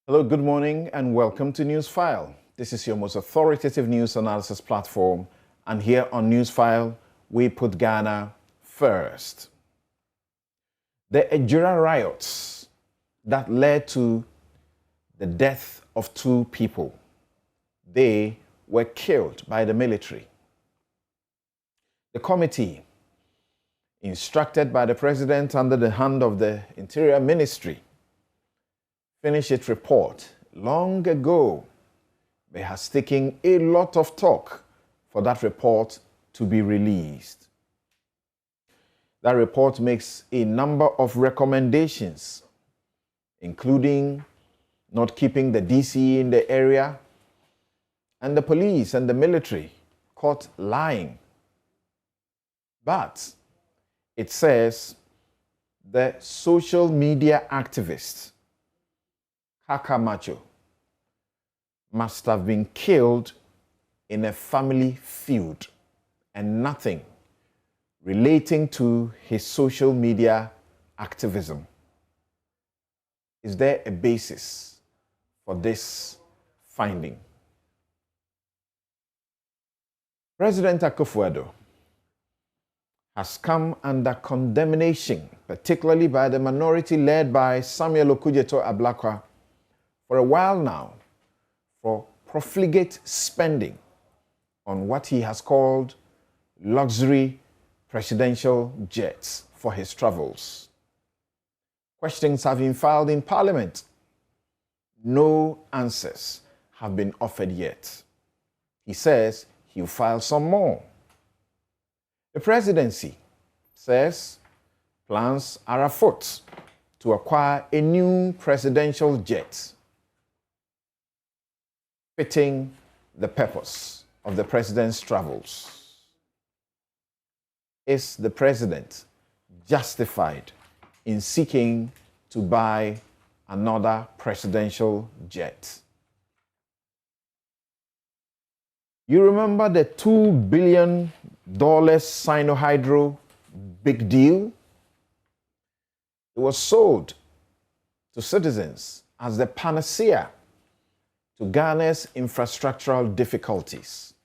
Hello, good morning, and welcome to Newsfile. This is your most authoritative news analysis platform, and here on Newsfile, we put Ghana first. The Ejura riots that led to the death of 2 people, they were killed by the military. The committee, instructed by the president under the hand of the Interior Ministry, finished its report long ago, but has taken a lot of talk for that report to be released. That report makes a number of recommendations, including not keeping the DCE in the area and the police and the military caught lying. But it says the social media activists Camacho must have been killed in a family feud and nothing relating to his social media activism. Is there a basis for this finding? President Akufo-Addo has come under condemnation, particularly by the minority led by Samuel Okudzeto-Ablakwa, for a while now, for profligate spending on what he has called luxury presidential jets for his travels. Questions have been filed in Parliament. No answers have been offered yet. He says he'll file some more. The presidency says plans are afoot to acquire a new presidential jet fitting the purpose of the president's travels. Is the president justified in seeking to buy another presidential jet? You remember the $2 billion Sino-hydro big deal? It was sold to citizens as the panacea to Ghana's infrastructural difficulties.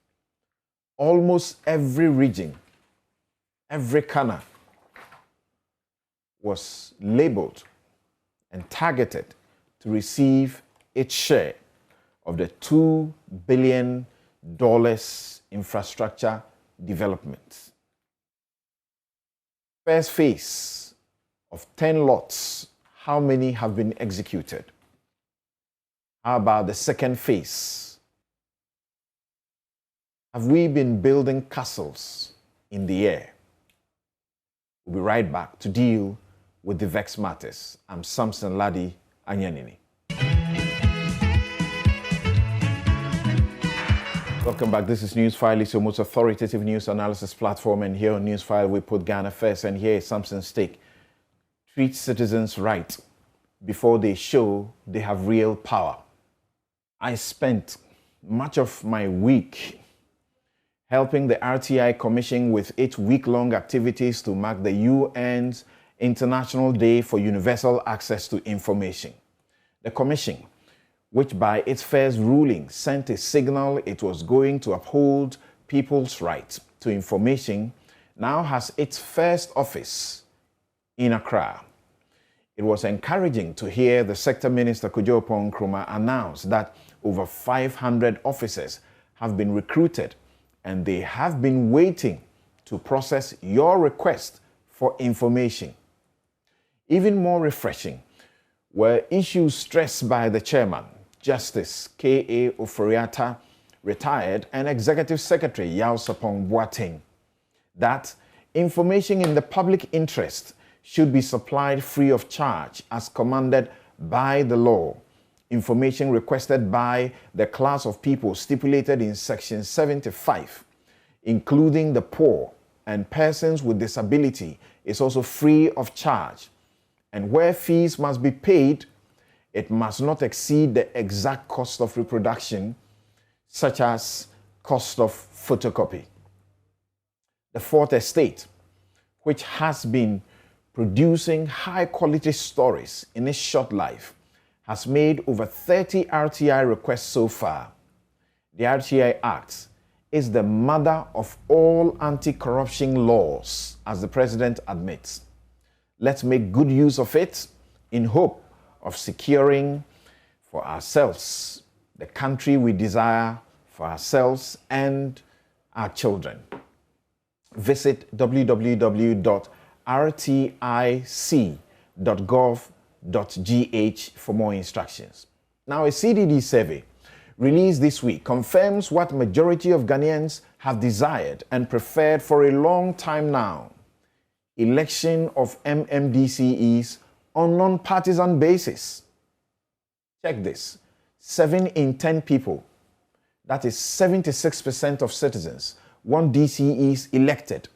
Almost every region, every corner was labeled and targeted to receive its share of the $2 billion infrastructure development. First phase of 10 lots, how many have been executed? How about the second phase? Have we been building castles in the air? We'll be right back to deal with the vexed matters. I'm Samson Ladi Anyanini. Welcome back. This is Newsfile. It's your most authoritative news analysis platform. And here on Newsfile, we put Ghana first. And here is Samson's take. Treat citizens right before they show they have real power. I spent much of my week helping the RTI Commission with its week-long activities to mark the UN's International Day for Universal Access to Information. The Commission, which by its first ruling sent a signal it was going to uphold people's right to information, now has its first office in Accra. It was encouraging to hear the Sector Minister Kojo Nkrumah announce that over 500 officers have been recruited and they have been waiting to process your request for information. Even more refreshing were issues stressed by the chairman, Justice K.A. Oforiatta, retired, and Executive Secretary Yao Sapong Boateng, that information in the public interest should be supplied free of charge as commanded by the law. Information requested by the class of people stipulated in Section 75, including the poor and persons with disability, is also free of charge. And where fees must be paid, it must not exceed the exact cost of reproduction, such as cost of photocopy. The Fourth Estate, which has been producing high-quality stories in its short life, has made over 30 RTI requests so far. The RTI Act is the mother of all anti-corruption laws, as the president admits. Let's make good use of it in hope of securing for ourselves the country we desire for ourselves and our children. Visit www.rtic.gov.gh for more instructions. Now, a CDD survey released this week confirms what majority of Ghanaians have desired and preferred for a long time now: election of MMDCEs on non-partisan basis. Check this: 7 in 10 people, that is 76% of citizens, want DCEs elected,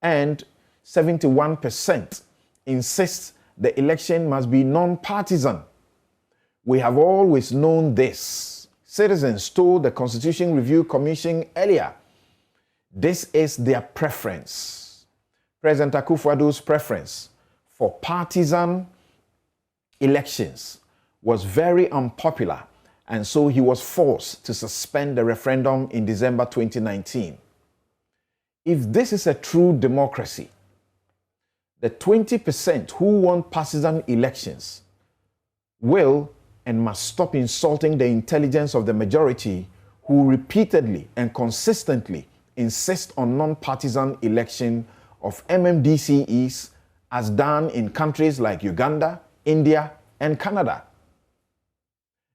and 71% insist the election must be non-partisan. We have always known this. Citizens told the Constitution Review Commission earlier, this is their preference. President Akufo-Addo's preference for partisan elections was very unpopular, and so he was forced to suspend the referendum in December 2019. If this is a true democracy, the 20% who want partisan elections will and must stop insulting the intelligence of the majority who repeatedly and consistently insist on non-partisan election of MMDCEs as done in countries like Uganda, India, and Canada.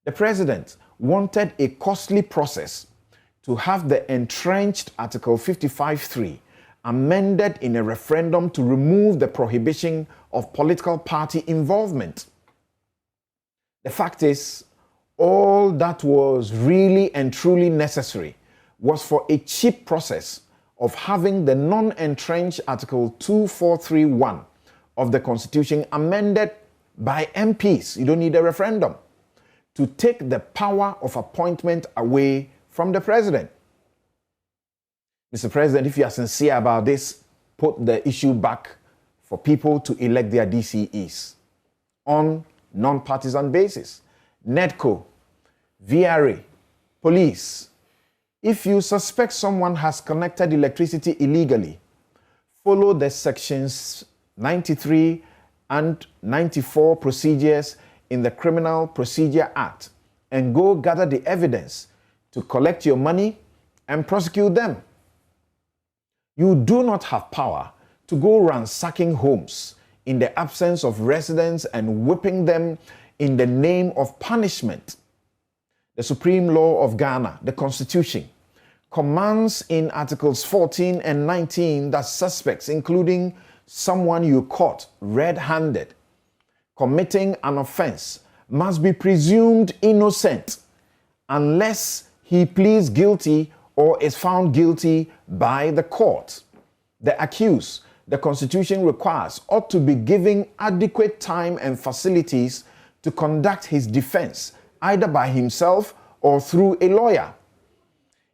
The president wanted a costly process to have the entrenched Article 55(3) amended in a referendum to remove the prohibition of political party involvement. The fact is, all that was really and truly necessary was for a cheap process of having the non-entrenched Article 2431 of the Constitution amended by MPs. You don't need a referendum to take the power of appointment away from the president. Mr. President, if you are sincere about this, put the issue back for people to elect their DCEs on non-partisan basis. NEDCO, VRA, police. If you suspect someone has connected electricity illegally, follow the sections 93 and 94 procedures in the Criminal Procedure Act and go gather the evidence to collect your money and prosecute them. You do not have power to go ransacking homes in the absence of residents and whipping them in the name of punishment. The supreme law of Ghana, the Constitution, commands in Articles 14 and 19 that suspects, including someone you caught red-handed, committing an offense, must be presumed innocent unless he pleads guilty or is found guilty by the court. The accused, the Constitution requires, ought to be given adequate time and facilities to conduct his defense, either by himself or through a lawyer.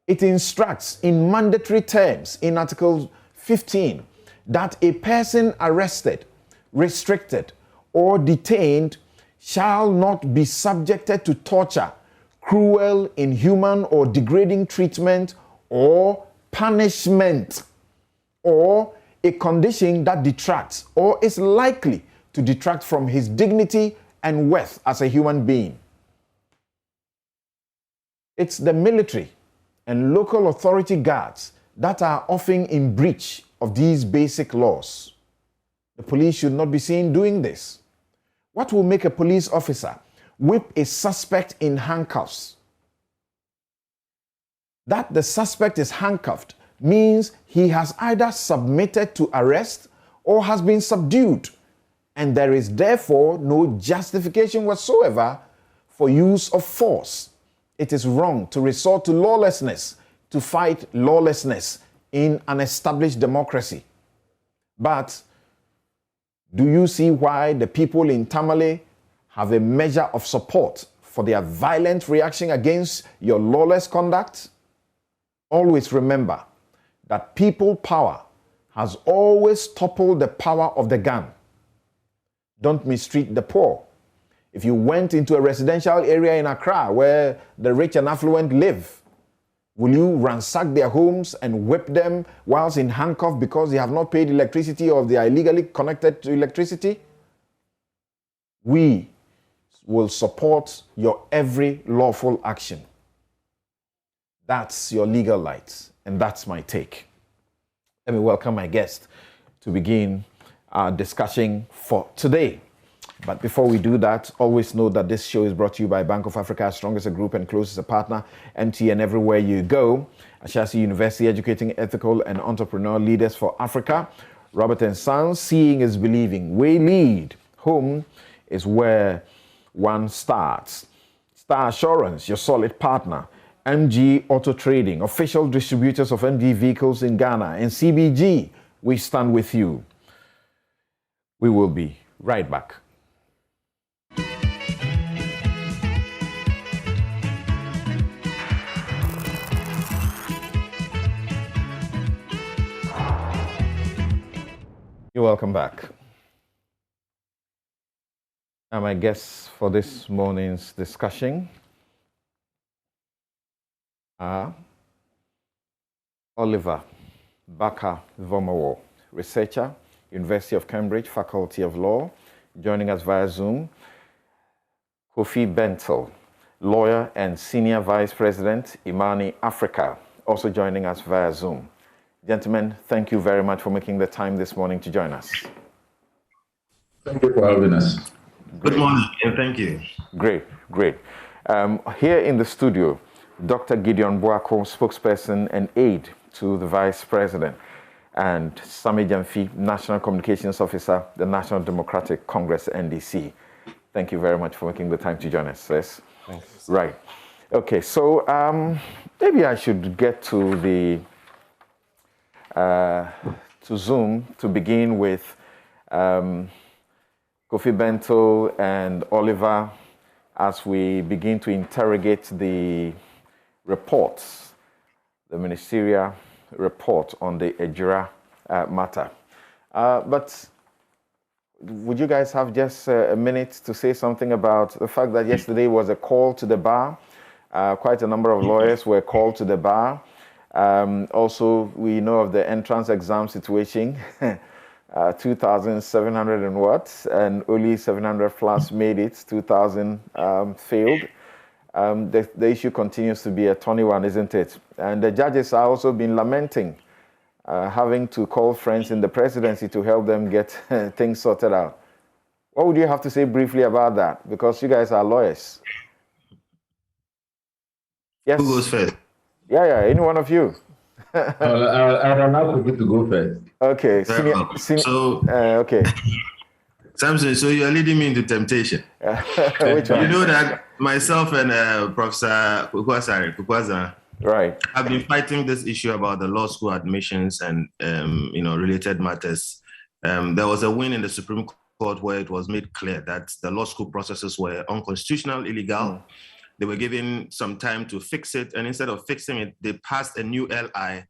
It instructs in mandatory terms in Article 15 that a person arrested, restricted, or detained shall not be subjected to torture, cruel, inhuman, or degrading treatment or punishment, or a condition that detracts or is likely to detract from his dignity and worth as a human being. It's the military and local authority guards that are often in breach of these basic laws. The police should not be seen doing this. What will make a police officer whip a suspect in handcuffs? That the suspect is handcuffed means he has either submitted to arrest or has been subdued, and there is therefore no justification whatsoever for use of force. It is wrong to resort to lawlessness to fight lawlessness in an established democracy. But do you see why the people in Tamale have a measure of support for their violent reaction against your lawless conduct? Always remember that people power has always toppled the power of the gun. Don't mistreat the poor. If you went into a residential area in Accra where the rich and affluent live, will you ransack their homes and whip them whilst in handcuffs because they have not paid electricity or they are illegally connected to electricity? We will support your every lawful action. That's your legal light, and that's my take. Let me welcome my guest to begin our discussion for today. But before we do that, always know that this show is brought to you by Bank of Africa, strongest a group and closest a partner, MTN everywhere you go. Ashasi University, educating ethical and entrepreneurial leaders for Africa. Robert and Sons, seeing is believing. We lead. Home is where one starts. Star Assurance, your solid partner. MG Auto Trading, official distributors of MG vehicles in Ghana. And CBG, we stand with you. We will be right back. You're welcome back. And my guests for this morning's discussion are Oliver Baka-Vomawo, researcher, University of Cambridge, Faculty of Law, joining us via Zoom. Kofi Bentel, lawyer and senior vice president, Imani Africa, also joining us via Zoom. Gentlemen, thank you very much for making the time this morning to join us. Thank you for having us. Great. Good morning, and thank you. Great. Here in the studio, Dr. Gideon Boako, spokesperson and aide to the Vice President, and Sami Jamfi, National Communications Officer, the National Democratic Congress, NDC. Thank you very much for making the time to join us, sis. Thanks. Right. Okay, so maybe I should get to the to Zoom to begin with Kofi Bento and Oliver as we begin to interrogate the reports, the ministerial report on the Ejura matter. But would you guys have just a minute to say something about the fact that yesterday was a call to the bar? Quite a number of lawyers were called to the bar. Also, we know of the entrance exam situation, 2,700 and what, and only 700 plus made it, 2,000 failed. The issue continues to be a thorny one, isn't it? And the judges have also been lamenting having to call friends in the presidency to help them get things sorted out. What would you have to say briefly about that? Because you guys are lawyers. Yes. Who goes first? Yeah, any one of you. I'd allow you to go first. Okay. Okay. Samson, so you're leading me into temptation. Which one? You know that myself and Professor Kukwasa, right, have been fighting this issue about the law school admissions and related matters. There was a win in the Supreme Court where it was made clear that the law school processes were unconstitutional, illegal. They were given some time to fix it, and instead of fixing it, they passed a new LI,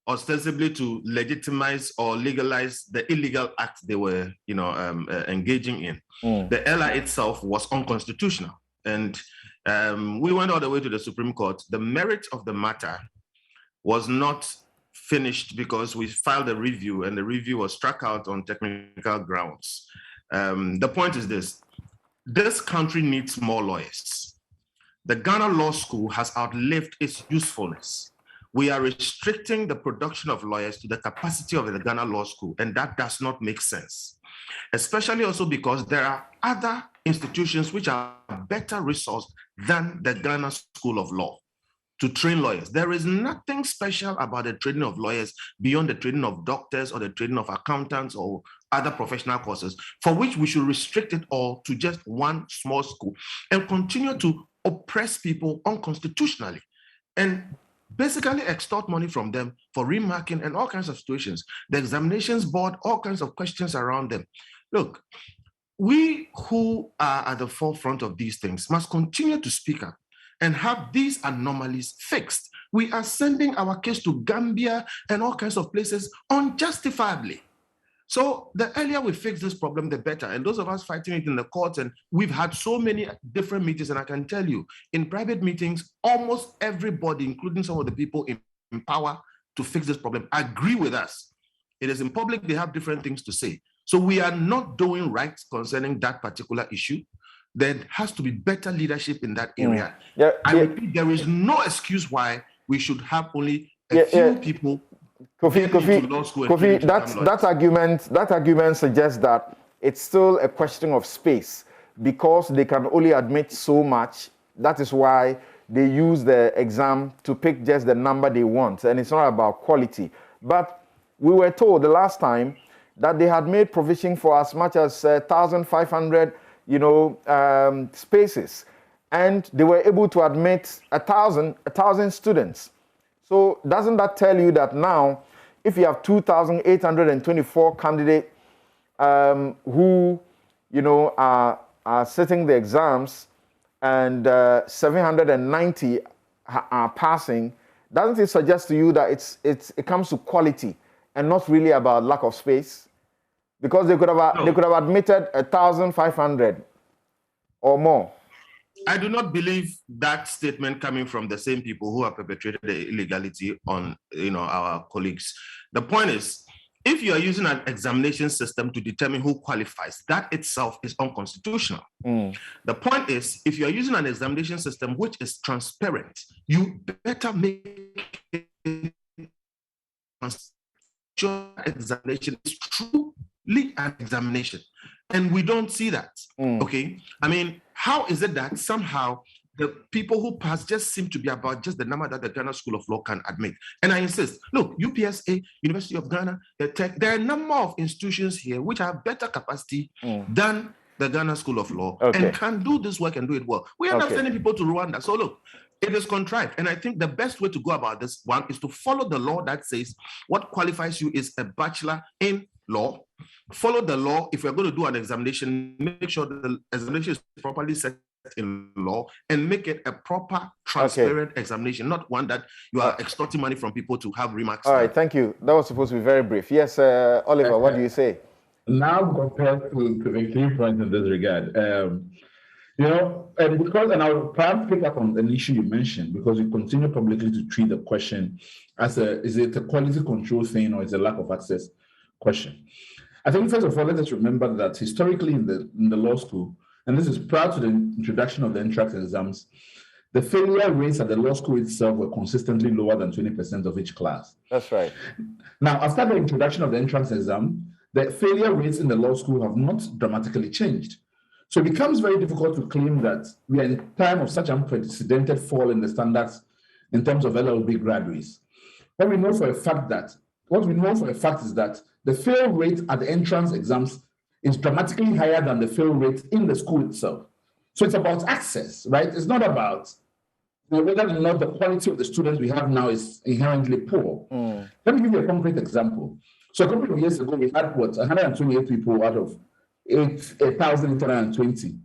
ostensibly to legitimize or legalize the illegal act they were, engaging in. The LI itself was unconstitutional, and we went all the way to the Supreme Court. The merit of the matter was not finished because we filed a review, and the review was struck out on technical grounds. The point is this: this country needs more lawyers. The Ghana Law School has outlived its usefulness. We are restricting the production of lawyers to the capacity of the Ghana Law School, and that does not make sense, especially also because there are other institutions which are better resourced than the Ghana School of Law to train lawyers. There is nothing special about the training of lawyers beyond the training of doctors or the training of accountants or other professional courses, for which we should restrict it all to just one small school and continue to oppress people unconstitutionally and basically extort money from them for remarking and all kinds of situations. The examinations board, all kinds of questions around them. Look, we who are at the forefront of these things must continue to speak up and have these anomalies fixed. We are sending our case to Gambia and all kinds of places unjustifiably. So the earlier we fix this problem, the better. And those of us fighting it in the courts, and we've had so many different meetings, and I can tell you, in private meetings, almost everybody, including some of the people in power to fix this problem, agree with us. It is in public, they have different things to say. So we are not doing right concerning that particular issue. There has to be better leadership in that area. I repeat, there is no excuse why we should have only a few people. Kofi, that argument suggests that it's still a question of space because they can only admit so much. That is why they use the exam to pick just the number they want, and it's not about quality. But we were told the last time that they had made provision for as much as 1,500, spaces, and they were able to admit 1,000 students. So doesn't that tell you that now, if you have 2,824 candidates who, are sitting the exams, and 790 are passing, doesn't it suggest to you that it comes to quality and not really about lack of space? Because they could have admitted 1,500 or more. I do not believe that statement coming from the same people who have perpetrated the illegality on our colleagues. The point is, if you are using an examination system to determine who qualifies, that itself is unconstitutional. The point is, if you are using an examination system which is transparent, you better make it examination is truly an examination. And we don't see that. Okay. I mean, how is it that somehow the people who pass just seem to be about just the number that the Ghana School of Law can admit? And I insist, look, UPSA, University of Ghana, the Tech, there are a number of institutions here which have better capacity than the Ghana School of Law and can do this work and do it well. We are not sending people to Rwanda. So look, it is contrived. And I think the best way to go about this one is to follow the law that says what qualifies you is a bachelor in law. Follow the law. If you're going to do an examination, make sure the examination is properly set in law and make it a proper, transparent examination, not one that you are extorting money from people to have remarks. All right, thank you. That was supposed to be very brief. Yes, Oliver, what do you say? Now compared to the 3 points in this regard, and I'll perhaps pick up on an issue you mentioned, because you continue publicly to treat the question as is it a quality control thing or is it a lack of access question? I think first of all, let us remember that historically in the law school, and this is prior to the introduction of the entrance exams, the failure rates at the law school itself were consistently lower than 20% of each class. That's right. Now, after the introduction of the entrance exam, the failure rates in the law school have not dramatically changed. So it becomes very difficult to claim that we are in a time of such unprecedented fall in the standards in terms of LLB graduates. What we know for a fact is that the fail rate at the entrance exams is dramatically higher than the fail rate in the school itself. So it's about access, right? It's not about whether or not the quality of the students we have now is inherently poor. Let me give you a concrete example. So a couple of years ago, we had 128 people out of 8,820.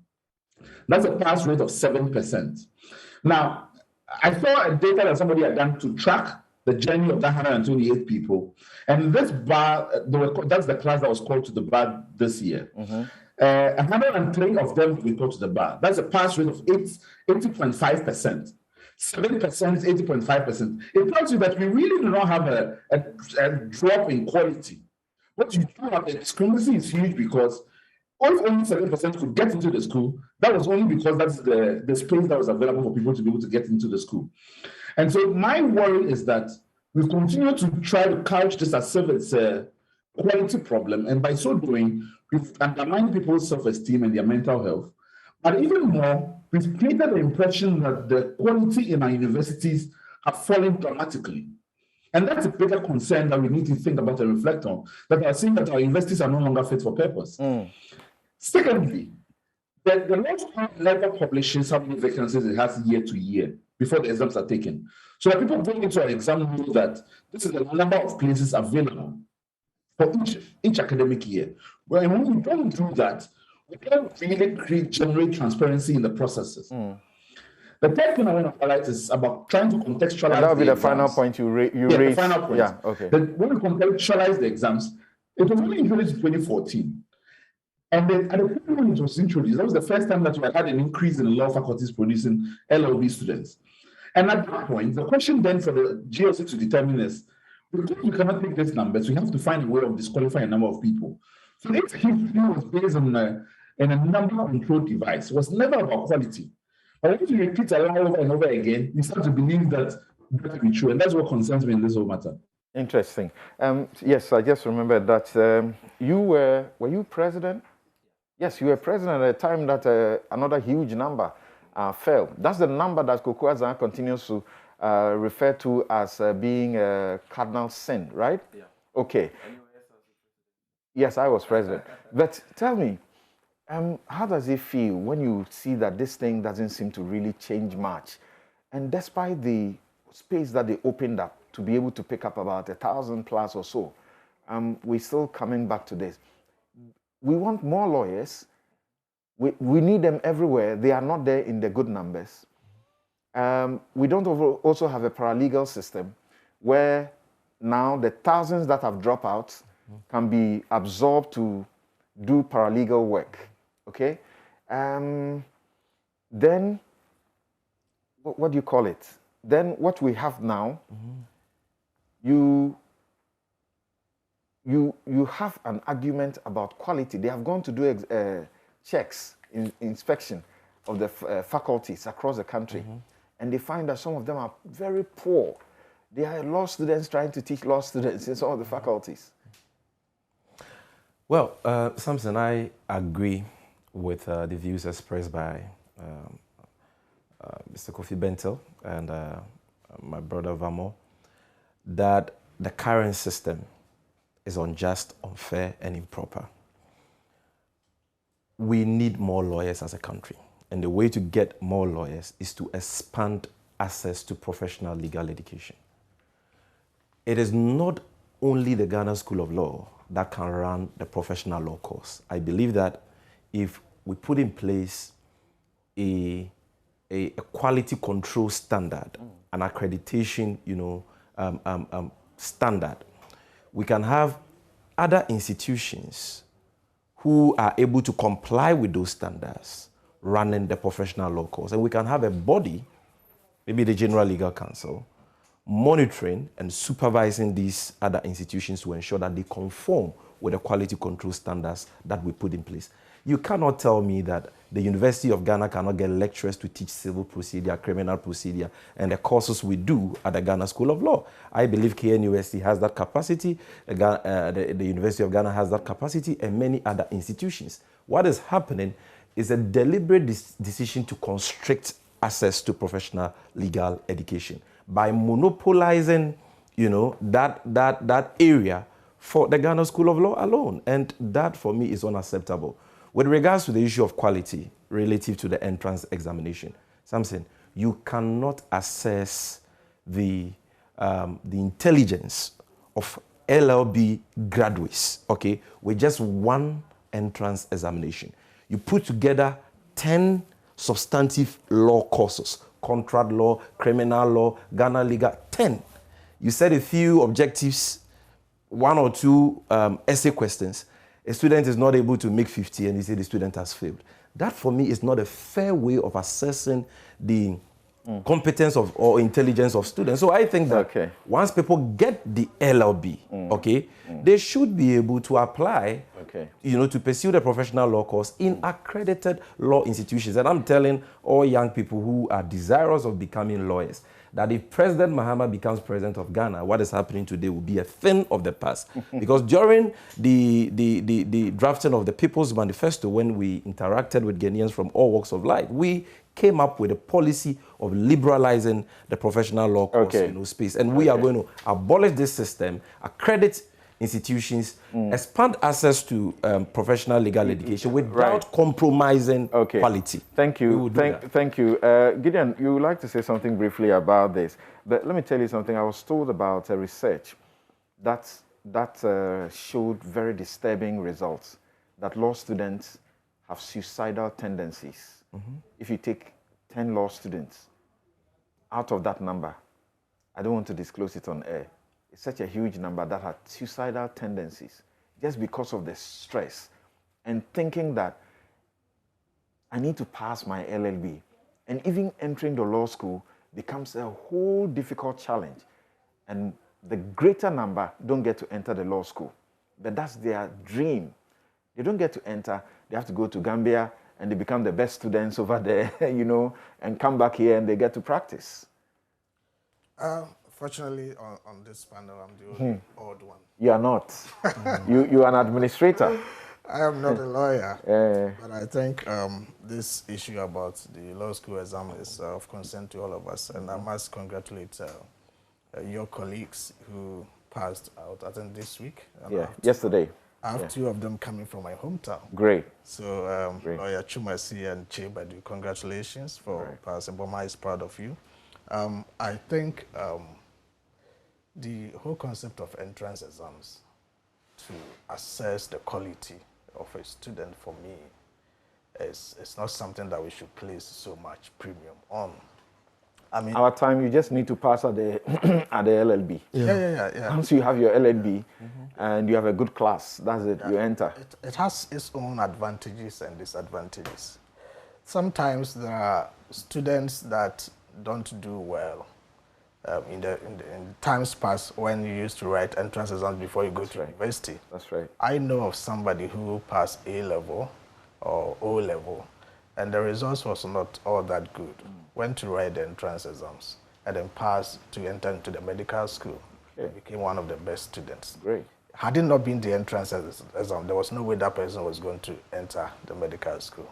That's a pass rate of 7%. Now, I saw a data that somebody had done to track the journey of that 128 people. And this bar, that's the class that was called to the bar this year. 103 of them will be called to the bar. That's a pass rate of 80.5%. 7% is 80.5%. It tells you that we really do not have a drop in quality. What you do have, the discrepancy is huge, because if only 7% could get into the school, that was only because that's the space that was available for people to be able to get into the school. And so my worry is that we continue to try to couch this as if it's a quality problem, and by so doing, we've undermined people's self-esteem and their mental health. But even more, we've created the impression that the quality in our universities have fallen dramatically. And that's a bigger concern that we need to think about and reflect on, that we are seeing that our universities are no longer fit for purpose. Secondly, the law school never publishes how many vacancies it has year to year before the exams are taken. So that people going into an exam know that this is the number of places available for each academic year. Well, and when we don't do that, we can't really generate transparency in the processes. The third thing I want to highlight is about trying to contextualize. And that will be the final point you raised. The final point. Yeah, okay. When we contextualize the exams, It was only introduced in 2014. And then at the time when it was introduced, that was the first time that we had an increase in the law faculties producing LLB students. And at that point, the question then for the GLC to determine is, because we cannot take these numbers, we have to find a way of disqualifying a number of people. So this history was based on a number control device. It was never about quality. But if you repeat a lot over and over again, you start to believe that to be true. And that's what concerns me in this whole matter. Interesting. Yes, I just remember that were you president? Yes, you were president at a time that another huge number fell. That's the number that Kukwazan continues to refer to as being a cardinal sin, right? Yeah. Okay. Yes, I was president. But tell me, how does it feel when you see that this thing doesn't seem to really change much? And despite the space that they opened up to be able to pick up about 1,000 plus or so, we're still coming back to this. We want more lawyers. We need them everywhere. They are not there in the good numbers. We don't also have a paralegal system where now the thousands that have dropped out can be absorbed to do paralegal work. Okay? Then, what do you call it? Then what we have now, you have an argument about quality. They have gone to do checks, inspection of the faculties across the country, and they find that some of them are very poor. They are law students trying to teach law students in some of the faculties. Well, Samson, I agree with the views expressed by Mr. Kofi Bentel and my brother Vamo, that the current system is unjust, unfair, and improper. We need more lawyers as a country. And the way to get more lawyers is to expand access to professional legal education. It is not only the Ghana School of Law that can run the professional law course. I believe that if we put in place a quality control standard, an accreditation, standard, we can have other institutions who are able to comply with those standards running the professional law course. And we can have a body, maybe the General Legal Council, monitoring and supervising these other institutions to ensure that they conform with the quality control standards that we put in place. You cannot tell me that the University of Ghana cannot get lecturers to teach civil procedure, criminal procedure, and the courses we do at the Ghana School of Law. I believe KNUST has that capacity, the University of Ghana has that capacity, and many other institutions. What is happening is a deliberate decision to constrict access to professional legal education by monopolizing, that area for the Ghana School of Law alone. And that, for me, is unacceptable. With regards to the issue of quality relative to the entrance examination, Samson, you cannot assess the intelligence of LLB graduates, okay, with just one entrance examination. You put together 10 substantive law courses, contract law, criminal law, Ghana legal, 10. You set a few objectives, one or two essay questions. A student is not able to make 50 and you say the student has failed. That, for me, is not a fair way of assessing the competence or intelligence of students. So I think that once people get the LLB, they should be able to apply, to pursue the professional law course in accredited law institutions. And I'm telling all young people who are desirous of becoming lawyers that if President Mahama becomes president of Ghana, what is happening today will be a thing of the past. Because during the drafting of the People's Manifesto, when we interacted with Ghanaians from all walks of life, we came up with a policy of liberalizing the professional law course space. And we are going to abolish this system, accredit institutions, expand access to professional legal education without compromising quality. Thank you. Thank you. Gideon, you would like to say something briefly about this. But let me tell you something. I was told about a research that showed very disturbing results, that law students have suicidal tendencies. If you take 10 law students, out of that number, I don't want to disclose it on air, it's such a huge number that had suicidal tendencies. just because of the stress and thinking that I need to pass my LLB. And even entering the law school becomes a whole difficult challenge. And the greater number don't get to enter the law school. But that's their dream. They don't get to enter. They have to go to Gambia and they become the best students over there, you know, and come back here and they get to practice. Fortunately, on this panel, I'm the only odd one. You are not. You are an administrator. I am not a lawyer, but I think this issue about the law school exam is of concern to all of us, and I must congratulate your colleagues who passed out, I think this week. Yeah, yesterday. I have two of them coming from my hometown. Great. So, Lawyer Chumasi and Chebadu, congratulations for passing. Boma is proud of you. I think the whole concept of entrance exams to assess the quality of a student, for me, is not something that we should place so much premium on. I mean, our time, you just need to pass at the at the LLB. Yeah. Once you have your LLB and you have a good class, that's it. You enter. It has its own advantages and disadvantages. Sometimes there are students that don't do well. In times past, when you used to write entrance exams before you go to university. That's right. I know of somebody who passed A level or O level, and the results was not all that good. Went to write the entrance exams and then passed to enter into the medical school. Okay. Became one of the best students. Great. Had it not been the entrance exam, there was no way that person was going to enter the medical school.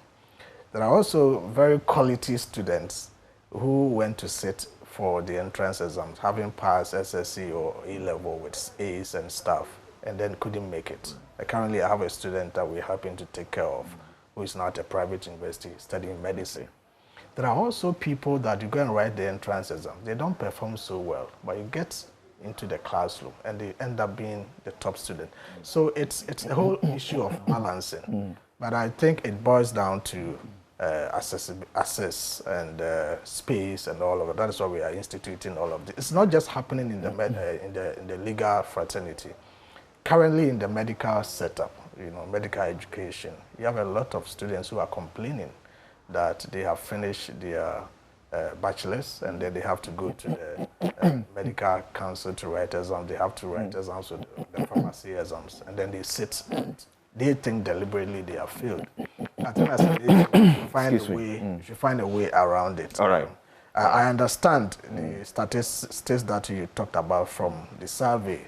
There are also very quality students who went to sit for the entrance exams, having passed SSC or A level with A's and stuff, and then couldn't make it. Currently, I have a student that we happen to take care of, who is now at a private university studying medicine. There are also people that you go and write the entrance exam. They don't perform so well, but you get into the classroom and they end up being the top student. So it's a whole issue of balancing. But I think it boils down to access and space and all of it. That is why we are instituting all of this. It's not just happening in the legal fraternity. Currently in the medical setup, medical education, you have a lot of students who are complaining that they have finished their bachelor's and then they have to go to the medical council to write exams. They have to write exams with the pharmacy exams, and then they sit and they think deliberately they have failed. I think as a you should find a way around it. All right. I understand the statistics that you talked about from the survey,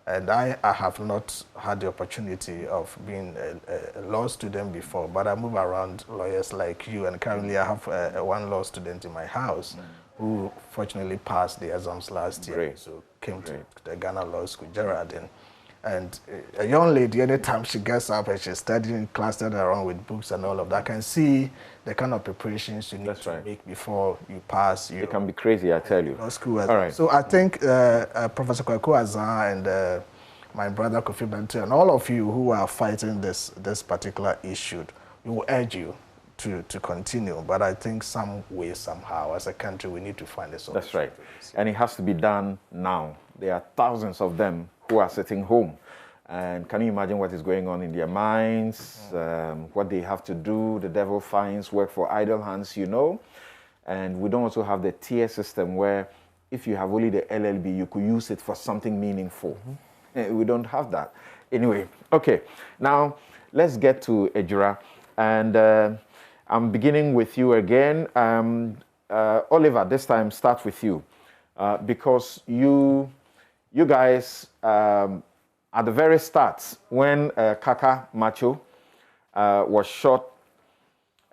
and I have not had the opportunity of being a law student before, but I move around lawyers like you, and currently I have one law student in my house who fortunately passed the exams last year. Great. So came to the Ghana Law School, Geraldine. And a young lady, anytime she gets up and she's studying, clustered around with books and all of that, I can see the kind of preparations you need to make before you pass. It can be crazy, I tell you. Law school. All right. So I think Professor Kwaku Azan and my brother Kofi Bente and all of you who are fighting this particular issue, we will urge you to continue. But I think some way, somehow, as a country, we need to find a solution. That's right. And it has to be done now. There are thousands of them who are sitting home. And can you imagine what is going on in their minds, what they have to do? The devil finds work for idle hands, And we don't also have the tier system where if you have only the LLB, you could use it for something meaningful. We don't have that. Anyway, okay. Now, let's get to Ejura. And I'm beginning with you again. Oliver, this time start with you. Because you guys, at the very start, when Kaka Macho was shot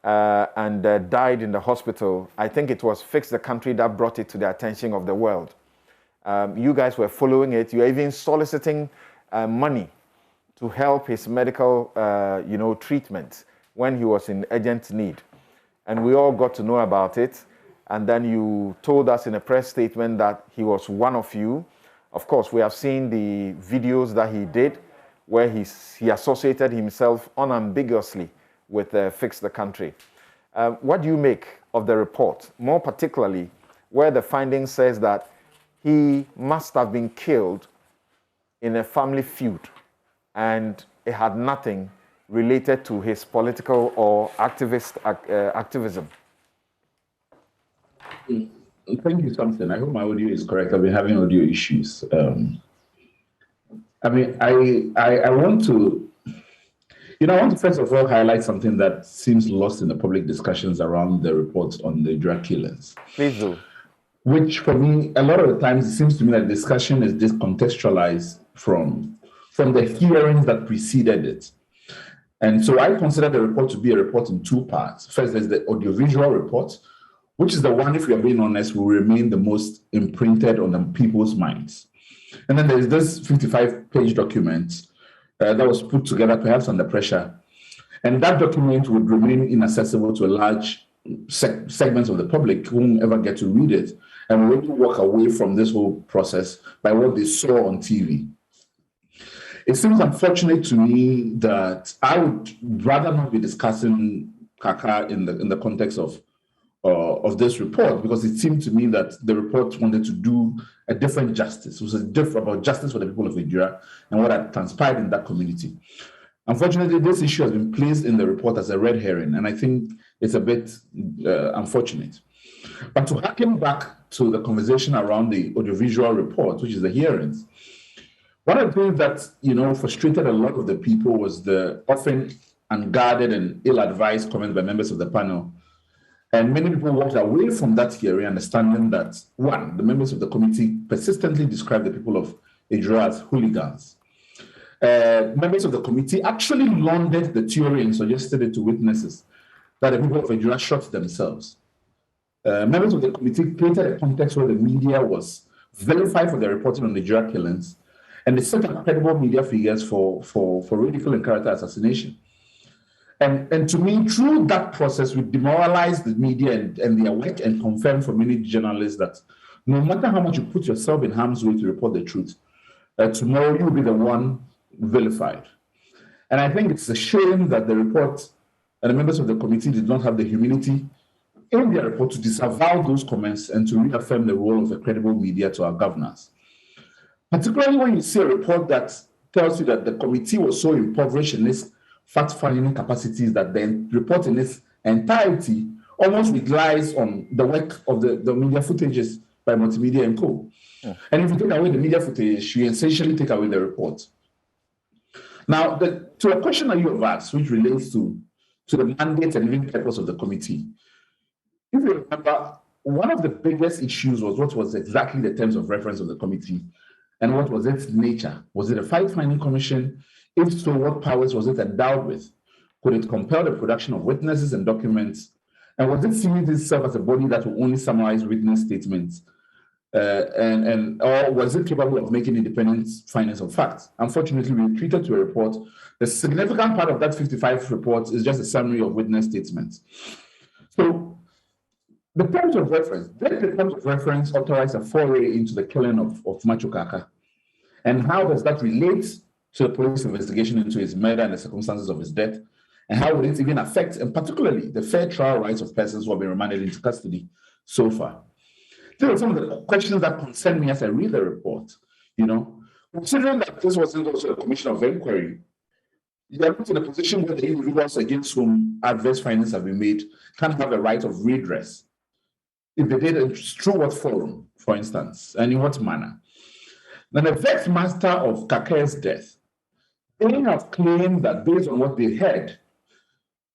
and died in the hospital, I think it was Fix the Country that brought it to the attention of the world. You guys were following it. You were even soliciting money to help his medical, treatment when he was in urgent need. And we all got to know about it. And then you told us in a press statement that he was one of you. Of course, we have seen the videos that he did where he associated himself unambiguously with Fix the Country. What do you make of the report, more particularly where the finding says that he must have been killed in a family feud and it had nothing related to his political or activism. Thank you, Something. I hope my audio is correct. I've been having audio issues. I want to, I want to first of all highlight something that seems lost in the public discussions around the report on the Ejura killings. Please do. Which, for me, a lot of the times it seems to me that discussion is discontextualized from the hearings that preceded it. And so I consider the report to be a report in two parts. First, there's the audiovisual report, which is the one, if we are being honest, will remain the most imprinted on the people's minds. And then there's this 55-page document that was put together perhaps under pressure. And that document would remain inaccessible to a large segments of the public who won't ever get to read it and will walk away from this whole process by what they saw on TV. It seems unfortunate to me that I would rather not be discussing Kaka in the context of this report, because it seemed to me that the report wanted to do a different justice. It was about justice for the people of Ejura and what had transpired in that community. Unfortunately, this issue has been placed in the report as a red herring, and I think it's a bit unfortunate. But to harken back to the conversation around the audiovisual report, which is the hearings, one of the things that frustrated a lot of the people was the often unguarded and ill-advised comments by members of the panel. And many people walked away from that hearing understanding that, one, the members of the committee persistently described the people of Ejura as hooligans. Members of the committee actually laundered the theory and suggested it to witnesses that the people of Ejura shot themselves. Members of the committee created a context where the media was vilified for their reporting on the Ejura killings, and they set up credible media figures for ridicule and character assassination. And to me, through that process, we demoralized the media and their work, and confirmed for many journalists that no matter how much you put yourself in harm's way to report the truth, tomorrow you'll be the one vilified. And I think it's a shame that the report and the members of the committee did not have the humility in their report to disavow those comments and to reaffirm the role of a credible media to our governors. Particularly when you see a report that tells you that the committee was so impoverished in its fact-finding capacities that the report in its entirety almost relies on the work of the media footages by Multimedia and Co. Yeah. And if you take away the media footage, you essentially take away the report. Now, to a question that you have asked, which relates to the mandate and even purpose of the committee, if you remember, one of the biggest issues was what was exactly the terms of reference of the committee and what was its nature. Was it a fact-finding commission? If so, what powers was it endowed with? Could it compel the production of witnesses and documents? And was it seeing itself as a body that will only summarize witness statements? Or was it capable of making independent findings of facts? Unfortunately, we treated to a report. The significant part of that 55 report is just a summary of witness statements. So the terms of reference authorize a foray into the killing of Macho Kaka. And how does that relate to the police investigation into his murder and the circumstances of his death? And how would it even affect, and particularly, the fair trial rights of persons who have been remanded into custody so far? These are some of the questions that concern me as I read the report. Considering that this wasn't also a commission of inquiry, you are not in a position where the individuals against whom adverse findings have been made can have a right of redress. If they did, through what forum, for instance, and in what manner? Now, the vexed master of Kaka's death, they have claimed that based on what they heard,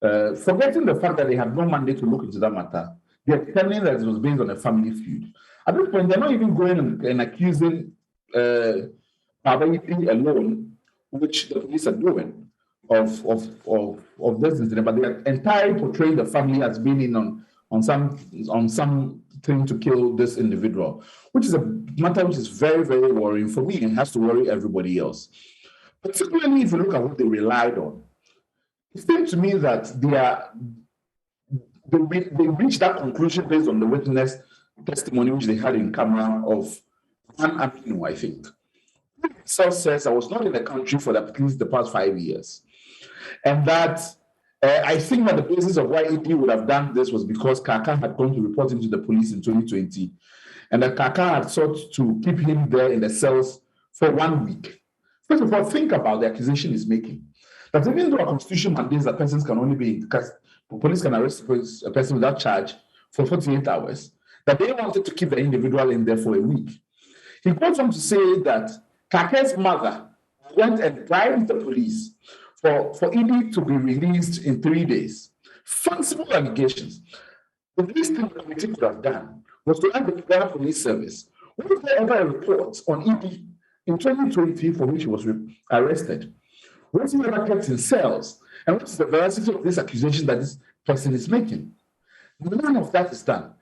forgetting the fact that they had no mandate to look into that matter, they're claiming that it was based on a family feud. At this point, they're not even going and accusing Babayiti alone, which the police are doing, of this incident, but they are entirely portraying the family as being in on something to kill this individual, which is a matter which is very, very worrying for me and has to worry everybody else. Particularly if you look at what they relied on. It seems to me that they reached that conclusion based on the witness testimony which they had in camera of Juan Aminu, I think. He himself says, I was not in the country for at least the past 5 years. And that I think that the basis of why ED would have done this was because Kaka had gone to report him to the police in 2020. And that Kaka had sought to keep him there in the cells for 1 week. First of all, think about the accusation he's making. that even though our constitution mandates that persons can only be, police can arrest a person without charge for 48 hours, that they wanted to keep the individual in there for a week. He goes on to say that Kake's mother went and bribed the police for Edie to be released in 3 days. Fanciful allegations. The least thing the committee could have done was to ask the Ghana Police Service, was there ever a report on Edie in 2020 for which he was arrested? Was he ever kept in cells? And what's the veracity of this accusation that this person is making? None of that is done.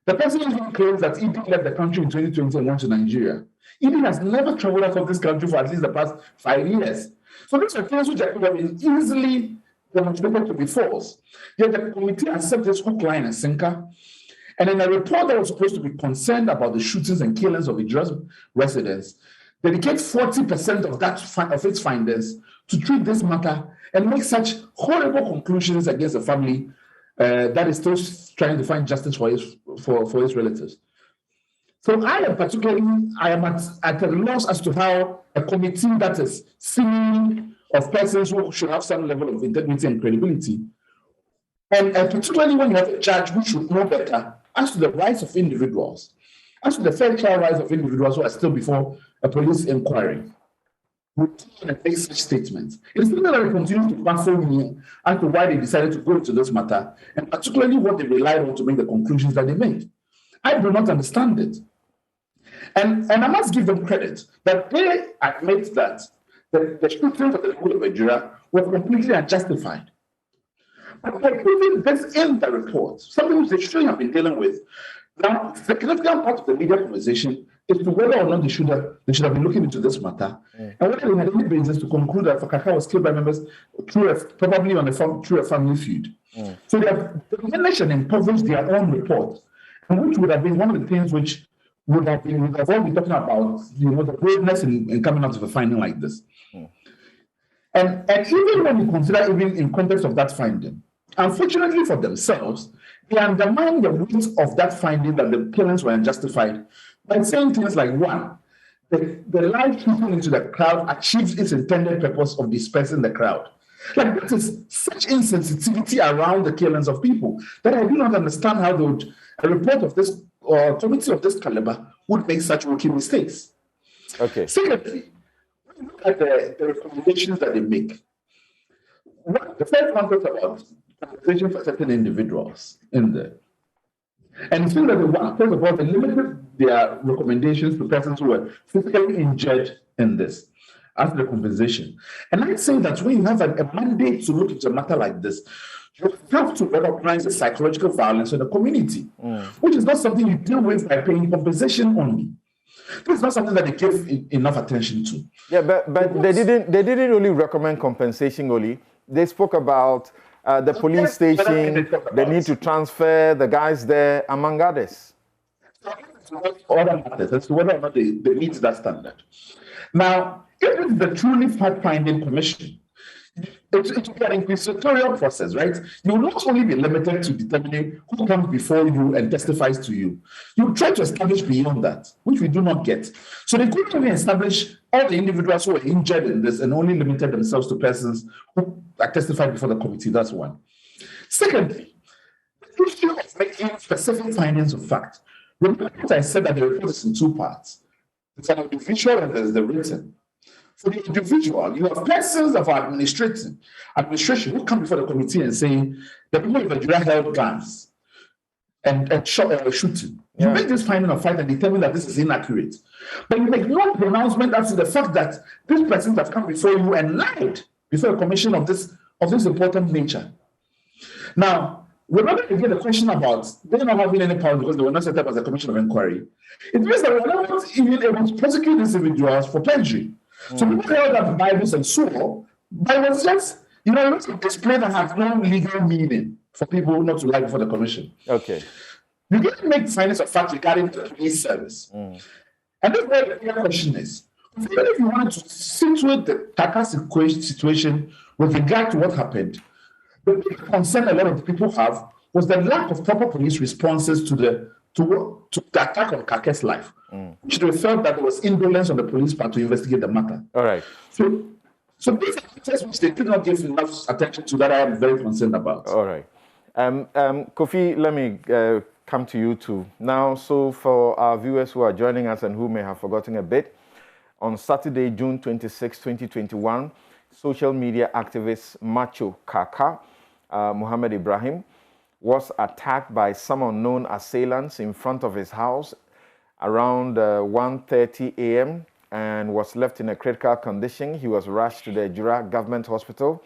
The person who claims that Edie left the country in 2020 and went to Nigeria. Edie has never traveled out of this country for at least the past 5 years. So these are things which could have been easily demonstrated to be false. Yet the committee accepted this hook, line, and sinker. And in a report that was supposed to be concerned about the shootings and killings of Ejura's residents, dedicate 40% of its findings to treat this matter and make such horrible conclusions against the family that is still trying to find justice for his relatives. So I am at a loss as to how a committee that is singing of persons who should have some level of integrity and credibility, and particularly when you have a judge who should know better as to the rights of individuals, as to the fair trial rights of individuals who are still before a police inquiry, would make such statements. It is something that will continue to baffle me as to why they decided to go into this matter, and particularly what they relied on to make the conclusions that they made. I do not understand it. And I must give them credit that they admit that the shootings of the people of Ejura were completely unjustified. But by putting this in the report, something which they shouldn't have been dealing with, now the significant part of the media conversation is to whether or not they should have been looking into this matter, and whether they had any basis to conclude that Kaka was killed by members through a family feud. So they have diminished and impoverished their own report, and which would have been one of the things which would have all been talking about, the boldness in coming out of a finding like this. And even when you consider, even in context of that finding, unfortunately for themselves, they undermine the weight of that finding that the killings were unjustified by saying things like, one, the live shooting into the crowd achieves its intended purpose of dispersing the crowd. Like, that is such insensitivity around the killings of people that I do not understand how a report of this or committee of this caliber would make such rookie mistakes. Okay. Secondly, when you look at the recommendations that they make, the first one talks about compensation for certain individuals in there. And it seems that first of all, they limited their recommendations to persons who were physically injured in this as the compensation. And I say that when you have a mandate to look into a matter like this, you have to recognize the psychological violence in the community, which is not something you deal with by paying compensation only. This is not something that they give enough attention to. Yeah, but they didn't really recommend compensation only. They spoke about the police station, the need to transfer the guys there, among others. Other matters as to whether or not they meet that standard. Now, if it's the truly fact-finding commission, it will be an inquisitorial process, right? You will not only be limited to determining who comes before you and testifies to you. You try to establish beyond that, which we do not get. So they couldn't even establish all the individuals who were injured in this and only limited themselves to persons who testified before the committee. That's one. Secondly, the issue of making specific findings of fact. Remember what I said that the report is in two parts. There's an individual and there's the written. For the individual, you have persons of administration who come before the committee and say the people of Ejura held guns and shooting. You make this finding of fact and determine that this is inaccurate. But you make no pronouncement as to the fact that these persons have come before you and lied before a commission of this important nature. Now, remember again the question about they not having any power because they were not set up as a commission of inquiry. It means that we are not even able to prosecute these individuals for perjury. So people held up Bibles and so, but it was just, a display that has no legal meaning for people not to lie before the commission. Okay. You can make findings of fact regarding the police service. And this is where the question is. Even if you wanted to situate the Kaka situation with regard to what happened, the big concern a lot of people have was the lack of proper police responses to the attack on Kaka's life, which they felt that there was indolence on the police part to investigate the matter. All right. So So these are matters which they do not give enough attention to that I am very concerned about. All right. Kofi, let me come to you too. Now, so for our viewers who are joining us and who may have forgotten a bit, on Saturday, June 26, 2021, social media activist Macho Kaka, Muhammad Ibrahim, was attacked by some unknown assailants in front of his house around 1:30 a.m. and was left in a critical condition. He was rushed to the Ejura Government Hospital,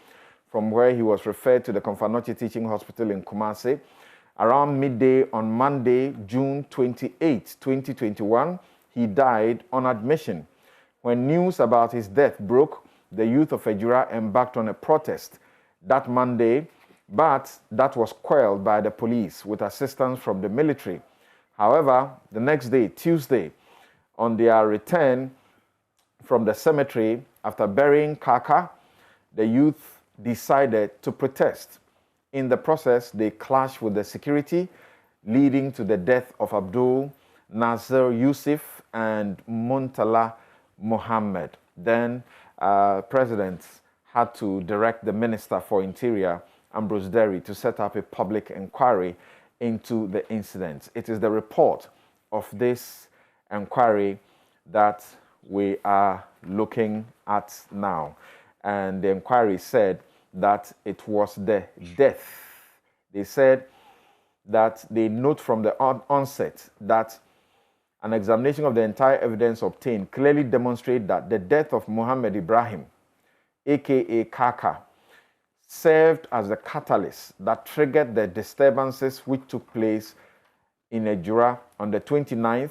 from where he was referred to the Komfanoche Teaching Hospital in Kumasi. Around midday on Monday, June 28, 2021, he died on admission. When news about his death broke, the youth of Ejura embarked on a protest that Monday, but that was quelled by the police with assistance from the military. However, the next day, Tuesday, on their return from the cemetery after burying Kaka, the youth decided to protest. In the process, they clashed with the security, leading to the death of Abdul Nasser Yusuf and Muntala Mohammed. Then, President had to direct the Minister for Interior, Ambrose Derry, to set up a public inquiry into the incident. It is the report of this inquiry that we are looking at now. And the inquiry said that it was the death. They said that they note from the onset that an examination of the entire evidence obtained clearly demonstrates that the death of Muhammad Ibrahim, aka Kaka, served as the catalyst that triggered the disturbances which took place in Ejura on the 28th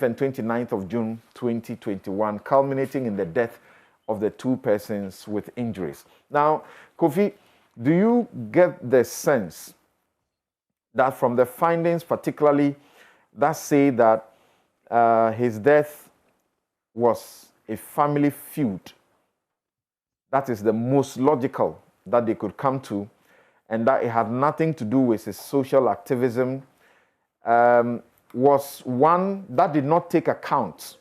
and 29th of June 2021, culminating in the death of the two persons with injuries. Now, Kofi, do you get the sense that from the findings, particularly that say that his death was a family feud, that is the most logical that they could come to, and that it had nothing to do with his social activism, was one that did not take account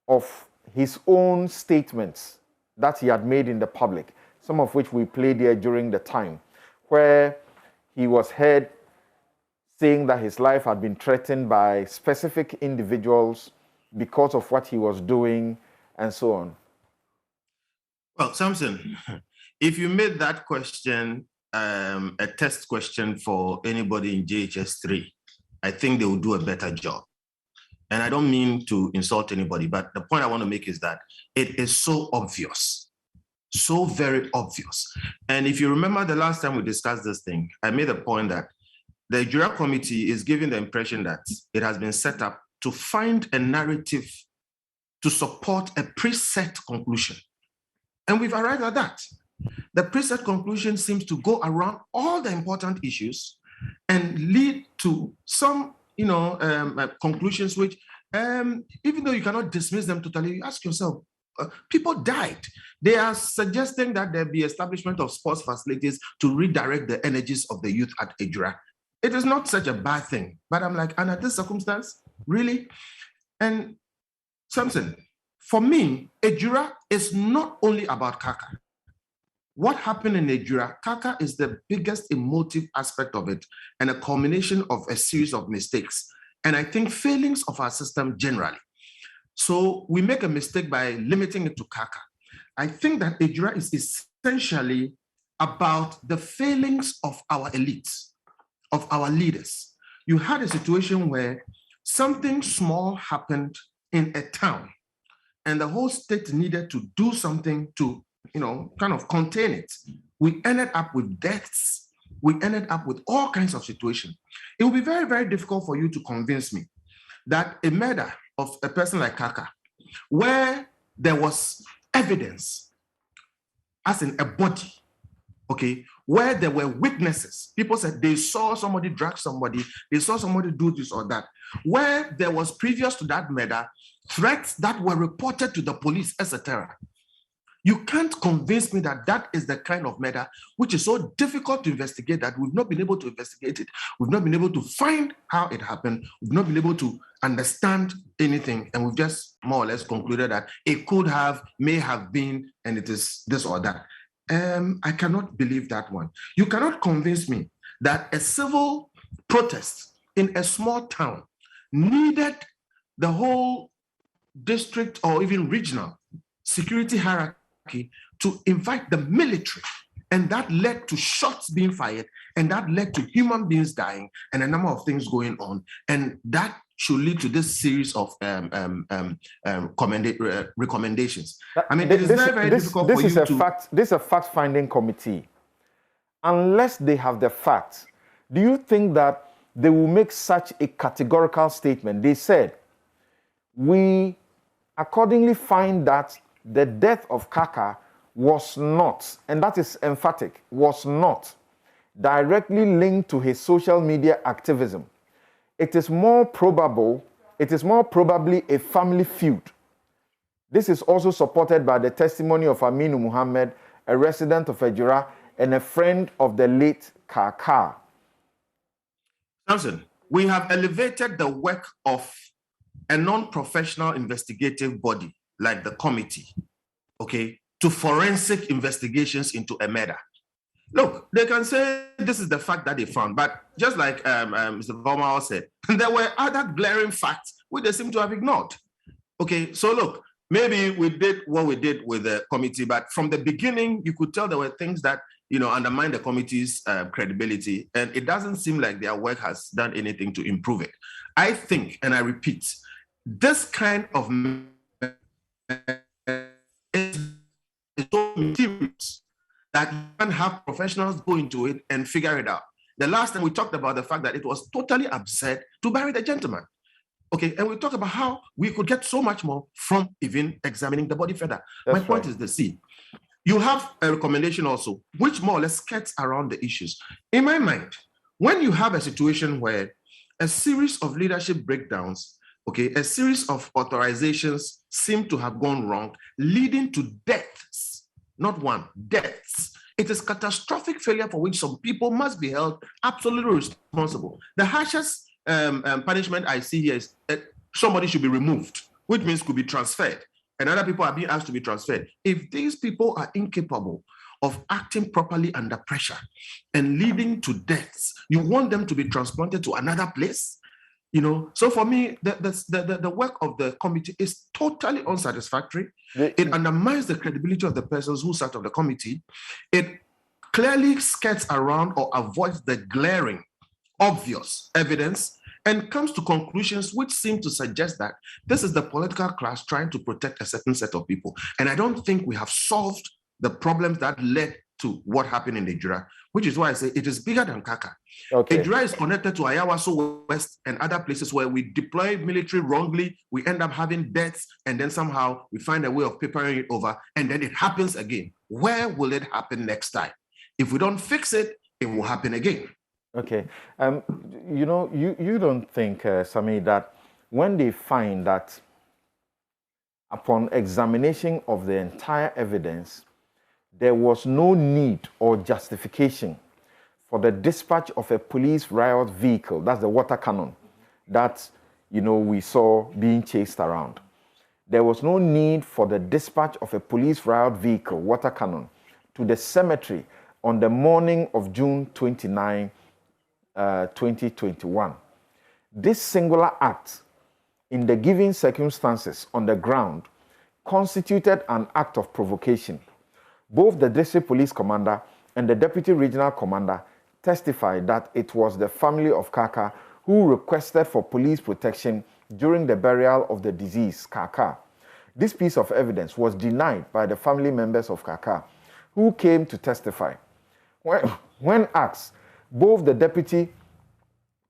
of his own statements that he had made in the public, some of which we played here during the time, where he was heard saying that his life had been threatened by specific individuals because of what he was doing and so on. Well, Samson, if you made that question a test question for anybody in JHS3, I think they will do a better job. And I don't mean to insult anybody, but the point I want to make is that it is so obvious, so very obvious. And if you remember the last time we discussed this thing, I made a point that the Ejura committee is giving the impression that it has been set up to find a narrative to support a preset conclusion. And we've arrived at that. The preset conclusion seems to go around all the important issues and lead to some, conclusions which, even though you cannot dismiss them totally, you ask yourself, people died. They are suggesting that there be establishment of sports facilities to redirect the energies of the youth at Ejura. It is not such a bad thing, but I'm like, under this circumstance, really? And Samson, for me, Ejura is not only about Kaka. What happened in Ejura, Kaka is the biggest emotive aspect of it and a culmination of a series of mistakes. And I think failings of our system generally. So we make a mistake by limiting it to Kaka. I think that Ejura is essentially about the failings of our elites, of our leaders. You had a situation where something small happened in a town and the whole state needed to do something to kind of contain it. We ended up with deaths. We ended up with all kinds of situations. It will be very, very difficult for you to convince me that a murder of a person like Kaka, where there was evidence, as in a body, okay, where there were witnesses, people said they saw somebody drag somebody, they saw somebody do this or that, where there was previous to that murder, threats that were reported to the police, etc. You can't convince me that that is the kind of murder which is so difficult to investigate that we've not been able to investigate it. We've not been able to find how it happened. We've not been able to understand anything. And we've just more or less concluded that it could have, may have been, and it is this or that. I cannot believe that one. You cannot convince me that a civil protest in a small town needed the whole district or even regional security hierarchy to invite the military, and that led to shots being fired, and that led to human beings dying, and a number of things going on, and that should lead to this series of recommendations. I mean, it is very difficult for you to... This is a fact-finding committee. Unless they have the facts, do you think that they will make such a categorical statement? They said, we accordingly find that the death of Kaka was not, and that is emphatic, was not directly linked to his social media activism. It is more probably a family feud. This is also supported by the testimony of Aminu Muhammad, a resident of Ejura and a friend of the late Kaka. Samson, we have elevated the work of a non-professional investigative body like the committee, okay, to forensic investigations into a murder. Look, they can say this is the fact that they found, but just like Mr. Vomao said, there were other glaring facts which they seem to have ignored. Okay, so look, maybe we did what we did with the committee, but from the beginning, you could tell there were things that, you know, undermine the committee's credibility, and it doesn't seem like their work has done anything to improve it. I think, and I repeat, this kind of is so mysterious that you can have professionals go into it and figure it out. The last time we talked about the fact that it was totally absurd to bury the gentleman. Okay, and we talked about how we could get so much more from even examining the body further. My point is the see. You have a recommendation also, which more or less skirts around the issues. In my mind, when you have a situation where a series of leadership breakdowns, okay, a series of authorizations seem to have gone wrong, leading to deaths, not one, deaths. It is catastrophic failure for which some people must be held absolutely responsible. The harshest punishment I see here is that somebody should be removed, which means could be transferred, and other people are being asked to be transferred. If these people are incapable of acting properly under pressure and leading to deaths, you want them to be transplanted to another place? You know, so for me, the work of the committee is totally unsatisfactory. It undermines the credibility of the persons who sat on the committee. It clearly skirts around or avoids the glaring, obvious evidence and comes to conclusions which seem to suggest that this is the political class trying to protect a certain set of people. And I don't think we have solved the problems that led to what happened in Ejura, which is why I say it is bigger than Kaka. Okay. Ejura is connected to Ayawaso West and other places where we deploy military wrongly, we end up having deaths, and then somehow we find a way of papering it over, and then it happens again. Where will it happen next time? If we don't fix it, it will happen again. Okay. You know, you don't think, Sami, that when they find that upon examination of the entire evidence, there was no need or justification for the dispatch of a police riot vehicle, that's the water cannon, that, you know, we saw being chased around. There was no need for the dispatch of a police riot vehicle, water cannon, to the cemetery on the morning of June 29, 2021. This singular act, in the given circumstances on the ground, constituted an act of provocation. Both the district police commander and the deputy regional commander testified that it was the family of Kaka who requested for police protection during the burial of the deceased Kaka. This piece of evidence was denied by the family members of Kaka, who came to testify. When asked, both the deputy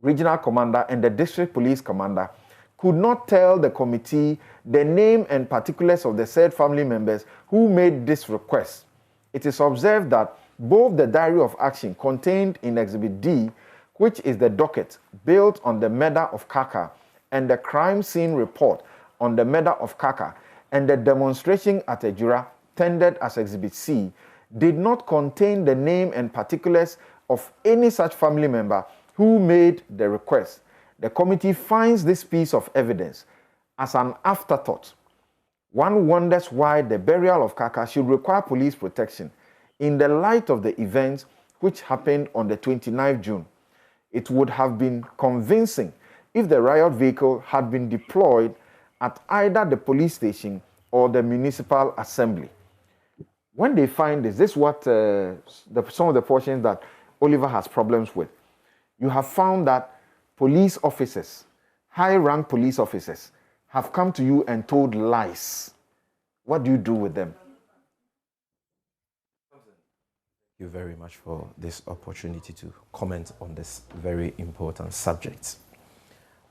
regional commander and the district police commander could not tell the committee the name and particulars of the said family members who made this request. It is observed that both the diary of action contained in Exhibit D, which is the docket built on the murder of Kaka, and the crime scene report on the murder of Kaka, and the demonstration at Ejura appended as Exhibit C did not contain the name and particulars of any such family member who made the request. The committee finds this piece of evidence as an afterthought. One wonders why the burial of Kaka should require police protection in the light of the events which happened on the 29th June. It would have been convincing if the riot vehicle had been deployed at either the police station or the municipal assembly. When they find this is what some of the portions that Oliver has problems with. You have found that police officers, high-rank police officers, have come to you and told lies. What do you do with them? Thank you very much for this opportunity to comment on this very important subject.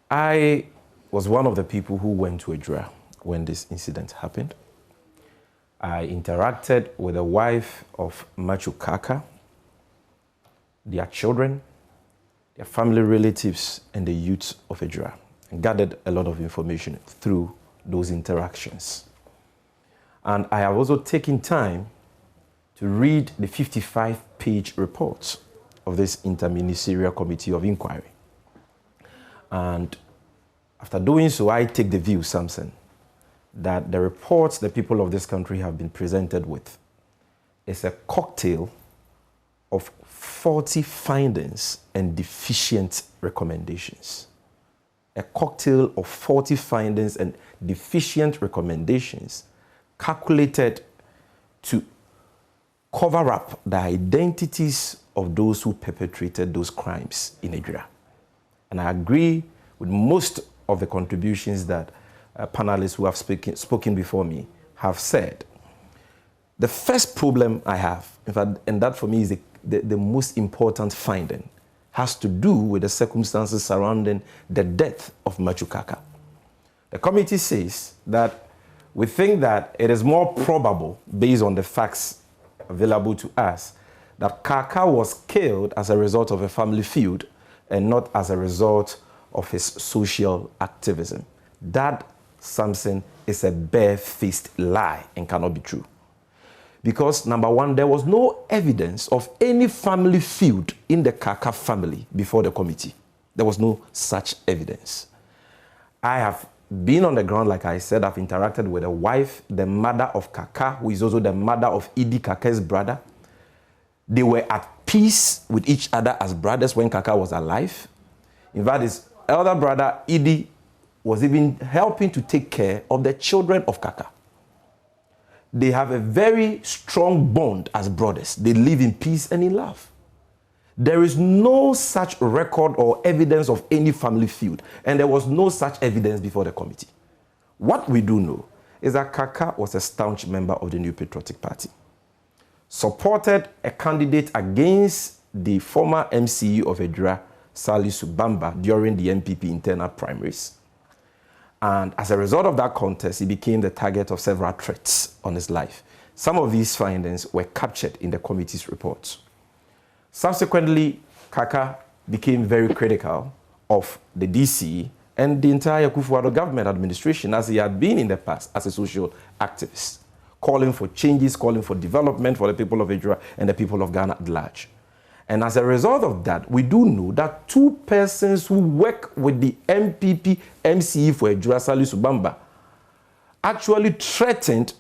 I was one of the people who went to Ejura when this incident happened. I interacted with the wife of Machu Kaka, their children, their family relatives, and the youth of Ejura, and gathered a lot of information through those interactions. And I have also taken time to read the 55-page report of this Interministerial Committee of Inquiry. And after doing so, I take the view, Samson, that the reports the people of this country have been presented with is a cocktail of faulty findings and deficient recommendations. A cocktail of faulty findings and deficient recommendations calculated to cover up the identities of those who perpetrated those crimes in Ejura. And I agree with most of the contributions that panelists who have spoken before me have said. The first problem I have, in fact, and that for me is the most important finding, has to do with the circumstances surrounding the death of Machu Kaka. The committee says that we think that it is more probable, based on the facts available to us, that Kaka was killed as a result of a family feud and not as a result of his social activism. That, Samson, is a bare-faced lie and cannot be true. Because, number one, there was no evidence of any family feud in the Kaka family before the committee. There was no such evidence. I have been on the ground, like I said. I've interacted with the wife, the mother of Kaka, who is also the mother of Idi, Kaka's brother. They were at peace with each other as brothers when Kaka was alive. In fact, his elder brother, Idi, was even helping to take care of the children of Kaka. They have a very strong bond as brothers. They live in peace and in love. There is no such record or evidence of any family feud, and there was no such evidence before the committee. What we do know is that Kaka was a staunch member of the New Patriotic Party, supported a candidate against the former MCE of Ejura, Salisu Bamba, during the MPP internal primaries. And as a result of that contest, he became the target of several threats on his life. Some of these findings were captured in the committee's reports. Subsequently, Kaka became very critical of the DCE and the entire Kufuor government administration, as he had been in the past as a social activist, calling for changes, calling for development for the people of Ejura and the people of Ghana at large. And as a result of that, we do know that two persons who work with the MPP MCE for Ejura, Salisu Bamba, actually threatened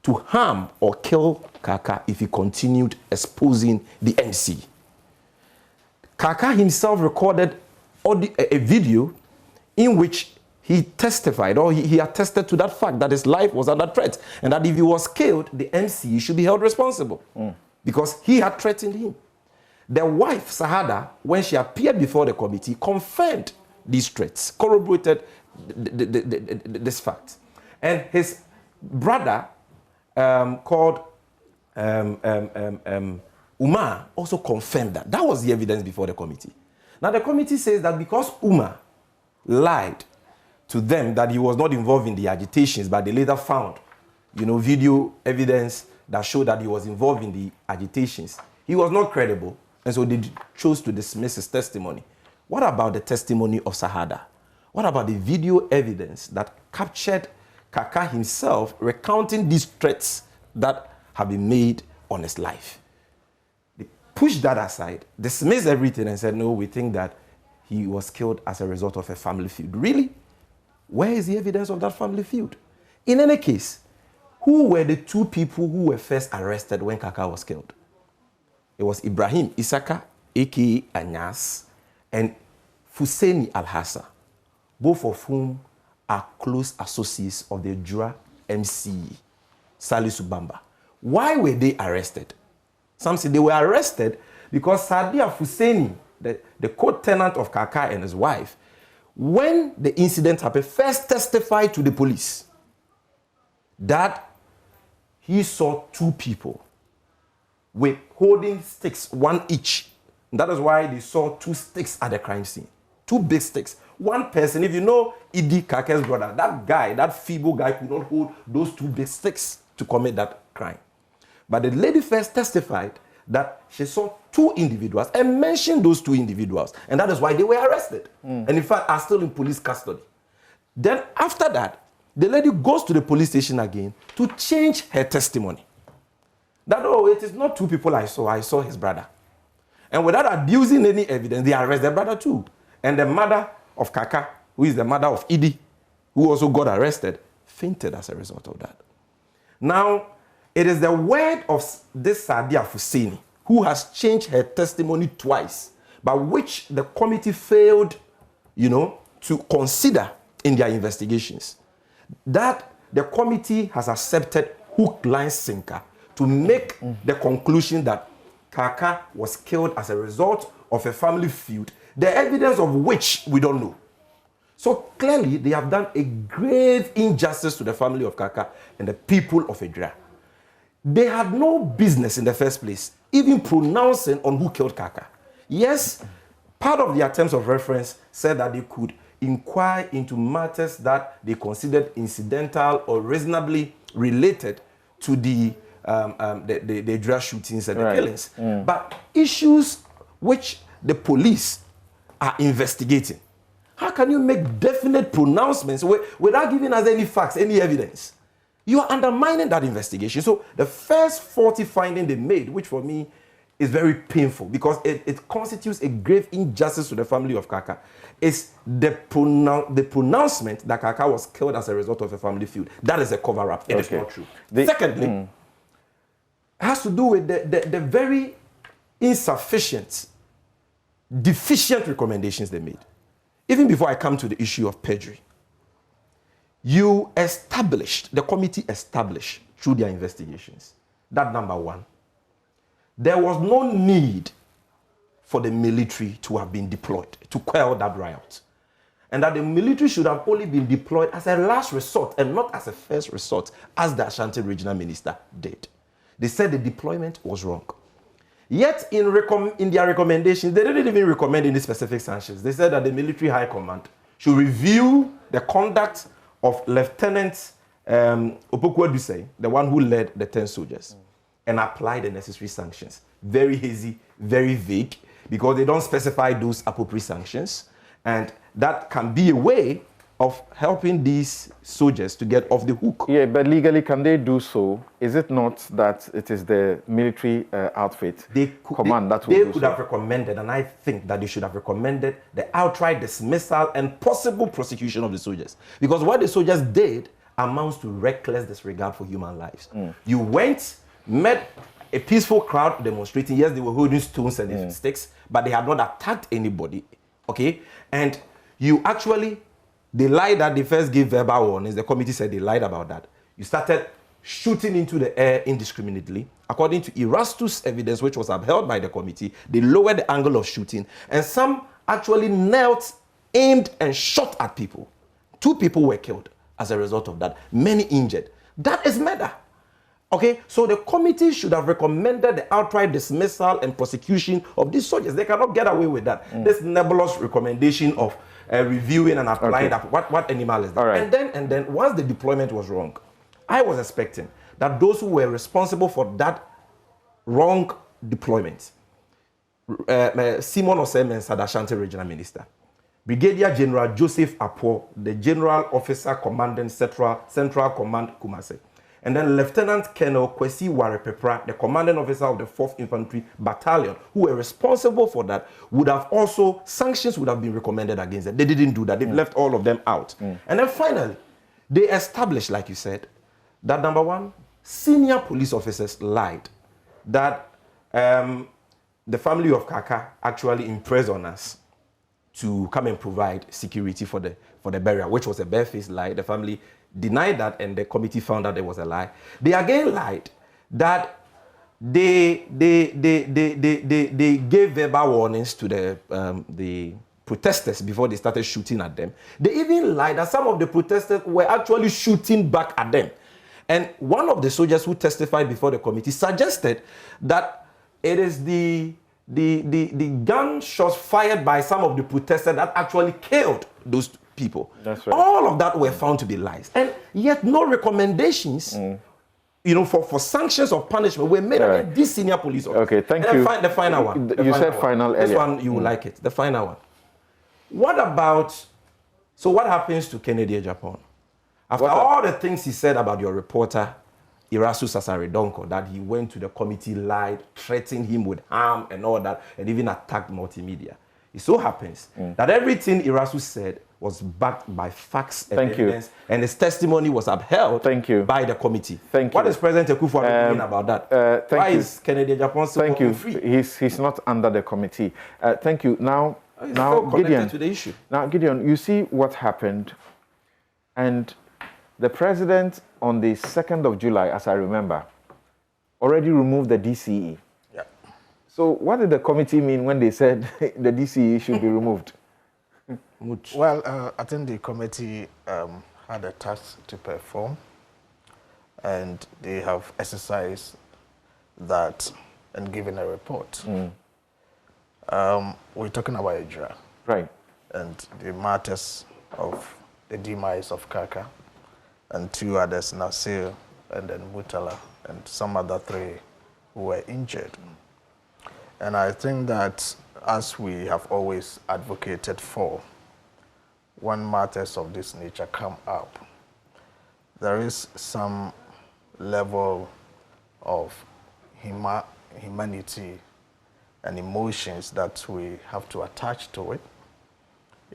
to harm or kill Kaka if he continued exposing the MCE. Kaka himself recorded a video in which he testified, or he attested to that fact that his life was under threat, and that if he was killed, the MCE should be held responsible because he had threatened him. The wife, Sahada, when she appeared before the committee, confirmed these threats, corroborated this fact. And his brother, called Umar, also confirmed that. That was the evidence before the committee. Now, the committee says that because Umar lied to them that he was not involved in the agitations, but they later found, video evidence that showed that he was involved in the agitations, he was not credible. And so they chose to dismiss his testimony. What about the testimony of Sahada? What about the video evidence that captured Kaka himself recounting these threats that have been made on his life. They pushed that aside, dismissed everything and said, no, we think that he was killed as a result of a family feud. Really? Where is the evidence of that family feud? In any case, who were the two people who were first arrested when Kaka was killed? It was Ibrahim Isaka, a.k.a. Anyas, and Fuseni Alhassa, both of whom are close associates of the Ejura MCE, Salisu Bamba. Why were they arrested? Some say they were arrested because Sadia Fuseni, the co-tenant of Kaka and his wife, when the incident happened, first testified to the police that he saw two people with holding sticks, one each. That is why they saw two sticks at the crime scene. Two big sticks. One person, if you know Idi Kake's brother, that guy, that feeble guy could not hold those two big sticks to commit that crime. But the lady first testified that she saw two individuals and mentioned those two individuals. And that is why they were arrested. And in fact, are still in police custody. Then after that, the lady goes to the police station again to change her testimony. That, oh, it is not two people I saw his brother. And without abusing any evidence, they arrest their brother too. And the mother of Kaka, who is the mother of Idi, who also got arrested, fainted as a result of that. Now, it is the word of this Sadia Fuseni, who has changed her testimony twice, but which the committee failed, to consider in their investigations, that the committee has accepted hook, line, sinker to make the conclusion that Kaka was killed as a result of a family feud, the evidence of which we don't know. So clearly, they have done a grave injustice to the family of Kaka and the people of Ejura. They had no business in the first place even pronouncing on who killed Kaka. Yes, part of the attempts of reference said that they could inquire into matters that they considered incidental or reasonably related to the Ejura shootings and the killings. But issues which the police are investigating, how can you make definite pronouncements without giving us any facts, any evidence? You are undermining that investigation. So the first 40 findings they made, which for me is very painful because it constitutes a grave injustice to the family of Kaka, is the pronouncement that Kaka was killed as a result of a family feud. That is a cover-up. It is not true. Secondly, it has to do with the very insufficient, deficient recommendations they made. Even before I come to the issue of perjury, the committee established through their investigations that, number one, there was no need for the military to have been deployed to quell that riot. And that the military should have only been deployed as a last resort and not as a first resort, as the Ashanti regional minister did. They said the deployment was wrong. Yet, in their recommendations, they didn't even recommend any specific sanctions. They said that the military high command should review the conduct of Lieutenant Opoku Adusei, the one who led the 10 soldiers, and apply the necessary sanctions. Very hazy, very vague, because they don't specify those appropriate sanctions. And that can be a way of helping these soldiers to get off the hook. Yeah, but legally, can they do so? Is it not that it is the military outfit command that will do so? They could have recommended, and I think that they should have recommended the outright dismissal and possible prosecution of the soldiers. Because what the soldiers did amounts to reckless disregard for human lives. You went, met a peaceful crowd demonstrating. Yes, they were holding stones and sticks, but they had not attacked anybody, okay? And you actually... They lied that they first gave verbal warnings. The committee said they lied about that. You started shooting into the air indiscriminately. According to Erastus' evidence, which was upheld by the committee, they lowered the angle of shooting. And some actually knelt, aimed, and shot at people. 2 people were killed as a result of that. Many injured. That is murder. Okay, so the committee should have recommended the outright dismissal and prosecution of these soldiers. They cannot get away with that. This nebulous recommendation of reviewing and applying that. What animal is that? Right. And then once the deployment was wrong, I was expecting that those who were responsible for that wrong deployment, Simon Osemensa, the Ashanti regional minister, Brigadier General Joseph Apo, the general officer commanding Central Command Kumasi, and then Lieutenant Colonel Kwesi Warepepra, the commanding officer of the 4th Infantry Battalion, who were responsible for that, would have also, sanctions would have been recommended against them. They didn't do that. They've left all of them out. And then finally, they established, like you said, that number one, senior police officers lied that the family of Kaka actually impressed on us to come and provide security for the burial, which was a barefaced lie. The family denied that, and the committee found out it was a lie. They again lied that they gave verbal warnings to the protesters before they started shooting at them. They even lied that some of the protesters were actually shooting back at them. And one of the soldiers who testified before the committee suggested that it is the gunshots fired by some of the protesters that actually killed those people. That's right. All of that were found to be lies. And yet no recommendations for sanctions or punishment were made against these senior police officers. Okay, thank you. The final one. You said final earlier. This one, you will like it. The final one. What happens to Kennedy Japan? After all the things he said about your reporter, Irasu Sasaredonko, that he went to the committee, lied, threatened him with harm and all that, and even attacked multimedia. It so happens that everything Irasu said was backed by facts and evidence, and his testimony was upheld by the committee. What is President Akufo-Addo doing about that? Why is Kennedy Japan still free? He's not under the committee. Thank you. Now, Gideon, to the issue. Now, Gideon, you see what happened, and the president on the 2nd of July, as I remember, already removed the DCE. Yeah. So what did the committee mean when they said the DCE should be removed? Well, I think the committee had a task to perform, and they have exercised that and given a report. We're talking about Ejura. Right. And the matters of the demise of Kaka, and 2 others, Nasir and then Mutala, and some other 3 who were injured. And I think that, as we have always advocated for, when matters of this nature come up, there is some level of humanity and emotions that we have to attach to it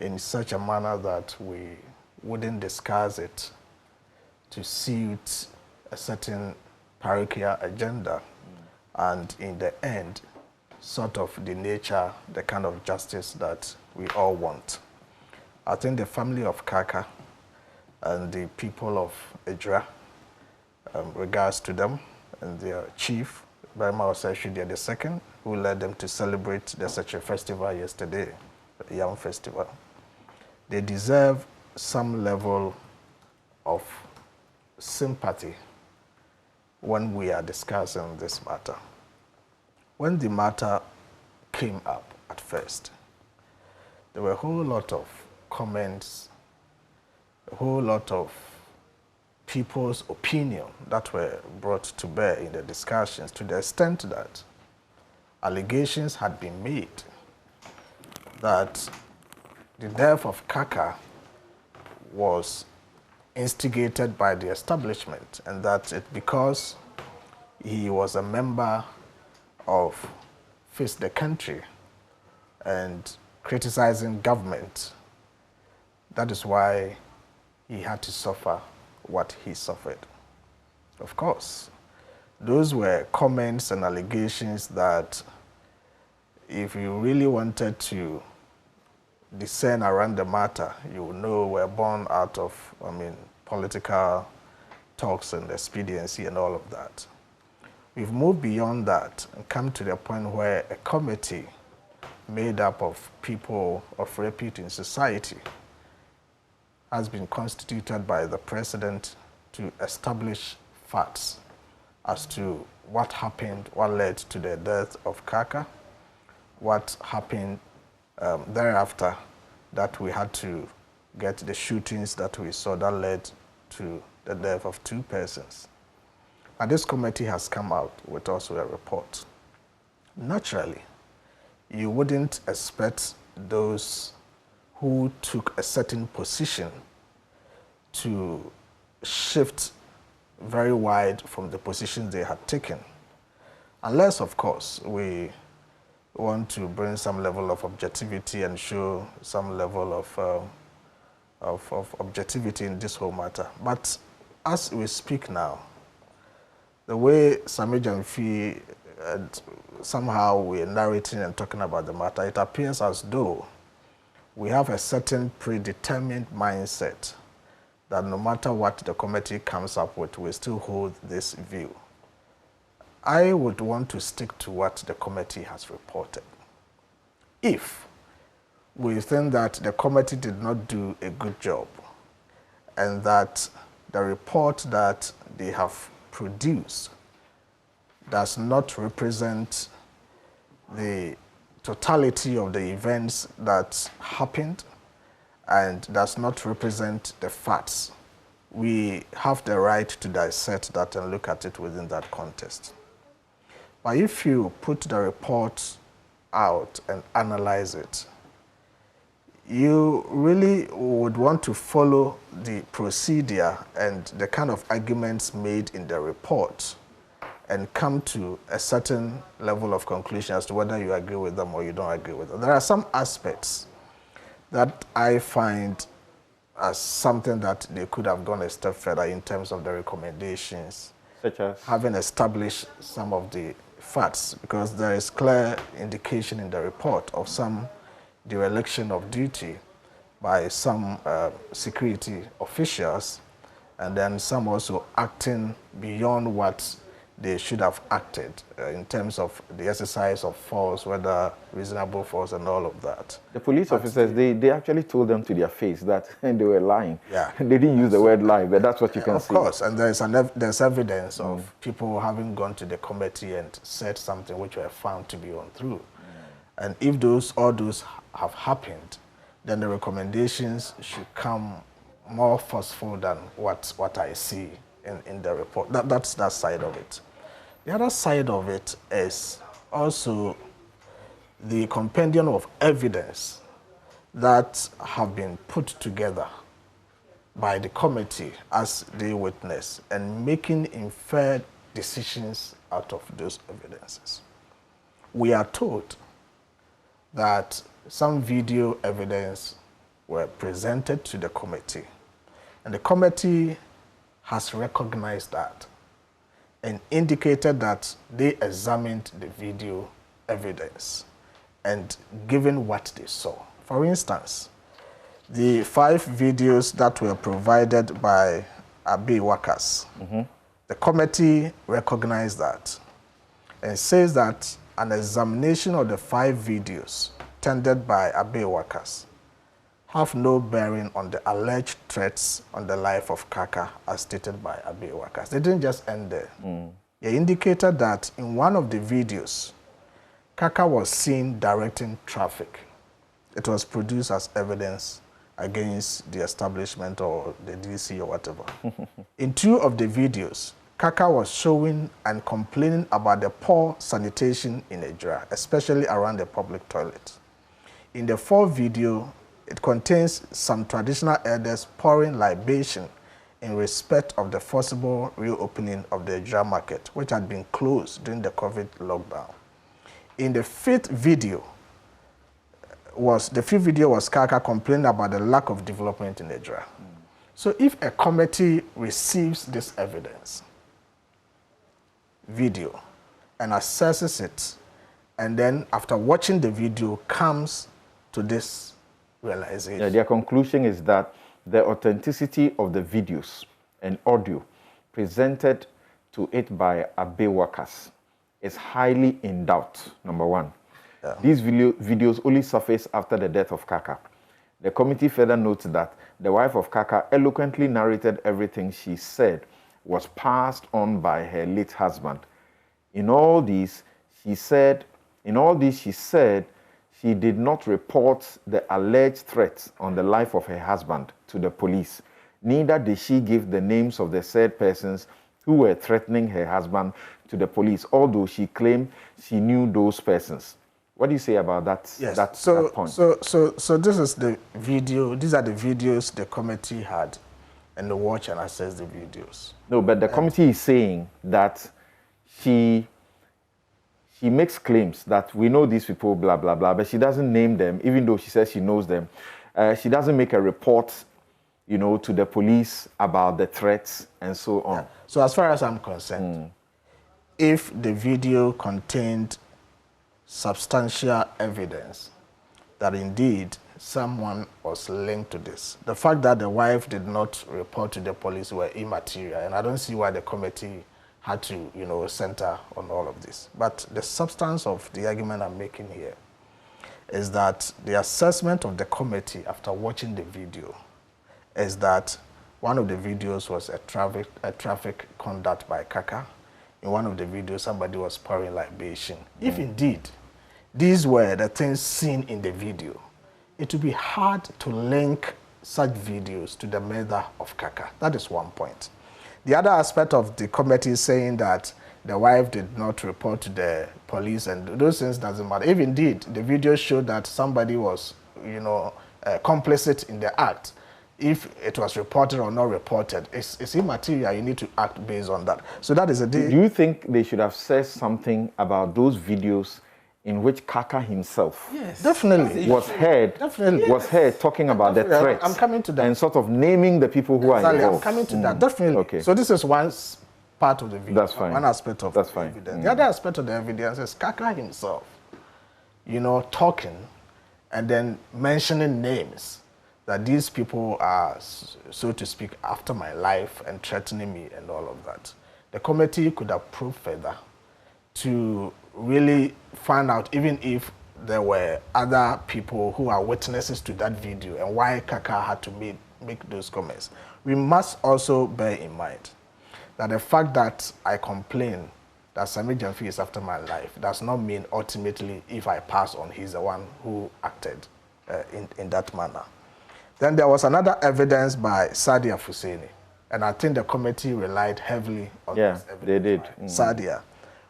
in such a manner that we wouldn't discuss it to suit a certain parochial agenda, and in the end, sort of the kind of justice that we all want. I think the family of Kaka and the people of Ejura, regards to them and their chief, Barima Osashudia II, who led them to celebrate the Seche festival yesterday, the Yam Festival. They deserve some level of sympathy when we are discussing this matter. When the matter came up at first, there were a whole lot of comments, a whole lot of people's opinion that were brought to bear in the discussions, to the extent that allegations had been made that the death of Kaka was instigated by the establishment, and that because he was a member of Face the Country and criticizing government, that is why he had to suffer what he suffered. Of course, those were comments and allegations that, if you really wanted to discern around the matter, you would know were born out of, political talks and expediency and all of that. We've moved beyond that and come to the point where a committee made up of people of repute in society has been constituted by the president to establish facts as to what happened, what led to the death of Kaka, what happened thereafter, that we had to get the shootings that we saw that led to the death of 2 persons. And this committee has come out with also a report. Naturally, you wouldn't expect those who took a certain position to shift very wide from the positions they had taken. Unless, of course, we want to bring some level of objectivity and show some level of objectivity in this whole matter. But as we speak now, the way Sami Jamfi somehow we're narrating and talking about the matter, it appears as though we have a certain predetermined mindset that no matter what the committee comes up with, we still hold this view. I would want to stick to what the committee has reported. If we think that the committee did not do a good job and that the report that they have produced does not represent the totality of the events that happened and does not represent the facts, we have the right to dissect that and look at it within that context. But if you put the report out and analyze it, you really would want to follow the procedure and the kind of arguments made in the report and come to a certain level of conclusion as to whether you agree with them or you don't agree with them. There are some aspects that I find as something that they could have gone a step further in terms of the recommendations, such as having established some of the facts, because there is clear indication in the report of some dereliction of duty by some security officials, and then some also acting beyond what they should have acted in terms of the exercise of force, whether reasonable force and all of that. the police officers, they actually told them to their face that they were lying. Yeah. They didn't use the word lie, but that's what you can see. Of course, and there's evidence of people having gone to the committee and said something which were found to be untrue. And if all those have happened, then the recommendations should come more forceful than what I see in the report. That's that side of it. The other side of it is also the compendium of evidence that have been put together by the committee as they witness and making inferred decisions out of those evidences. We are told that some video evidence were presented to the committee, and the committee has recognized that and indicated that they examined the video evidence and given what they saw. For instance, the 5 videos that were provided by Abe Wakas, the committee recognized that and says that an examination of the 5 videos tendered by Abe Wakas have no bearing on the alleged threats on the life of Kaka as stated by Abe Wakas. They didn't just end there. They indicated that in one of the videos, Kaka was seen directing traffic. It was produced as evidence against the establishment or the DC or whatever. In 2 of the videos, Kaka was showing and complaining about the poor sanitation in Ejura, especially around the public toilet. In the 4th video, it contains some traditional elders pouring libation in respect of the forcible reopening of the Ejura market, which had been closed during the COVID lockdown. In the 5th video, was Kaka complaining about the lack of development in Ejura. So if a committee receives this evidence, video, and assesses it, and then after watching the video comes to this realization. Yeah, their conclusion is that the authenticity of the videos and audio presented to it by Abe Wakas is highly in doubt, number 1. Yeah. These videos only surfaced after the death of Kaka. The committee further notes that the wife of Kaka eloquently narrated everything she said was passed on by her late husband. In all this, she said she did not report the alleged threats on the life of her husband to the police. Neither did she give the names of the said persons who were threatening her husband to the police, although she claimed she knew those persons. What do you say about that, yes. that point? So this is the video. These are the videos the committee had and watch and access the videos. No, but the committee is saying that she makes claims that we know these people, blah, blah, blah, but she doesn't name them, even though she says she knows them. She doesn't make a report, you know, to the police about the threats and so on. Yeah. So as far as I'm concerned, if the video contained substantial evidence that indeed someone was linked to this, the fact that the wife did not report to the police were immaterial, and I don't see why the committee had to, you know, center on all of this. But the substance of the argument I'm making here is that the assessment of the committee after watching the video is that one of the videos was a traffic conduct by Kaka. In one of the videos, somebody was pouring libation. If indeed these were the things seen in the video, it would be hard to link such videos to the murder of Kaka. That is one point. The other aspect of the committee is saying that the wife did not report to the police, and those things doesn't matter. If indeed the video showed that somebody was, you know, complicit in the act, if it was reported or not reported, it's immaterial. You need to act based on that. So that is a... Do you think they should have said something about those videos in which Kaka himself definitely was heard talking about the threats? I'm coming to that. And sort of naming the people who are involved. I'm coming to that, definitely. Okay. So this is one part of the video. That's fine. One aspect of the evidence. The other aspect of the evidence is Kaka himself, you know, talking and then mentioning names that these people are, so to speak, after my life and threatening me and all of that. The committee could have probed further to really find out even if there were other people who are witnesses to that video and why Kaka had to make those comments. We must also bear in mind that the fact that I complain that Sami Jamfi is after my life does not mean ultimately if I pass on, he's the one who acted in that manner. Then there was another evidence by Sadia Fuseni, and I think the committee relied heavily on this evidence. They did. Sadia,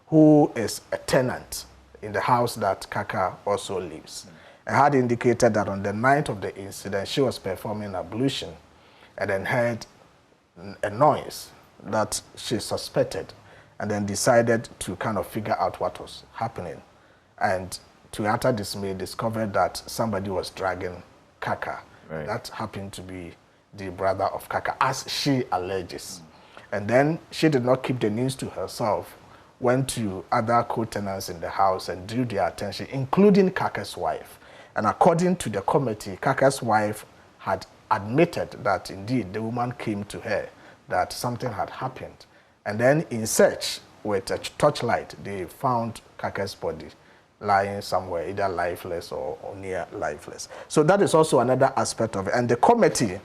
who is a tenant in the house that Kaka also lives, and had indicated that on the night of the incident, she was performing ablution and then heard a noise that she suspected, and then decided to kind of figure out what was happening. And to her utter dismay, discovered that somebody was dragging Kaka. Right. That happened to be the brother of Kaka, as she alleges. And then she did not keep the news to herself, went to other co-tenants in the house and drew their attention, including Kaka's wife. And according to the committee, Kaka's wife had admitted that indeed the woman came to her, that something had happened. And then in search with a torchlight, they found Kaka's body lying somewhere, either lifeless or near lifeless. So that is also another aspect of it. And the committee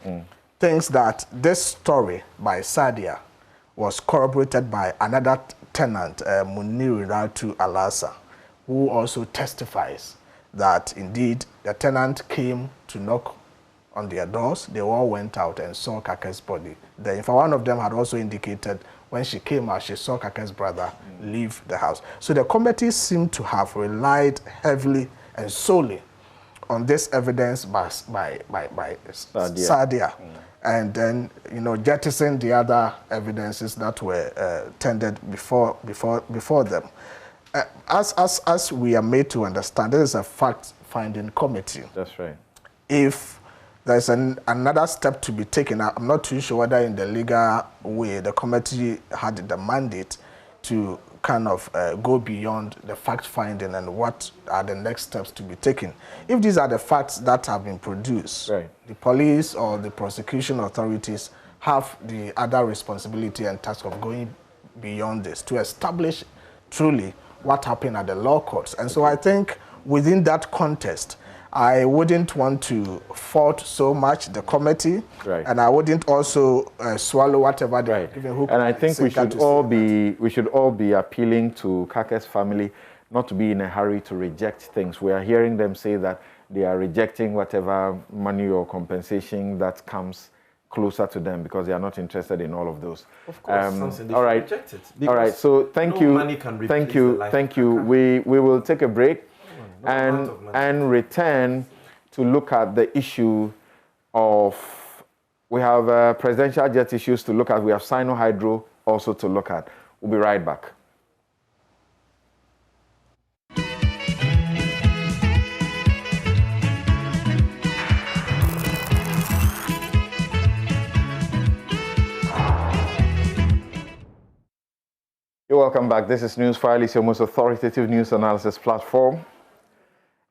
thinks that this story by Sadia was corroborated by another tenant, Muniri Ratu Alasa, who also testifies that indeed the tenant came to knock on their doors. They all went out and saw Kaka's body. In fact, one of them had also indicated when she came out, she saw Kaka's brother leave the house. So the committee seemed to have relied heavily and solely on this evidence by Sadia. And then, you know, jettison the other evidences that were tendered before them. As we are made to understand, this is a fact-finding committee. That's right. If there's another step to be taken, I'm not too sure whether in the legal way the committee had the mandate to kind of go beyond the fact-finding and what are the next steps to be taken. If these are the facts that have been produced, right, the police or the prosecution authorities have the other responsibility and task of going beyond this to establish truly what happened at the law courts. And so I think within that context, I wouldn't want to fault so much the committee, right, and I wouldn't also swallow whatever they right. given. And I think we should all be appealing to Kaka's family not to be in a hurry to reject things. We are hearing them say that they are rejecting whatever money or compensation that comes closer to them because they are not interested in all of those. Of course, all right. Reject it. All right. So thank you. We will take a break and return to look at the issue of We have presidential jet issues to look at. We have Sino-hydro also to look at. We'll be right back. You're welcome back. This is Newsfile. It's your most authoritative news analysis platform.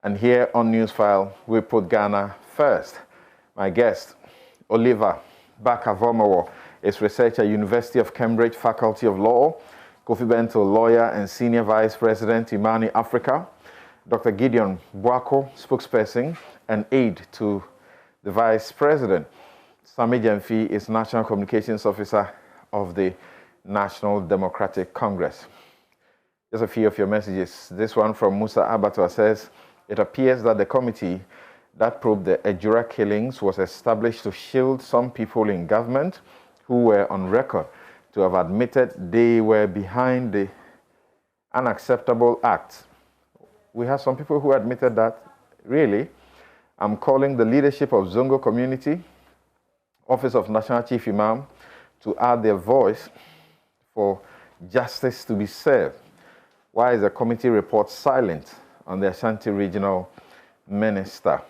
And here on Newsfile, we put Ghana first. My guest, Oliver Bakavomowo, is researcher at University of Cambridge Faculty of Law, Kofi Bento, lawyer and senior vice president, Imani Africa, Dr. Gideon Boako, spokesperson and aide to the vice president. Sami Jemfi is national communications officer of the National Democratic Congress. Just a few of your messages. This one from Musa Abatwa says, it appears that the committee that probed the Ejura killings was established to shield some people in government who were on record to have admitted they were behind the unacceptable act. We have some people who admitted that. Really? I'm calling the leadership of Zongo community, Office of National Chief Imam, to add their voice for justice to be served. Why is the committee report silent on the Ashanti regional minister?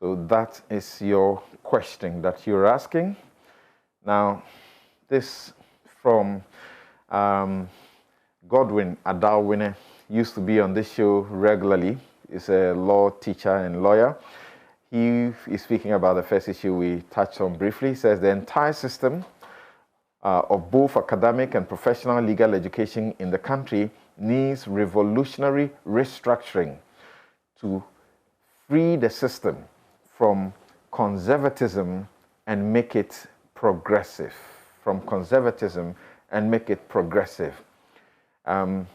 So that is your question that you're asking. Now, this from Godwin Adawine, used to be on this show regularly. He's a law teacher and lawyer. He is speaking about the first issue we touched on briefly. He says the entire system of both academic and professional legal education in the country needs revolutionary restructuring to free the system from conservatism and make it progressive. From conservatism and make it progressive. Yakubu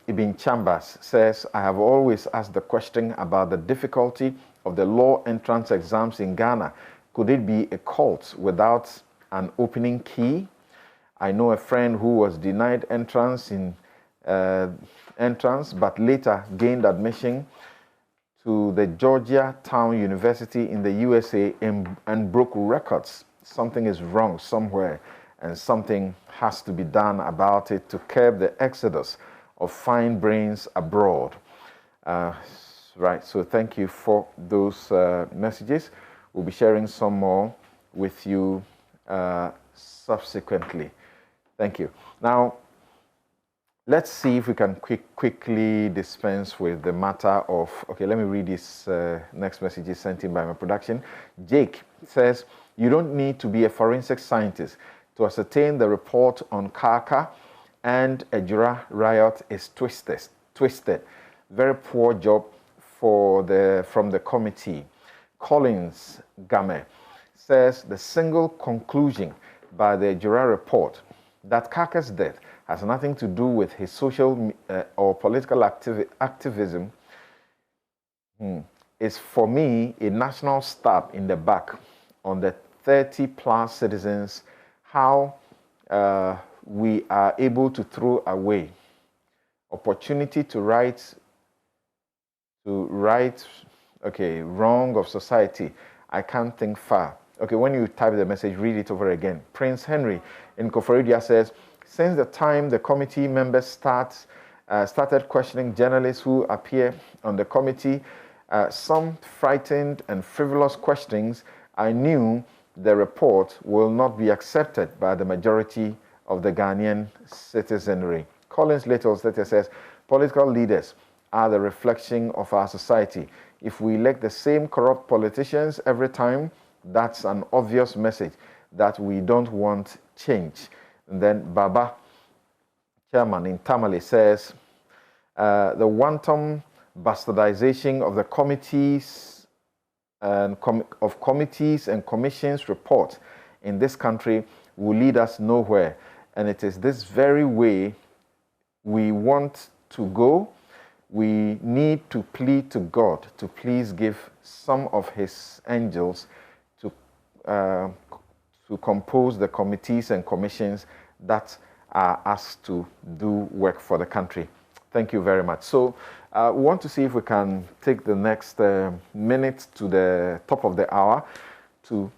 Ibn Chambers says, I have always asked the question about the difficulty of the law entrance exams in Ghana. Could it be a cult without an opening key? I know a friend who was denied entrance but later gained admission to the Georgetown University in the USA and broke records. Something is wrong somewhere, and something has to be done about it to curb the exodus of fine brains abroad. Right, so thank you for those messages. We'll be sharing some more with you subsequently. Thank you. Now, let's see if we can quickly dispense with the matter of, okay, let me read this next message sent in by my production. Jake says, you don't need to be a forensic scientist to ascertain the report on Kaka and Ejura riot is twisted. Very poor job from the committee. Collins Game says the single conclusion by the Ejura report that Kaka's death has nothing to do with his social or political activism is for me a national stab in the back on the 30-plus citizens, how we are able to throw away opportunity to right wrong of society. I can't think far. Okay, when you type the message, read it over again. Prince Henry in Koforidia says, since the time the committee members started questioning journalists who appear on the committee, some frightened and frivolous questionings, I knew the report will not be accepted by the majority of the Ghanaian citizenry. Collins Littles says, political leaders are the reflection of our society. If we elect the same corrupt politicians every time, that's an obvious message that we don't want change. And then Baba, chairman in Tamale, says, the wanton bastardization of the committees and committees and commissions report in this country will lead us nowhere. And it is this very way we want to go. We need to plead to God to please give some of his angels to compose the committees and commissions that are asked to do work for the country. Thank you very much. So we want to see if we can take the next minute to the top of the hour to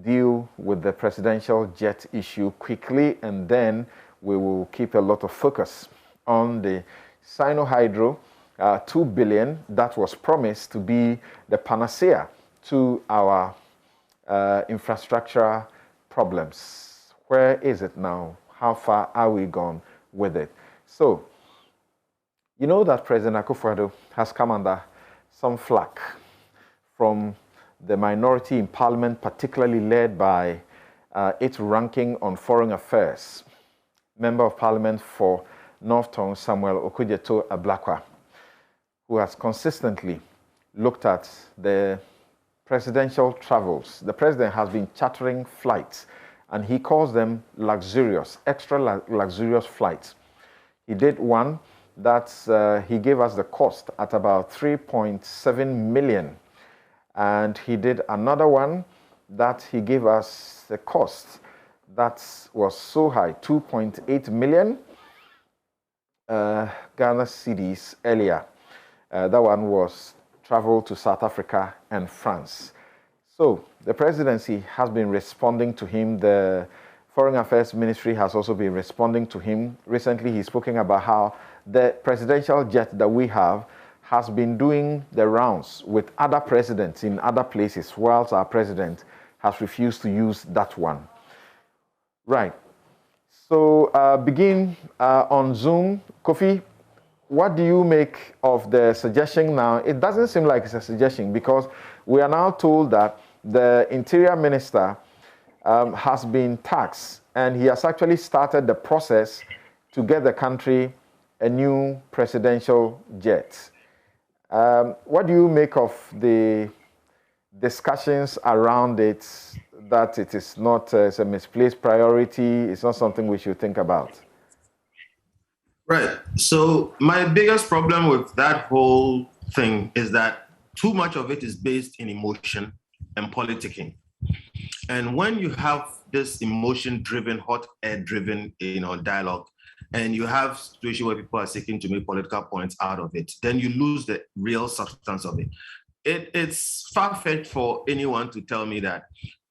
deal with the presidential jet issue quickly, and then we will keep a lot of focus on the Sino-hydro, 2 billion that was promised to be the panacea to our infrastructure problems. Where is it now? How far are we gone with it? So, you know that President Akufo-Addo has come under some flack from the minority in parliament, particularly led by its ranking on foreign affairs, Member of Parliament for North Tongue, Samuel Okudzeto Ablakwa, who has consistently looked at the presidential travels. The president has been chartering flights, and he calls them luxurious, extra luxurious flights. He did one that he gave us the cost at about 3.7 million. And he did another one that he gave us the cost that was so high, 2.8 million Ghana cedis earlier. That one was travel to South Africa and France. So the presidency has been responding to him. The Foreign Affairs Ministry has also been responding to him. Recently, he's spoken about how the presidential jet that we have has been doing the rounds with other presidents in other places, whilst our president has refused to use that one. Right. So begin on Zoom. Kofi, what do you make of the suggestion now? It doesn't seem like it's a suggestion, because we are now told that the Interior Minister has been taxed, and he has actually started the process to get the country a new presidential jet. What do you make of the discussions around it, that it is not it's a misplaced priority, it's not something we should think about? Right. So my biggest problem with that whole thing is that too much of it is based in emotion and politicking. And when you have this emotion-driven, hot air-driven, dialogue, and you have situation where people are seeking to make political points out of it, then you lose the real substance of it. It's far-fetched for anyone to tell me that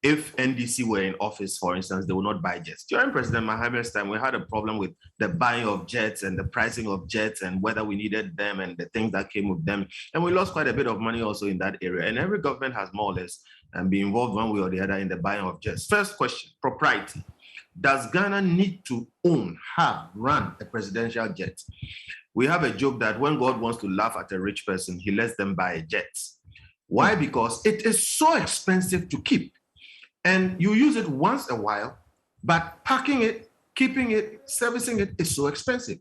if NDC were in office, for instance, they would not buy jets. During President Mahamir's time, we had a problem with the buying of jets and the pricing of jets and whether we needed them and the things that came with them. And we lost quite a bit of money also in that area. And every government has more or less been involved one way or the other in the buying of jets. First question, propriety. Does Ghana need to run a presidential jet? We have a joke that when God wants to laugh at a rich person, he lets them buy a jet. Why? Because it is so expensive to keep. And you use it once a while, but packing it, keeping it, servicing it is so expensive.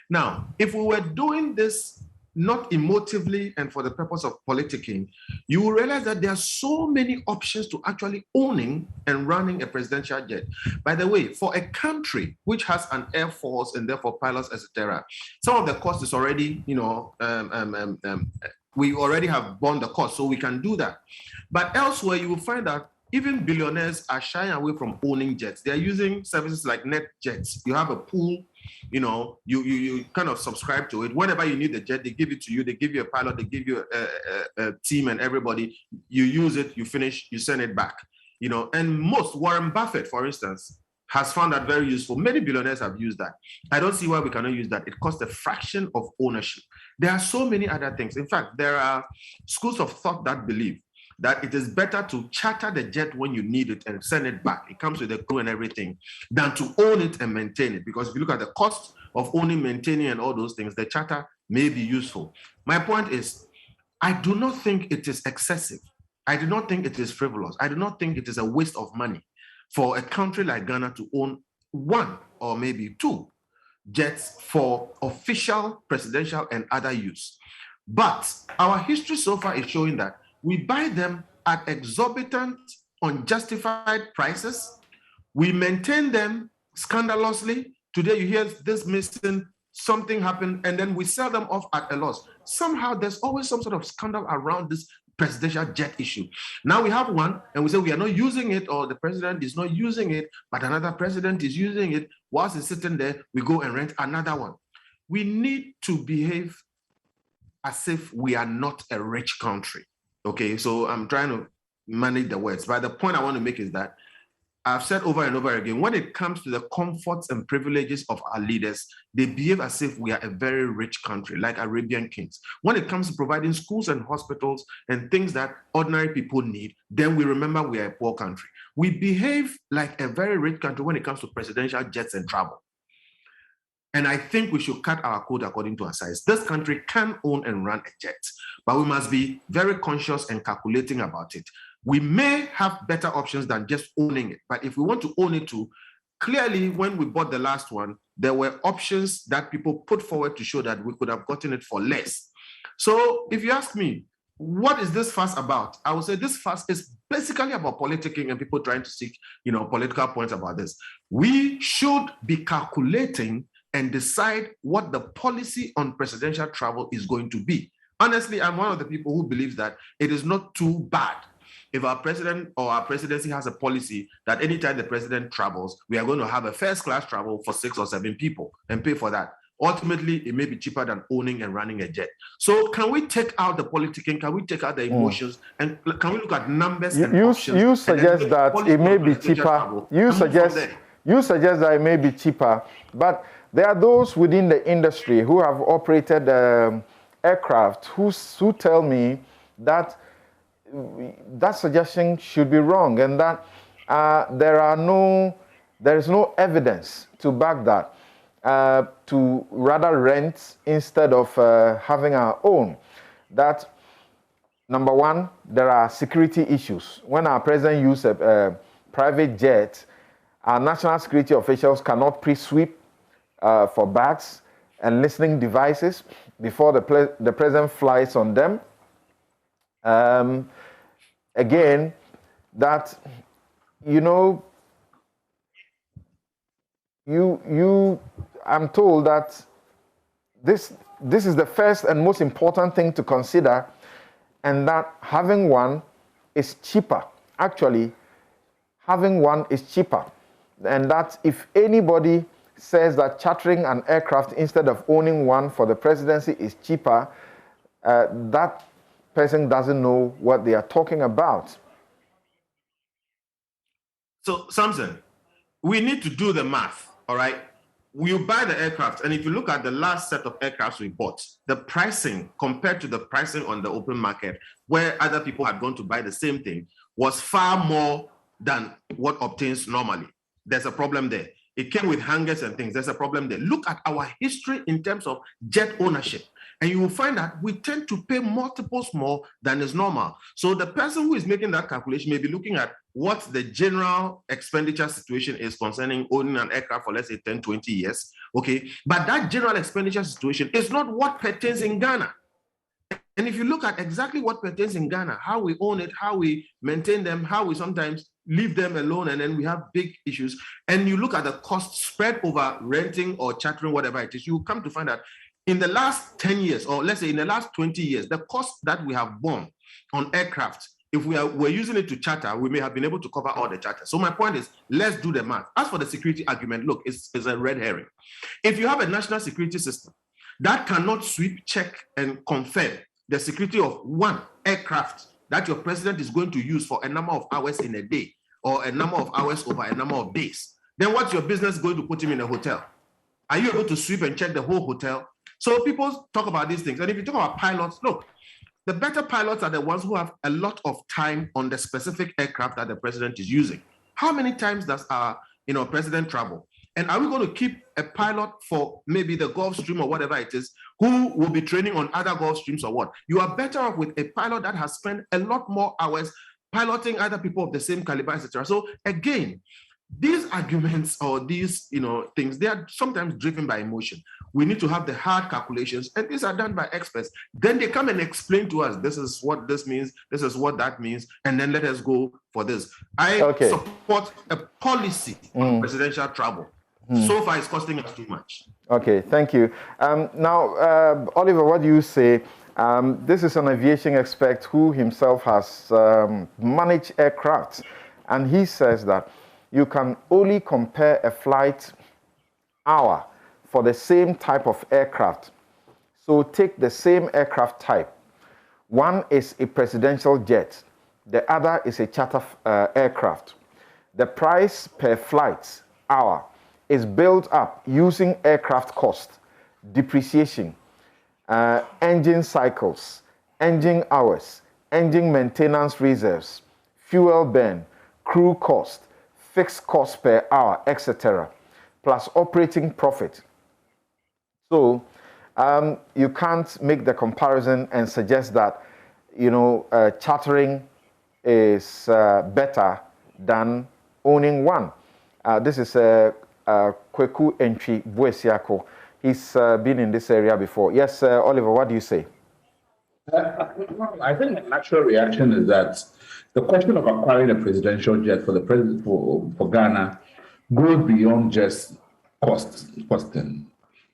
Now, if we were doing this not emotively and for the purpose of politicking, you will realize that there are so many options to actually owning and running a presidential jet. By the way, for a country which has an air force and therefore pilots, etc., some of the cost is already, we already have borne the cost, so we can do that. But elsewhere, you will find that even billionaires are shying away from owning jets. They're using services like net jets. You have a pool, you kind of subscribe to it. Whenever you need the jet, they give it to you. They give you a pilot, they give you a team and everybody. You use it, you finish, you send it back. And Warren Buffett, for instance, has found that very useful. Many billionaires have used that. I don't see why we cannot use that. It costs a fraction of ownership. There are so many other things. In fact, there are schools of thought that believe that it is better to charter the jet when you need it and send it back. It comes with the crew and everything, than to own it and maintain it. Because if you look at the cost of owning, maintaining, and all those things, the charter may be useful. My point is, I do not think it is excessive. I do not think it is frivolous. I do not think it is a waste of money for a country like Ghana to own one or maybe two jets for official, presidential, and other use. But our history so far is showing that we buy them at exorbitant, unjustified prices. We maintain them scandalously. Today you hear this missing, something happened, and then we sell them off at a loss. Somehow there's always some sort of scandal around this presidential jet issue. Now we have one, and we say we are not using it, or the president is not using it, but another president is using it. Whilst it's sitting there, we go and rent another one. We need to behave as if we are not a rich country. Okay, so I'm trying to manage the words. But the point I want to make is that I've said over and over again, when it comes to the comforts and privileges of our leaders, they behave as if we are a very rich country, like Arabian kings. When it comes to providing schools and hospitals and things that ordinary people need, then we remember we are a poor country. We behave like a very rich country when it comes to presidential jets and travel. And I think we should cut our code according to our size. This country can own and run a jet, but we must be very conscious and calculating about it. We may have better options than just owning it, but if we want to own it too, clearly when we bought the last one, there were options that people put forward to show that we could have gotten it for less. So if you ask me, what is this fuss about? I would say this fuss is basically about politicking and people trying to seek, political points about this. We should be calculating and decide what the policy on presidential travel is going to be. Honestly, I'm one of the people who believes that it is not too bad if our president or our presidency has a policy that anytime the president travels, we are going to have a first-class travel for 6 or 7 people and pay for that. Ultimately, it may be cheaper than owning and running a jet. So can we take out the politicking? Can we take out the emotions? And can we look at numbers and options? You suggest that it may be cheaper. You suggest that it may be cheaper. But there are those within the industry who have operated aircraft who tell me that that suggestion should be wrong and that there is no evidence to back that, to rather rent instead of having our own. That, number one, there are security issues. When our president uses a private jet, our national security officials cannot pre-sweep for bags and listening devices before the president flies on them. Again, that, I'm told that this is the first and most important thing to consider, and that having one is cheaper. Actually, having one is cheaper. And that if anybody says that chartering an aircraft instead of owning one for the presidency is cheaper, that person doesn't know what they are talking about. So, Samson, we need to do the math, all right? You buy the aircraft, and if you look at the last set of aircrafts we bought, the pricing compared to the pricing on the open market, where other people had gone to buy the same thing, was far more than what obtains normally. There's a problem there. It came with hangars and things. There's a problem there. Look at our history in terms of jet ownership, and you will find that we tend to pay multiples more than is normal. So the person who is making that calculation may be looking at what the general expenditure situation is concerning owning an aircraft for, let's say, 10, 20 years, okay? But that general expenditure situation is not what pertains in Ghana. And if you look at exactly what pertains in Ghana, how we own it, how we maintain them, how we sometimes leave them alone, and then we have big issues, and you look at the cost spread over renting or chartering, whatever it is, you come to find that in the last 10 years, or let's say in the last 20 years, the cost that we have borne on aircraft, if we're using it to charter, we may have been able to cover all the charter. So my point is, let's do the math. As for the security argument, look, it's a red herring. If you have a national security system that cannot sweep, check, and confirm the security of one aircraft that your president is going to use for a number of hours in a day, or a number of hours over a number of days, then what's your business going to put him in a hotel? Are you able to sweep and check the whole hotel? So people talk about these things. And if you talk about pilots, look, the better pilots are the ones who have a lot of time on the specific aircraft that the president is using. How many times does our president travel? And are we going to keep a pilot for maybe the Gulfstream or whatever it is, who will be training on other Gulfstreams or what? You are better off with a pilot that has spent a lot more hours piloting other people of the same caliber, etc. So again, these arguments or these things, they are sometimes driven by emotion. We need to have the hard calculations, and these are done by experts. Then they come and explain to us, this is what this means, this is what that means, and then let us go for this. I support a policy on presidential travel. So far, it's costing us too much. Okay, thank you. Now, Oliver, what do you say? This is an aviation expert who himself has managed aircraft, and he says that you can only compare a flight hour for the same type of aircraft. So take the same aircraft type. One is a presidential jet. The other is a charter aircraft. The price per flight hour is built up using aircraft cost, depreciation, engine cycles, engine hours, engine maintenance reserves, fuel burn, crew cost, fixed cost per hour, etc., plus operating profit. So you can't make the comparison and suggest that, chartering is better than owning one. This is Kweku Entry Buesiako. He's been in this area before. Yes, Oliver, what do you say? I think the natural reaction is that the question of acquiring a presidential jet for the president for Ghana goes beyond just costing.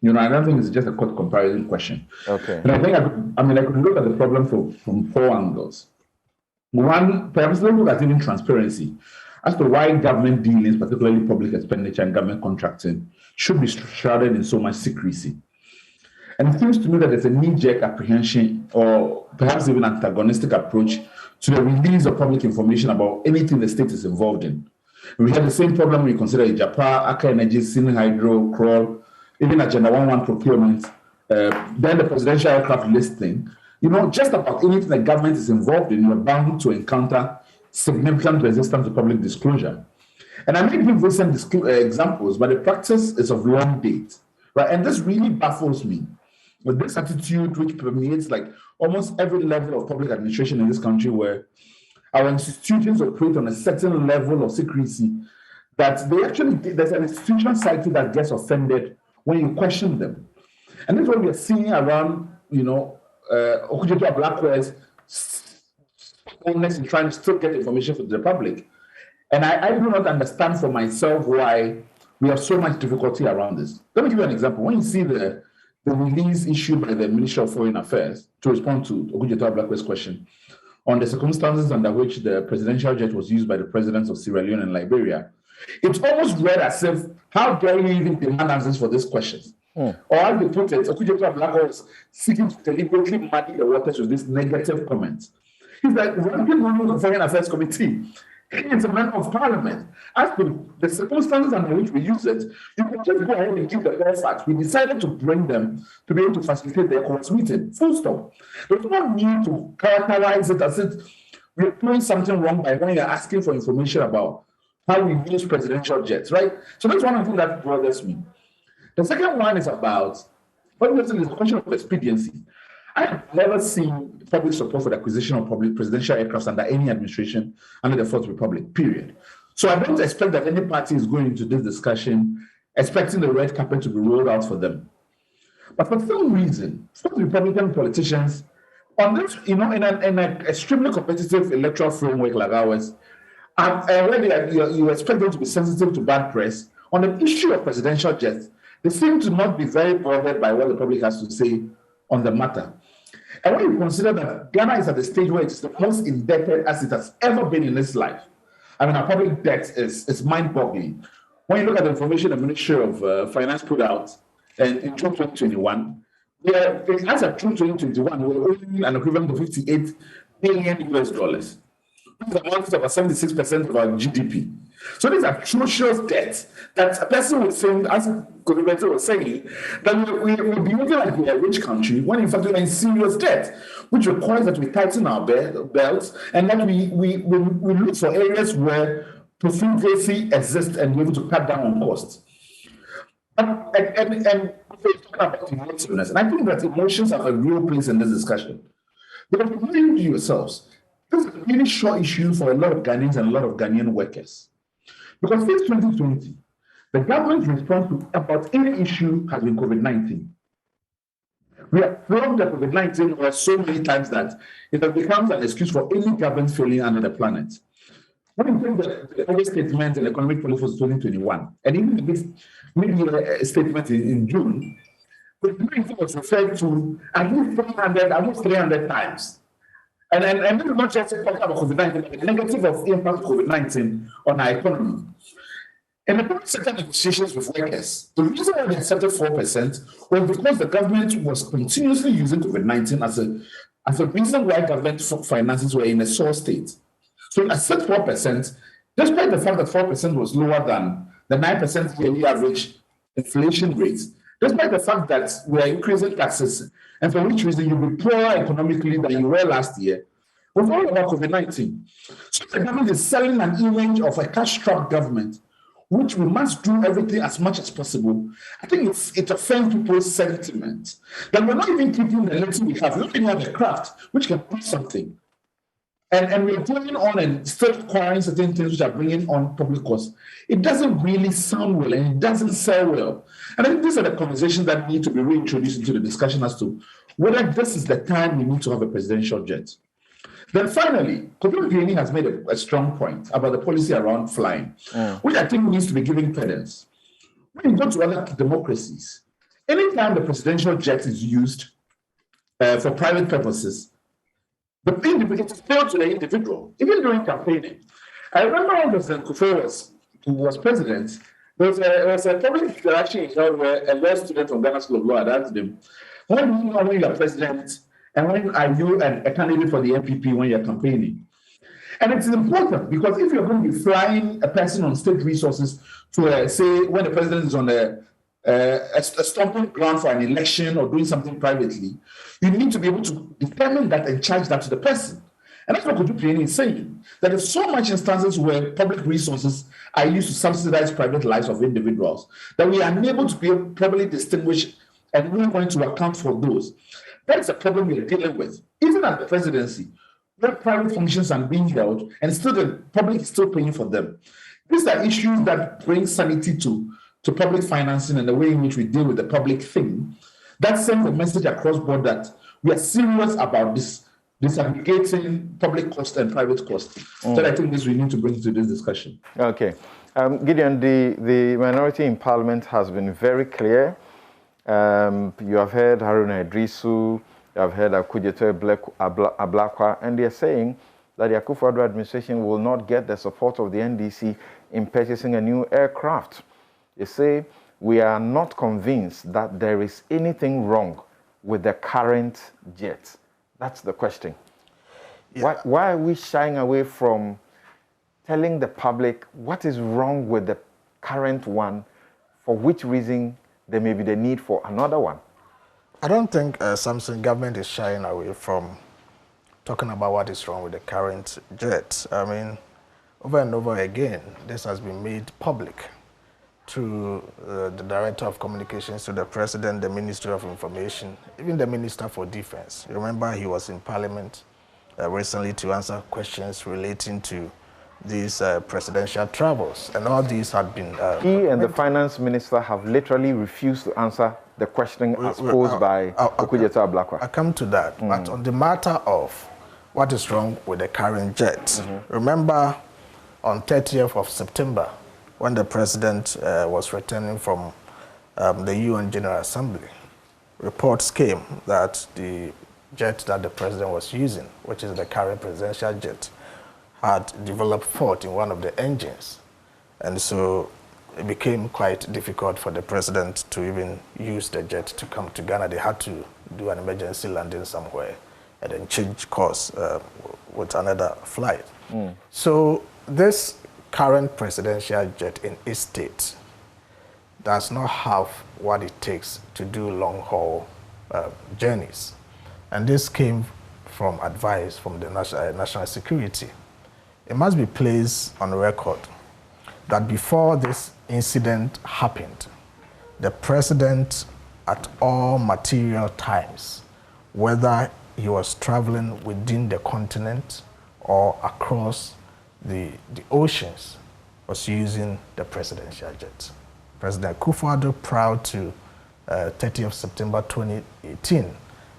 I don't think it's just a cost comparison question. Okay. And I think I could look at the problem from four angles. One, perhaps let's look at even transparency as to why government dealings, particularly public expenditure and government contracting, should be shrouded in so much secrecy. And it seems to me that there's a knee-jerk apprehension or perhaps even antagonistic approach to the release of public information about anything the state is involved in. We had the same problem when you consider Ijapa, Aka Energy, Sino-hydro, Kroll, even Agenda 11 procurement, then the presidential aircraft listing. Just about anything the government is involved in, you're bound to encounter significant resistance to public disclosure. And I may give recent examples, but the practice is of long date, right? And this really baffles me. With this attitude, which permeates like almost every level of public administration in this country, where our institutions operate on a certain level of secrecy, that there's an institutional psyche that gets offended when you question them. And that's what we are seeing around, Okujeto Blackware's in trying to still get information from the public. And I do not understand for myself why we have so much difficulty around this. Let me give you an example. When you see the release issued by the Ministry of Foreign Affairs to respond to Okujeto Blackware's question on the circumstances under which the presidential jet was used by the presidents of Sierra Leone and Liberia, it's almost read as if, how dare you even demand answers for these questions? Or as they put it, Okujeto Blackwaere was seeking to deliberately muddy the waters with these negative comments. He's like, ranking member of the Foreign Affairs Committee. He is a member of Parliament. As to the circumstances under which we use it, you can just go ahead and give the bare facts. We decided to bring them to be able to facilitate the ECOWAS meeting. Full stop. There's no need to characterize it as if we're doing something wrong by when you're asking for information about how we use presidential jets, right? So that's one of the things that bothers me. The second one is about, is the question of expediency. I have never seen public support for the acquisition of public presidential aircraft under any administration under the Fourth Republic, period. So I don't expect that any party is going into this discussion expecting the red carpet to be rolled out for them. But for some reason, some Republican politicians, on this, in an extremely competitive electoral framework like ours, already you expect them to be sensitive to bad press. On the issue of presidential jets, they seem to not be very bothered by what the public has to say on the matter. And when you consider that Ghana is at the stage where it's the most indebted as it has ever been in its life, our public debt is mind-boggling. When you look at the information the Ministry of Finance put out in June 2021, as of June 2021, we were owing an equivalent of $58 billion. This amounts to about 76% of our GDP. So these are atrocious debts that a person would think, as Kodibete was saying, that we be looking like we're a rich country when in fact we're in serious debt, which requires that we tighten our belts and that we look for areas where profligacy exists and be able to cut down on costs. And we're talking about emotiveness, and I think that emotions have a real place in this discussion. Because remind yourselves, this is a really short issue for a lot of Ghanaians and a lot of Ghanaian workers. Because since 2020, the government's response to about any issue has been COVID-19. We have thrown the COVID-19 so many times that it has become an excuse for any government failing under the planet. When you take the early statement in economic policy for 2021, and even this mid-year statement in June, COVID-19 was referred to at least 300 times. And this is not just talking about COVID-19, but the negative of impact of COVID-19 on our economy. In the public sector negotiations with workers, the reason why they accepted 4% was because the government was continuously using COVID-19 as a reason why government finances were in a sore state. So I said 4%, despite the fact that 4% was lower than the 9% yearly average inflation rates, despite the fact that we are increasing taxes, and for which reason you'll be poorer economically than you were last year, we've all about COVID-19. So the government is selling an image of a cash-strapped government, which we must do everything as much as possible. I think it offends people's sentiment that we're not even keeping the little we have. We don't even have a craft which can do something. And we're going on and still acquiring certain things which are bringing on public costs. It doesn't really sound well and it doesn't sell well. And I think these are the conversations that need to be reintroduced into the discussion as to whether this is the time we need to have a presidential jet. Then finally, Kofi has made a strong point about the policy around flying, which I think needs to be given credence. When you go to other democracies, anytime the presidential jet is used for private purposes, the individual is failed to the individual, even during campaigning. I remember when President Kufuor was president, there was a public interaction where a law student from Ghana School of Law had asked him, when do you know when you are president, and when are you a candidate for the MPP when you're campaigning? And it's important because if you're going to be flying a person on state resources to, say, when the president is on a stomping ground for an election or doing something privately, you need to be able to determine that and charge that to the person. And that's what Kofi is saying, that there's so much instances where public resources are used to subsidize private lives of individuals that we are unable to be properly distinguish and we're going to account for those. That's a problem we are dealing with. Even at the presidency, where private functions are being held and still the public is still paying for them. These are issues that bring sanity to public financing and the way in which we deal with the public thing. That sends a message across board that we are serious about this disaggregating public cost and private cost. So I think we need to bring to this discussion. Okay. Gideon, the minority in Parliament has been very clear. You have heard Haruna Idrisu, you have heard Akudjeto Ablakwa, and they are saying that the Akufo-Addo administration will not get the support of the NDC in purchasing a new aircraft. They say, we are not convinced that there is anything wrong with the current jet. That's the question. Yeah. Why are we shying away from telling the public what is wrong with the current one, for which reason there may be the need for another one? I don't think Samson government is shying away from talking about what is wrong with the current jet. I mean, over and over again, this has been made public to the Director of Communications, to the President, the Ministry of Information, even the Minister for Defense. You remember he was in Parliament recently to answer questions relating to these presidential travels, and all these had been... he and the Finance Minister have literally refused to answer the question as posed by Akudjeto Ablakwa. I come to that, but on the matter of what is wrong with the current jet, remember on 30th of September, when the President was returning from the UN General Assembly, reports came that the jet that the President was using, which is the current presidential jet, had developed fault in one of the engines. And so it became quite difficult for the President to even use the jet to come to Ghana. They had to do an emergency landing somewhere and then change course with another flight. So this current presidential jet in its state does not have what it takes to do long-haul journeys. And this came from advice from the national security. It must be placed on record that before this incident happened, the President at all material times, whether he was traveling within the continent or across the oceans, was using the presidential jet. President Akufo-Addo, prior to 30th September 2018,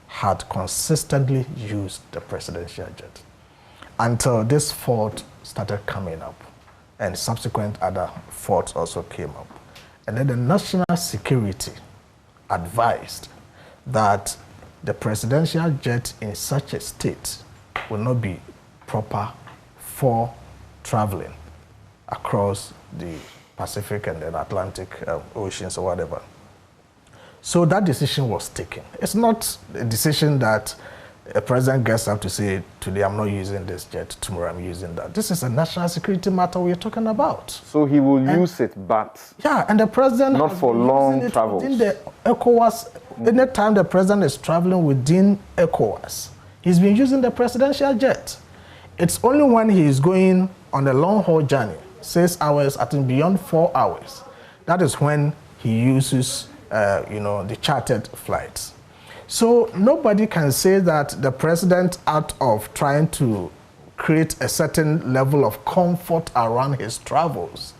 had consistently used the presidential jet until this fault started coming up, and subsequent other faults also came up. And then the national security advised that the presidential jet in such a state will not be proper for traveling across the Pacific and then Atlantic oceans or whatever. So that decision was taken. It's not a decision that a president gets up to say, today I'm not using this jet, tomorrow I'm using that. This is a national security matter we're talking about. So he will use it, but yeah, and the president not for long travels. Within the ECOWAS, anytime the president is traveling within ECOWAS, he's been using the presidential jet. It's only when he is going on a long haul journey, 6 hours, I think beyond 4 hours, that is when he uses, the chartered flights. So nobody can say that the president, out of trying to create a certain level of comfort around his travels,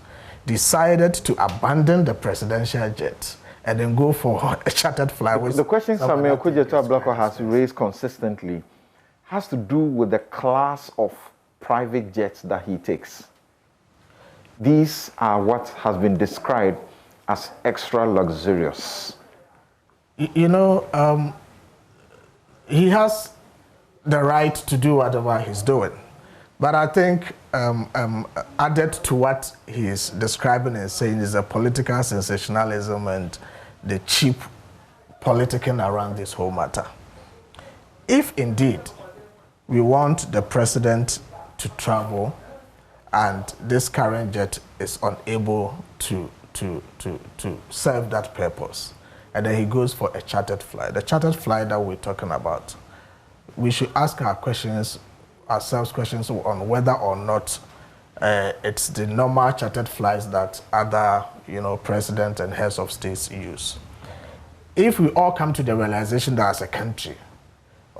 decided to abandon the presidential jet and then go for a chartered flight. The question Samuel Kudjeto-Ablakwa has raised consistently has to do with the class of private jets that he takes. These are what has been described as extra luxurious. He has the right to do whatever he's doing. But I think added to what he's describing and saying is a political sensationalism and the cheap politicking around this whole matter. If indeed we want the president to travel and this current jet is unable to serve that purpose, and then he goes for a chartered flight. The chartered flight that we're talking about, we should ask ourselves questions on whether or not it's the normal chartered flights that other, presidents and heads of states use. If we all come to the realization that as a country,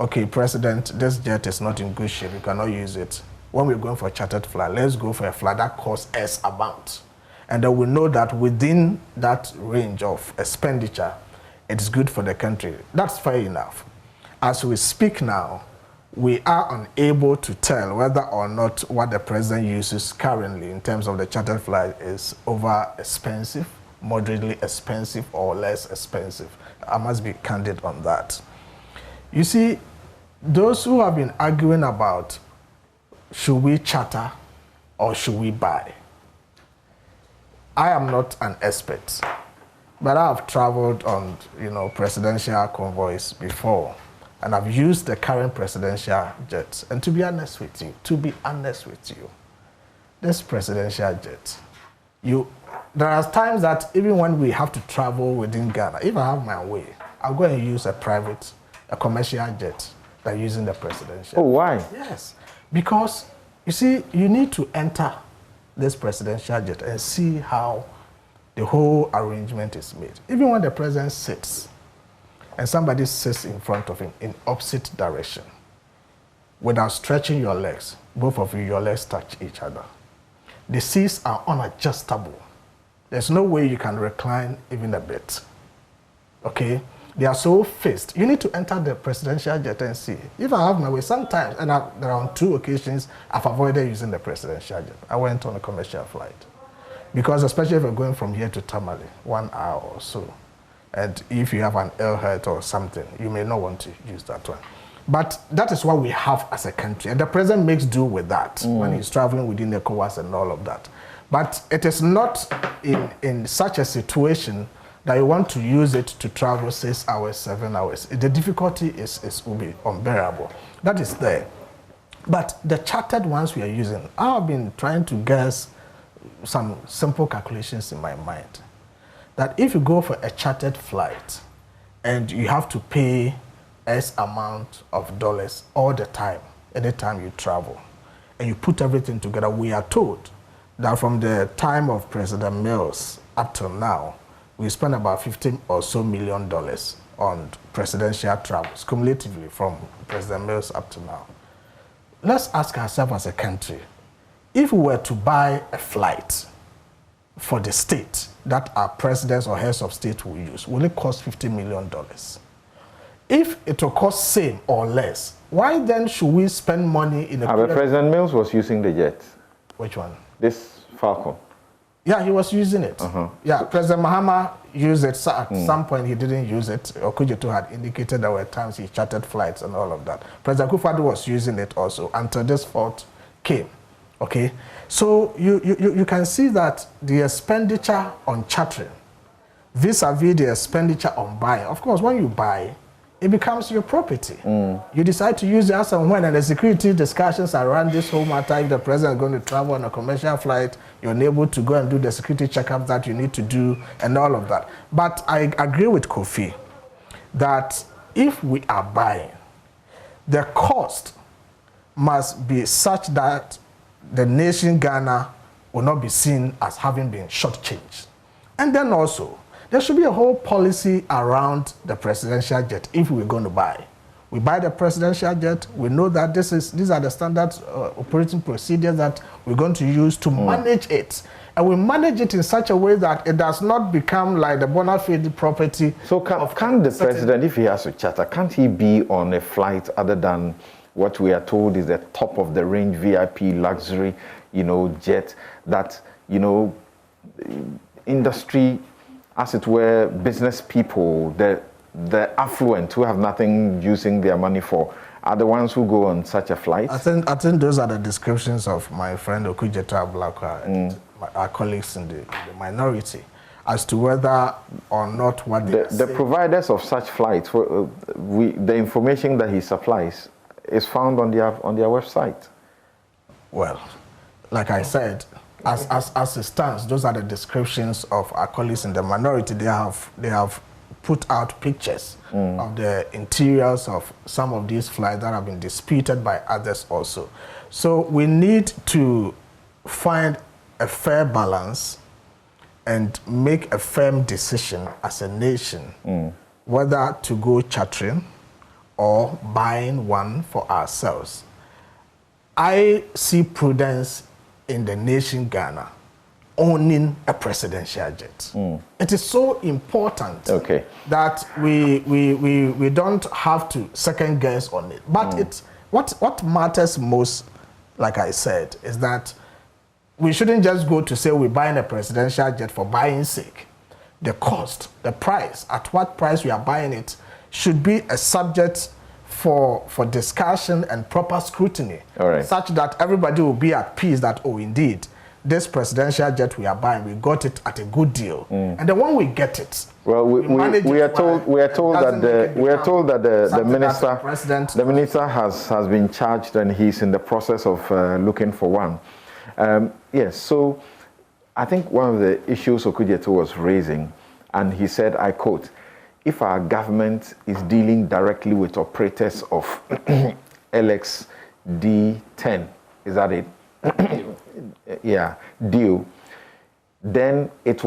okay, president, this jet is not in good shape, we cannot use it. When we're going for a chartered flight, let's go for a flight that costs X amount. And then we know that within that range of expenditure, it's good for the country. That's fair enough. As we speak now, we are unable to tell whether or not what the president uses currently in terms of the chartered flight is over expensive, moderately expensive, or less expensive. I must be candid on that. You see, those who have been arguing about should we charter or should we buy, I am not an expert. But I've traveled on, presidential convoys before, and I've used the current presidential jets. And to be honest with you, this presidential jet, there are times that even when we have to travel within Ghana, if I have my way, I'll go and use a commercial jet than using the presidential. Oh, why? Yes, because you see, you need to enter this presidential jet and see how the whole arrangement is made. Even when the president sits and somebody sits in front of him in opposite direction, without stretching your legs, both of you, your legs touch each other. The seats are unadjustable. There's no way you can recline even a bit. Okay? They are so fixed. You need to enter the presidential jet and see. If I have my way, sometimes, and there are on 2 occasions, I've avoided using the presidential jet. I went on a commercial flight. Because especially if you're going from here to Tamale, 1 hour or so, and if you have an airhead or something, you may not want to use that one. But that is what we have as a country, and the president makes do with that when he's traveling within the ECOWAS and all of that. But it is not in such a situation that you want to use it to travel 6 hours, 7 hours. The difficulty will be unbearable. That is there. But the chartered ones we are using, I've been trying to guess some simple calculations in my mind. That if you go for a chartered flight and you have to pay X amount of dollars all the time, anytime you travel, and you put everything together, we are told that from the time of President Mills up till now, we spent about $15 or so million on presidential travels, cumulatively from President Mills up to now. Let's ask ourselves as a country, if we were to buy a flight for the state that our presidents or heads of state will use, will it cost $50 million? If it will cost same or less, why then should we spend money in a period? President Mills was using the jet. Which one? This Falcon. Yeah, he was using it. Yeah, President Mahama used it. So at some point, he didn't use it. Kudjeto had indicated there were times he chartered flights and all of that. President Akufo-Addo was using it also until this fault came. Okay, so you can see that the expenditure on chartering vis-a-vis the expenditure on buying. Of course, when you buy, it becomes your property. You decide to use it as and when, and the security discussions around this whole matter. If the president is going to travel on a commercial flight, you're unable to go and do the security checkup that you need to do and all of that. But I agree with Kofi that if we are buying, the cost must be such that the nation Ghana will not be seen as having been shortchanged. And then also, there should be a whole policy around the presidential jet if we're going to buy. We buy the presidential jet, we know that these are the standard operating procedures that we're going to use to manage it. And we manage it in such a way that it does not become like the bona fide property. So can the president, if he has a charter, can't he be on a flight other than what we are told is the top of the range VIP luxury, jet that, industry, as it were, business people, the affluent who have nothing using their money for, are the ones who go on such a flight? I think those are the descriptions of my friend Okudzeto Ablakwa and our colleagues in the minority as to whether or not what the providers of such flights, the information that he supplies is found on their website. Well, like I said, as it stands, those are the descriptions of our colleagues in the minority. They have put out pictures of the interiors of some of these flights that have been disputed by others also. So we need to find a fair balance and make a firm decision as a nation whether to go chartering or buying one for ourselves. I see prudence in the nation Ghana owning a presidential jet. It is so important that we don't have to second guess on it. But what matters most, like I said, is that we shouldn't just go to say we're buying a presidential jet for buying sake. The cost, the price, at what price we are buying it should be a subject for discussion and proper scrutiny, such that everybody will be at peace that, oh, indeed, this presidential jet we are buying, we got it at a good deal. And then when we get it, well, we are told that the minister has been charged and he's in the process of looking for one. Yes, so I think one of the issues Okudzeto was raising, and he said, I quote, if our government is dealing directly with operators of LXD10, is that it? Yeah, deal. Then it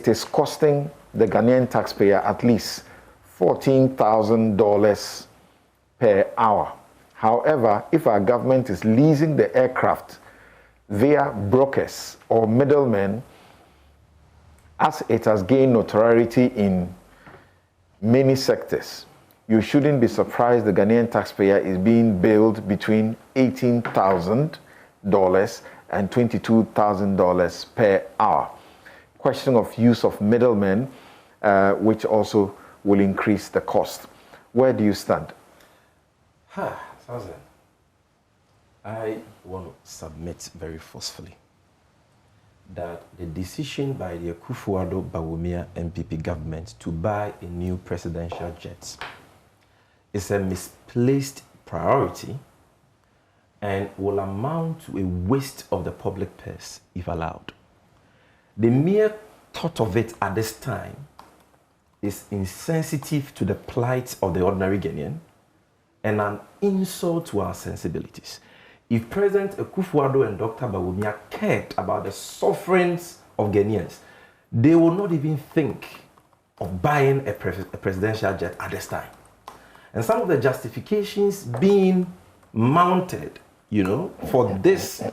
is costing the Ghanaian taxpayer at least $14,000 per hour. However, if our government is leasing the aircraft via brokers or middlemen, as it has gained notoriety in many sectors, you shouldn't be surprised the Ghanaian taxpayer is being billed between $18,000 and $22,000 per hour. Question of use of middlemen, which also will increase the cost. Where do you stand? I want to submit very forcefully that the decision by the Akufo-Addo-Bawumia MPP government to buy a new presidential jet is a misplaced priority and will amount to a waste of the public purse if allowed. The mere thought of it at this time is insensitive to the plight of the ordinary Ghanaian and an insult to our sensibilities. If President Akufo-Addo and Dr. Bawumia cared about the sufferings of Ghanaians, they would not even think of buying a presidential jet at this time. And some of the justifications being mounted, for this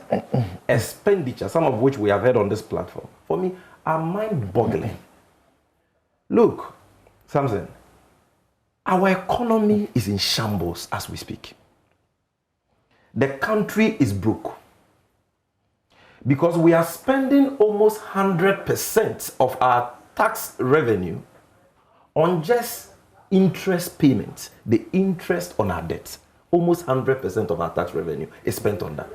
expenditure, some of which we have heard on this platform, for me, are mind-boggling. Look, Samson, our economy is in shambles as we speak. The country is broke because we are spending almost 100% of our tax revenue on just interest payments, the interest on our debts. Almost 100% of our tax revenue is spent on that.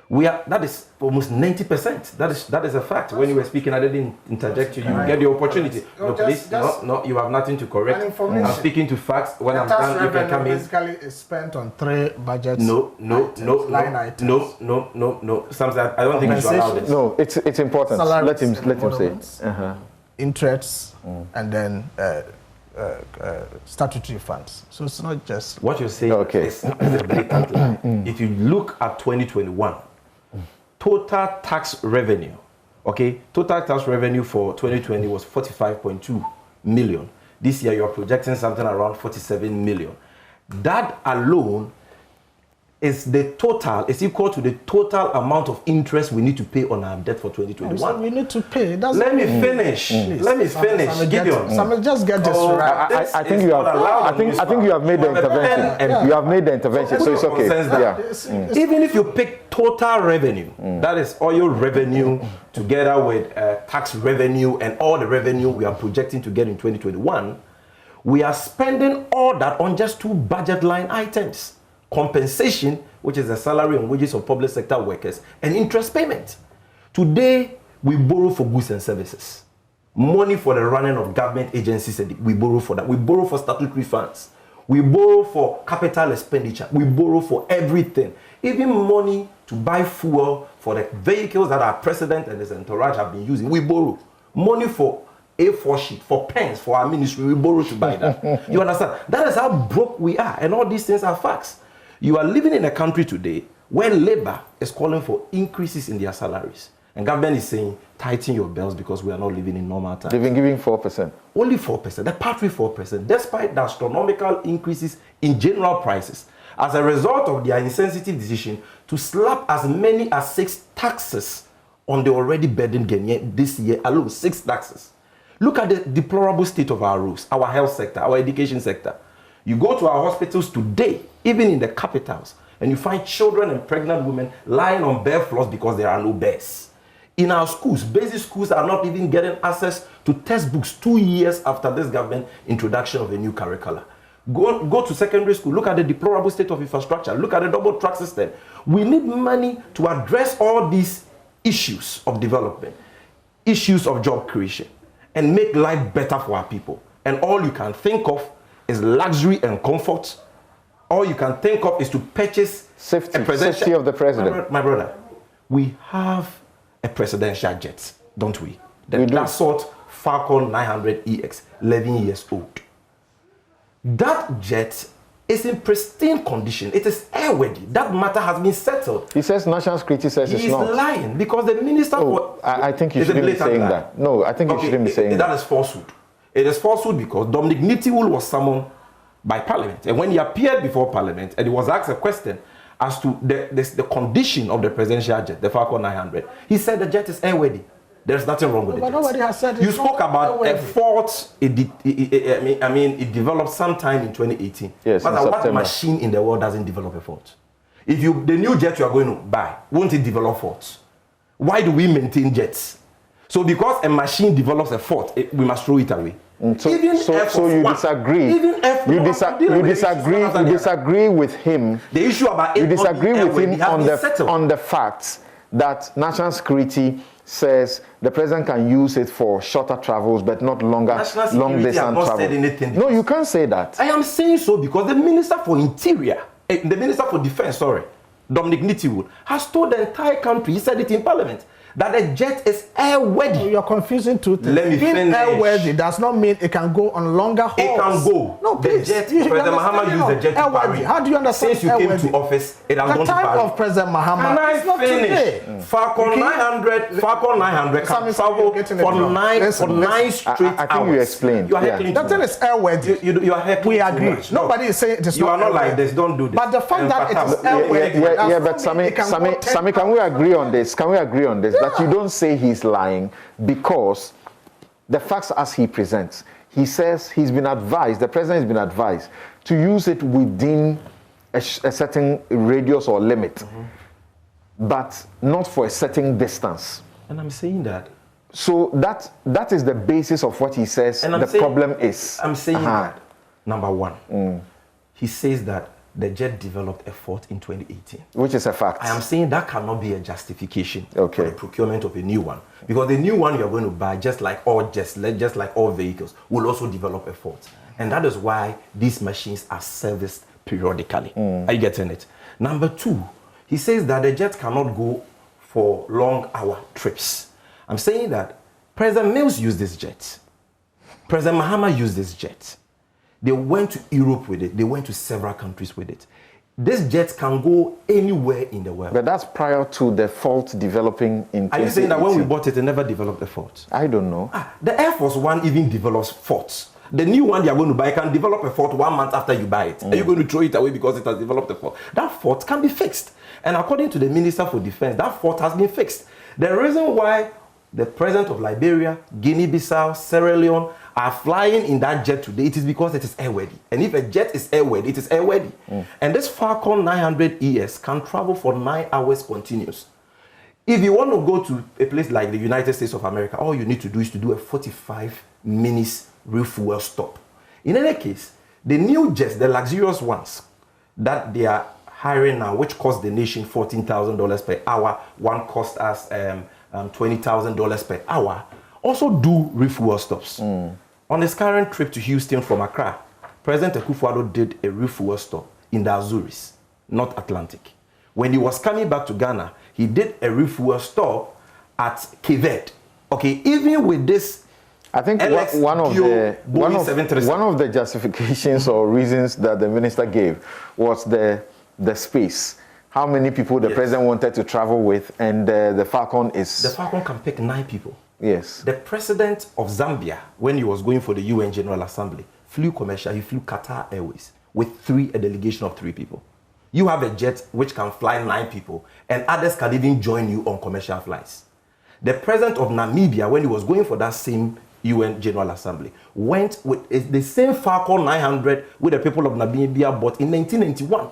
That is almost 90%. That is a fact. When you were speaking, I didn't interject you. You get the opportunity. No, please. No, you have nothing to correct. I'm speaking to facts. When I'm done, you can come in. Basically, is spent on 3 budgets. No. Line items. No. Something I don't think you should allow this. No, it's important. Let him say it. Interests and then statutory funds. So it's not just what you're saying. Okay. Is a blatant lie. If you look at 2021. Total tax revenue, okay? Total tax revenue for 2020 was 45.2 million. This year you're projecting something around 47 million. That alone is equal to the total amount of interest we need to pay on our debt for 2021. So we need to pay. Let me finish. Let me finish. Gideon. Just get this right. I think you have made the intervention. You have made the intervention, so it's okay. Even if you pick total revenue, that is oil revenue together with tax revenue and all the revenue we are projecting to get in 2021, we are spending all that on just 2 budget line items. Compensation, which is the salary and wages of public sector workers, and interest payment. Today, we borrow for goods and services. Money for the running of government agencies, we borrow for that. We borrow for statutory funds. We borrow for capital expenditure. We borrow for everything. Even money to buy fuel for the vehicles that our president and his entourage have been using. We borrow. Money for A4 sheet, for pens, for our ministry, we borrow to buy that. You understand? That is how broke we are, and all these things are facts. You are living in a country today where labor is calling for increases in their salaries. And government is saying, tighten your belts because we are not living in normal times. They've been giving 4%. Only 4%, the paltry 4%, despite the astronomical increases in general prices, as a result of their insensitive decision to slap as many as 6 taxes on the already burdened Ghanaian this year alone, 6 taxes. Look at the deplorable state of our roads, our health sector, our education sector. You go to our hospitals today, even in the capitals, and you find children and pregnant women lying on bare floors because there are no beds. In our schools, basic schools are not even getting access to textbooks 2 years after this government introduction of a new curricula. Go to secondary school, look at the deplorable state of infrastructure, look at the double track system. We need money to address all these issues of development, issues of job creation, and make life better for our people. And all you can think of is luxury and comfort. All you can think of is to purchase safety of the president. My brother, we have a presidential jet, don't we? That sort Falcon 900 EX, 11 years old. That jet is in pristine condition. It is airworthy. That matter has been settled. He says national security says it's not. He is lying because the minister... I think you shouldn't be saying that. No, I think you shouldn't be saying that. That is falsehood. It is falsehood because Dominic Nitiwul was summoned by Parliament. And when he appeared before Parliament and he was asked a question as to the condition of the presidential jet, the Falcon 900, he said the jet is airworthy. There's nothing wrong with it. But nobody has said you spoke about a fault. It developed sometime in 2018. Yes, but what machine in the world doesn't develop a fault? If the new jet you are going to buy, won't it develop faults? Why do we maintain jets? So because a machine develops a fault, we must throw it away. So you disagree. You disagree with him. The issue about you disagree with him on the fact that national security says the president can use it for shorter travels, but not long distance travel. No, you can't say that. I am saying so because the Minister for Interior, the Minister for Defense, Dominic Nitiwul, has told the entire country, he said it in Parliament, that the jet is airworthy. You're confusing two things. Let me finish. Airworthy does not mean it can go on longer hauls. It can go. No, please. President Mahama used the jet to Paris. How do you understand? Since you came to office, it has gone to Paris. The time of President Mahama is not today. Falcon 900 can travel for nine straight hours. I think you explained. You are heckling. That thing is airworthy. You are heckling. We agree. Nobody is saying it is not. You are not like this. Don't do this. But the fact that it is airworthy. Yeah, but Sami, can we agree on this? Can we agree on this? That you don't say he's lying, because the facts as he presents, he says he's been advised, the president has been advised to use it within a certain radius or limit, but not for a certain distance. And I'm saying that. So that is the basis of what he says the problem is. I'm saying that, number one, he says that the jet developed a fault in 2018. Which is a fact. I am saying that cannot be a justification Okay. for the procurement of a new one. Because the new one you're going to buy, just like all vehicles, will also develop a fault. And that is why these machines are serviced periodically. Are you getting it? Number two, he says that the jet cannot go for long hour trips. I'm saying that President Mills used this jet. President Mahama used this jet. They went to Europe with it. They went to several countries with it. This jet can go anywhere in the world. But that's prior to the fault developing in 2018. Are you saying that when we bought it, it never developed a fault? I don't know. The Air Force One even develops faults. The new one you are going to buy can develop a fault 1 month after you buy it. Are you going to throw it away because it has developed a fault? That fault can be fixed. And according to the Minister for Defense, that fault has been fixed. The reason why the president of Liberia, Guinea-Bissau, Sierra Leone are flying in that jet today, it is because it is airworthy. And if a jet is airworthy, it is airworthy. And this Falcon 900 ES can travel for 9 hours continuous. If you want to go to a place like the United States of America, all you need to do is to do a 45 minutes refuel stop. In any case, the new jets, the luxurious ones that they are hiring now, which cost the nation $14,000 per hour, one cost us $20,000 per hour, also do refuel stops. On his current trip to Houston from Accra, President Akufo-Addo did a refuel stop in the Azores, North Atlantic. When he was coming back to Ghana, he did a refuel stop at Cape Verde. Okay, even with this, I think one of the justifications or reasons that the minister gave was the space. How many people the president wanted to travel with, and the Falcon is... The Falcon can pick 9 people. Yes. The president of Zambia, when he was going for the UN General Assembly, flew commercial. He flew Qatar Airways with a delegation of 3 people. You have a jet which can fly 9 people, and others can even join you on commercial flights. The president of Namibia, when he was going for that same UN General Assembly, went with the same Falcon 900 with the people of Namibia bought in 1991.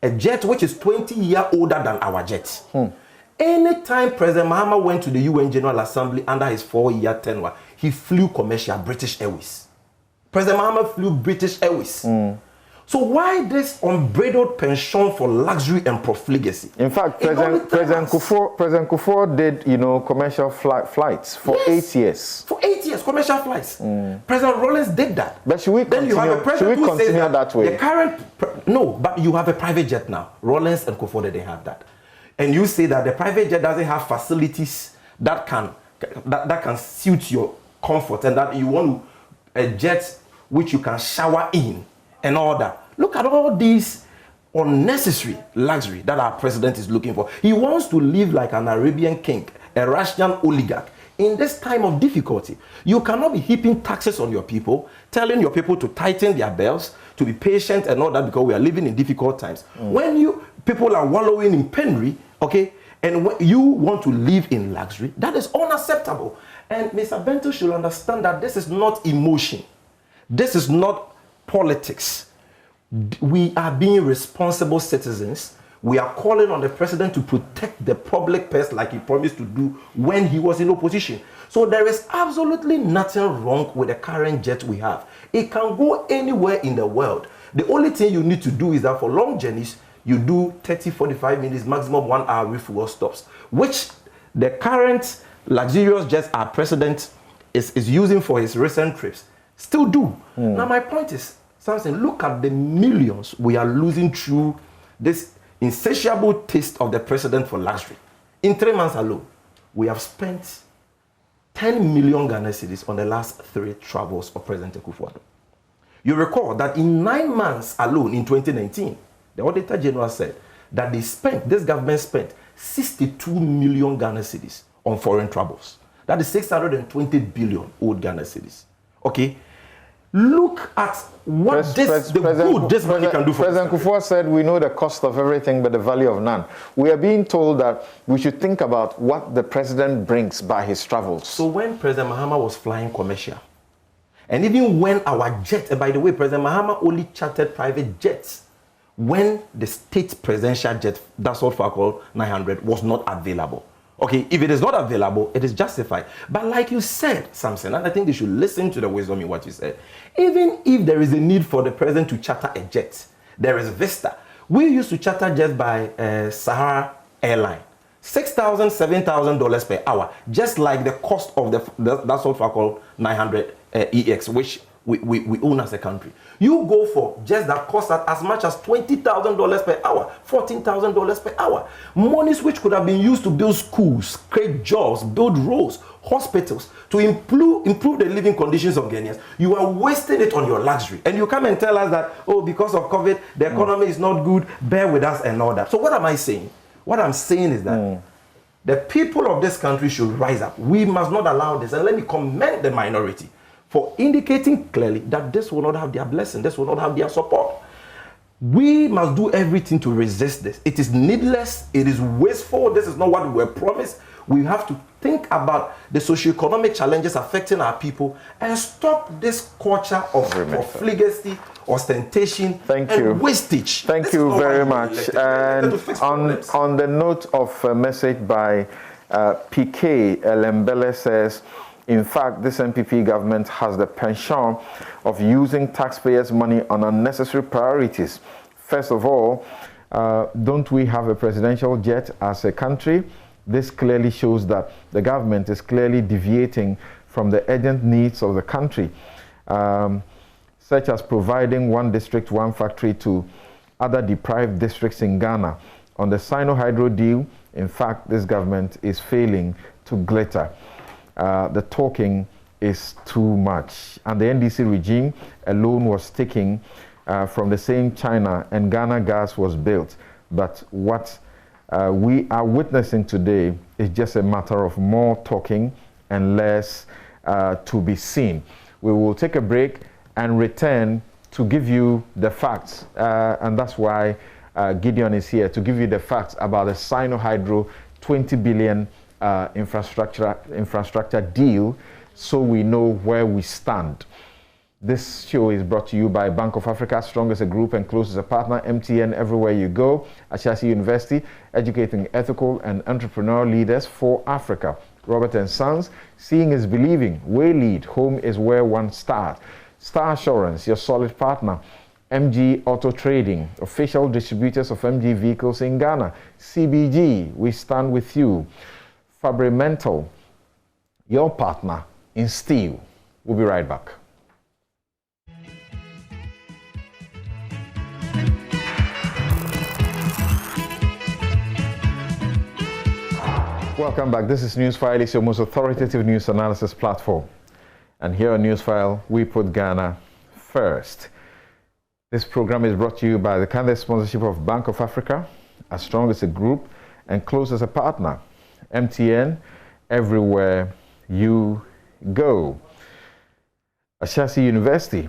A jet which is 20 years older than our jet. Anytime President Mahama went to the UN General Assembly under his 4-year tenure, he flew commercial British Airways. President Mahama flew British Airways. So why this unbridled penchant for luxury and profligacy? In fact, President Kufuor did, commercial flights for 8 years. For 8 years, commercial flights. President Rollins did that. But should we continue that way? The current, no, but you have a private jet now. Rollins and Kufuor didn't have that. And you say that the private jet doesn't have facilities that can suit your comfort, and that you want a jet which you can shower in and all that. Look at all these unnecessary luxury that our president is looking for. He wants to live like an Arabian king, a Russian oligarch. In this time of difficulty, you cannot be heaping taxes on your people, telling your people to tighten their belts, to be patient and all that, because we are living in difficult times. When people are wallowing in penury, okay, and when you want to live in luxury, that is unacceptable. And Mr. Bento should understand that this is not emotion. This is not politics. We are being responsible citizens. We are calling on the president to protect the public purse like he promised to do when he was in opposition. So there is absolutely nothing wrong with the current jet we have. It can go anywhere in the world. The only thing you need to do is that for long journeys, you do 30, 45 minutes, maximum 1 hour refuel stops, which the current luxurious jets our president is using for his recent trips still do. Now my point is, Samson, look at the millions we are losing through this insatiable taste of the president for luxury. In 3 months alone, we have spent 10 million Ghana cedis on the last 3 travels of President Akufo-Addo. You recall that in 9 months alone in 2019, the Auditor General said that this government spent 62 million Ghana cedis on foreign travels. That is 620 billion old Ghana cedis. Okay? Look at what this money can do for President Kufuor said, we know the cost of everything but the value of none. We are being told that we should think about what the president brings by his travels. So when President Mahama was flying commercial, and even when our jet, and by the way, President Mahama only chartered private jets when the state presidential jet, that's what Falcon 900, was not available. Okay, if it is not available, it is justified. But like you said, Samson, and I think they should listen to the wisdom in what you said, even if there is a need for the president to charter a jet, There is Vista. We used to charter jets by Sahara Airline. $6,000, $7,000 per hour, just like the cost of that's what I call 900 EX, which we own as a country. You go for jets that cost as much as $20,000 per hour, $14,000 per hour. Monies which could have been used to build schools, create jobs, build roads, hospitals, to improve the living conditions of Ghanaians. You are wasting it on your luxury. And you come and tell us that, oh, because of COVID, the economy is not good, bear with us and all that. So what am I saying? What I'm saying is that the people of this country should rise up. We must not allow this. And let me commend the minority for indicating clearly that this will not have their blessing, this will not have their support. We must do everything to resist this. It is needless, it is wasteful, this is not what we were promised. We have to think about the socioeconomic challenges affecting our people and stop this culture of profligacy, ostentation, and wastage. Thank you very much. And on the note of a message by PK Elembele says, in fact, this MPP government has the penchant of using taxpayers' money on unnecessary priorities. First of all, don't we have a presidential jet as a country? This clearly shows that the government is clearly deviating from the urgent needs of the country, such as providing one district, one factory to other deprived districts in Ghana. On the Sino-hydro deal, in fact, this government is failing to glitter. The talking is too much. And the NDC regime alone was taking from the same China, and Ghana gas was built. But what we are witnessing today is just a matter of more talking and less to be seen. We will take a break and return to give you the facts. And that's why Gideon is here, to give you the facts about the Sino-hydro 20 billion infrastructure deal, so we know where we stand. This show is brought to you by Bank of Africa, strong as a group and close as a partner, MTN everywhere you go, Ashasi University, educating ethical and entrepreneurial leaders for Africa. Robert and Sons, seeing is believing. Way Lead, home is where one starts. Star Assurance, your solid partner. MG Auto Trading, official distributors of MG vehicles in Ghana. CBG, we stand with you. Fabrimental, your partner in steel. We'll be right back. Welcome back. This is Newsfile. It's your most authoritative news analysis platform. And here on Newsfile, we put Ghana first. This program is brought to you by the kind sponsorship of Bank of Africa, as strong as a group and close as a partner. MTN, everywhere you go. Ashasi University,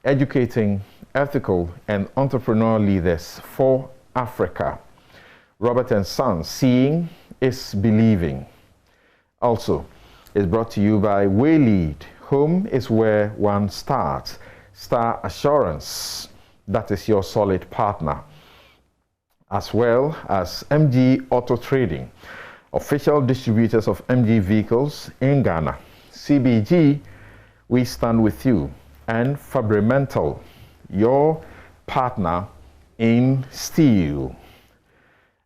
educating ethical and entrepreneurial leaders for Africa. Robert and Sons, seeing is believing. Also, is brought to you by Way Lead, home is where one starts. Star Assurance, that is your solid partner. As well as MG Auto Trading, official distributors of MG vehicles in Ghana. CBG, we stand with you. And Fabrimental, your partner in steel.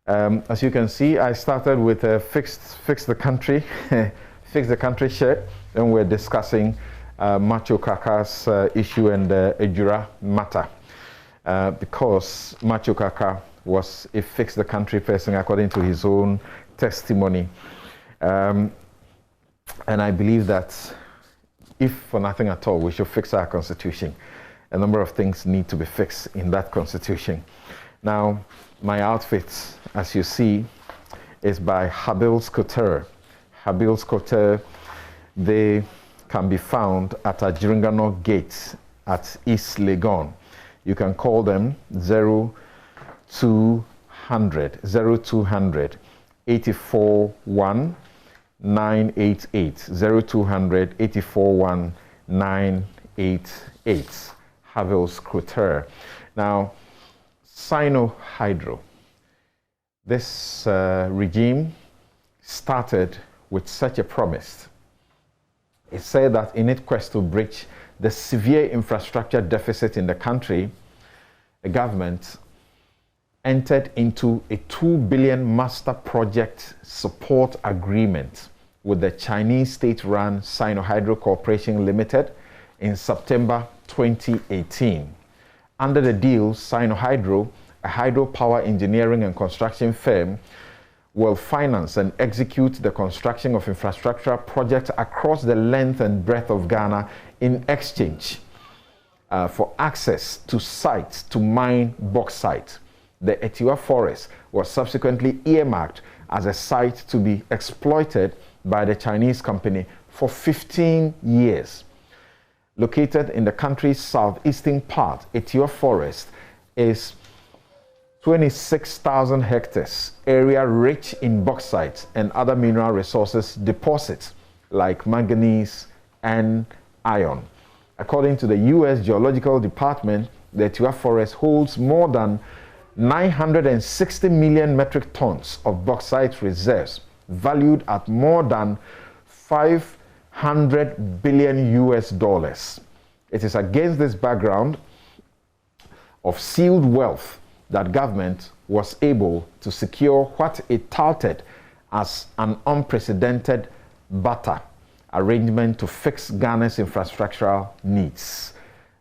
As you can see, I started with a fix the country shirt, and we're discussing Macho Kaka's issue and the Ejura matter, because Macho Kaka was a fix the country person according to his own testimony. And I believe that if for nothing at all, we should fix our constitution. A number of things need to be fixed in that constitution. Now, my outfit, as you see, is by Habil's Couture. Habil's Couture, they can be found at Ajiringano Gate at East Legon. You can call them 0200 841 988 0200 841 988. Havel's Couture. Now, Sino-hydro. This regime started with such a promise. It said that in its quest to bridge the severe infrastructure deficit in the country, the government entered into a 2 billion master project support agreement with the Chinese state-run Sino-hydro Corporation Limited in September 2018. Under the deal, Sino-hydro, a hydropower engineering and construction firm, will finance and execute the construction of infrastructure projects across the length and breadth of Ghana in exchange for access to sites to mine bauxite. The Ejura forest was subsequently earmarked as a site to be exploited by the Chinese company for 15 years. Located in the country's southeastern part, Ejura forest is 26,000 hectares, area rich in bauxite and other mineral resources deposits like manganese and iron. According to the U.S. Geological Department, the Ejura forest holds more than 960 million metric tons of bauxite reserves, valued at more than $500 billion US. It is against this background of sealed wealth that government was able to secure what it touted as an unprecedented barter arrangement to fix Ghana's infrastructural needs.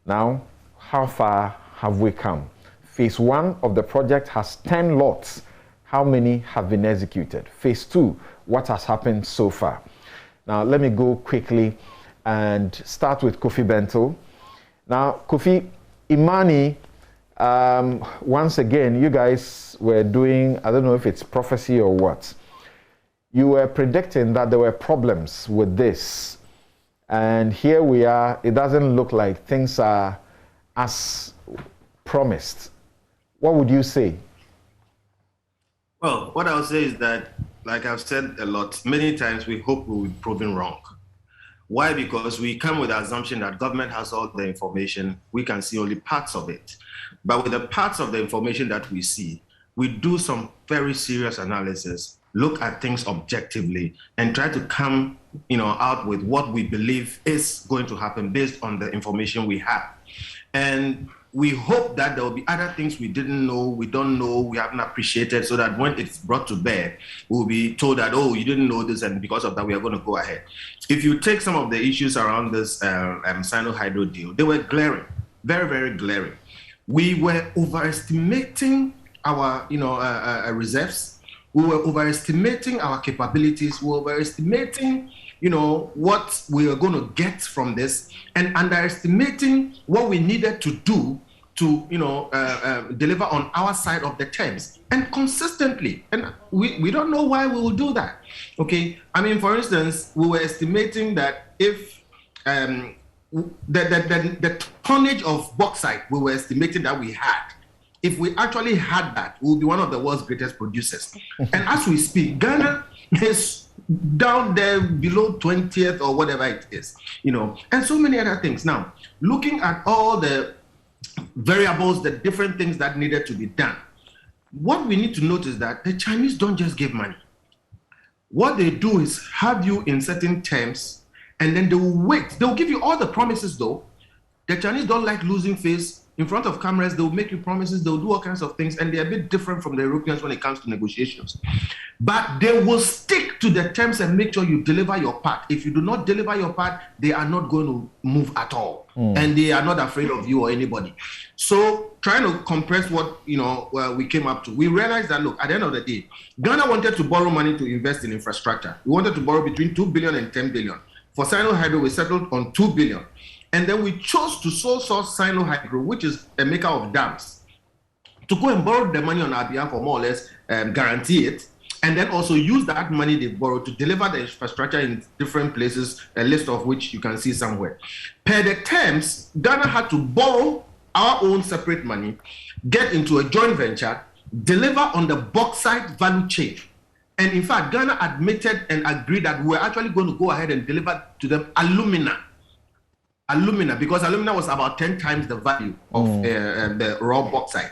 Now, how far have we come? Phase 1 of the project has 10 lots. How many have been executed? Phase 2, what has happened so far? Now, let me go quickly and start with Kofi Bento. Now, Kofi, Imani, once again, you guys were doing, I don't know if it's prophecy or what. You were predicting that there were problems with this. And here we are. It doesn't look like things are as promised. What would you say? Well, what I'll say is that, like I've said a lot, many times we hope we'll be proven wrong. Why? Because we come with the assumption that government has all the information, we can see only parts of it. But with the parts of the information that we see, we do some very serious analysis, look at things objectively, and try to come, out with what we believe is going to happen based on the information we have. And we hope that there will be other things we didn't know, we don't know, we haven't appreciated, so that when it's brought to bear, we'll be told that, oh, you didn't know this, and because of that, we are going to go ahead. If you take some of the issues around this Sino-hydro deal, they were glaring, very, very glaring. We were overestimating our, reserves. We were overestimating our capabilities. We were overestimating, what we were going to get from this, and underestimating what we needed to do to, deliver on our side of the terms, and consistently. And we don't know why we will do that. Okay, I mean, for instance, we were estimating that if the tonnage of bauxite we were estimating that we had, if we actually had that, we will be one of the world's greatest producers. And as we speak, Ghana is down there below 20th or whatever it is, and so many other things. Now, looking at all the variables, the different things that needed to be done, what we need to notice is that the Chinese don't just give money. What they do is have you in certain terms, and then they will wait. They'll give you all the promises, though. The Chinese don't like losing face. In front of cameras, they'll make you promises, they'll do all kinds of things, and they're a bit different from the Europeans when it comes to negotiations. But they will stick to the terms and make sure you deliver your part. If you do not deliver your part, they are not going to move at all. And they are not afraid of you or anybody. So trying to compress what we came up to, we realized that, look, at the end of the day, Ghana wanted to borrow money to invest in infrastructure. We wanted to borrow between 2 billion and 10 billion. For Sino-hydro, we settled on 2 billion. And then we chose to sole source Sino-hydro, which is a maker of dams, to go and borrow the money on our behalf, or more or less guarantee it, and then also use that money they borrowed to deliver the infrastructure in different places, a list of which you can see somewhere. Per the terms, Ghana had to borrow our own separate money, get into a joint venture, deliver on the bauxite value chain. And in fact, Ghana admitted and agreed that we were actually going to go ahead and deliver to them alumina, because alumina was about 10 times the value of the raw bauxite.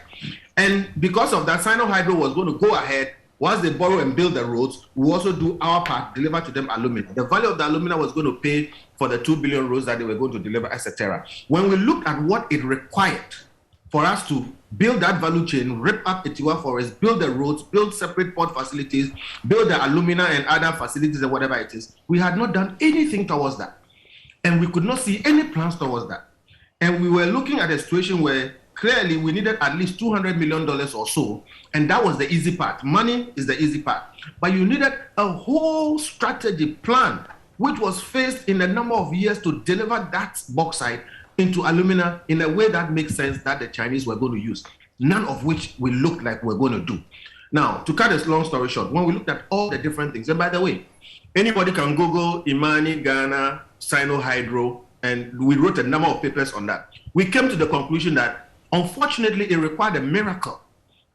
And because of that, Sino-hydro was going to go ahead. Once they borrow and build the roads, we also do our part, deliver to them alumina. The value of the alumina was going to pay for the 2 billion roads that they were going to deliver, etc. When we looked at what it required for us to build that value chain, rip up Ejura forest, build the roads, build separate port facilities, build the alumina and other facilities and whatever it is. We had not done anything towards that. And we could not see any plans towards that. And we were looking at a situation where clearly we needed at least $200 million or so. And that was the easy part. Money is the easy part. But you needed a whole strategy plan, which was phased in a number of years to deliver that bauxite into alumina in a way that makes sense that the Chinese were going to use, none of which we looked like we're going to do. Now, to cut a long story short, when we looked at all the different things, and by the way, anybody can Google Imani, Ghana, Sino-hydro, and we wrote a number of papers on that. We came to the conclusion that, unfortunately, it required a miracle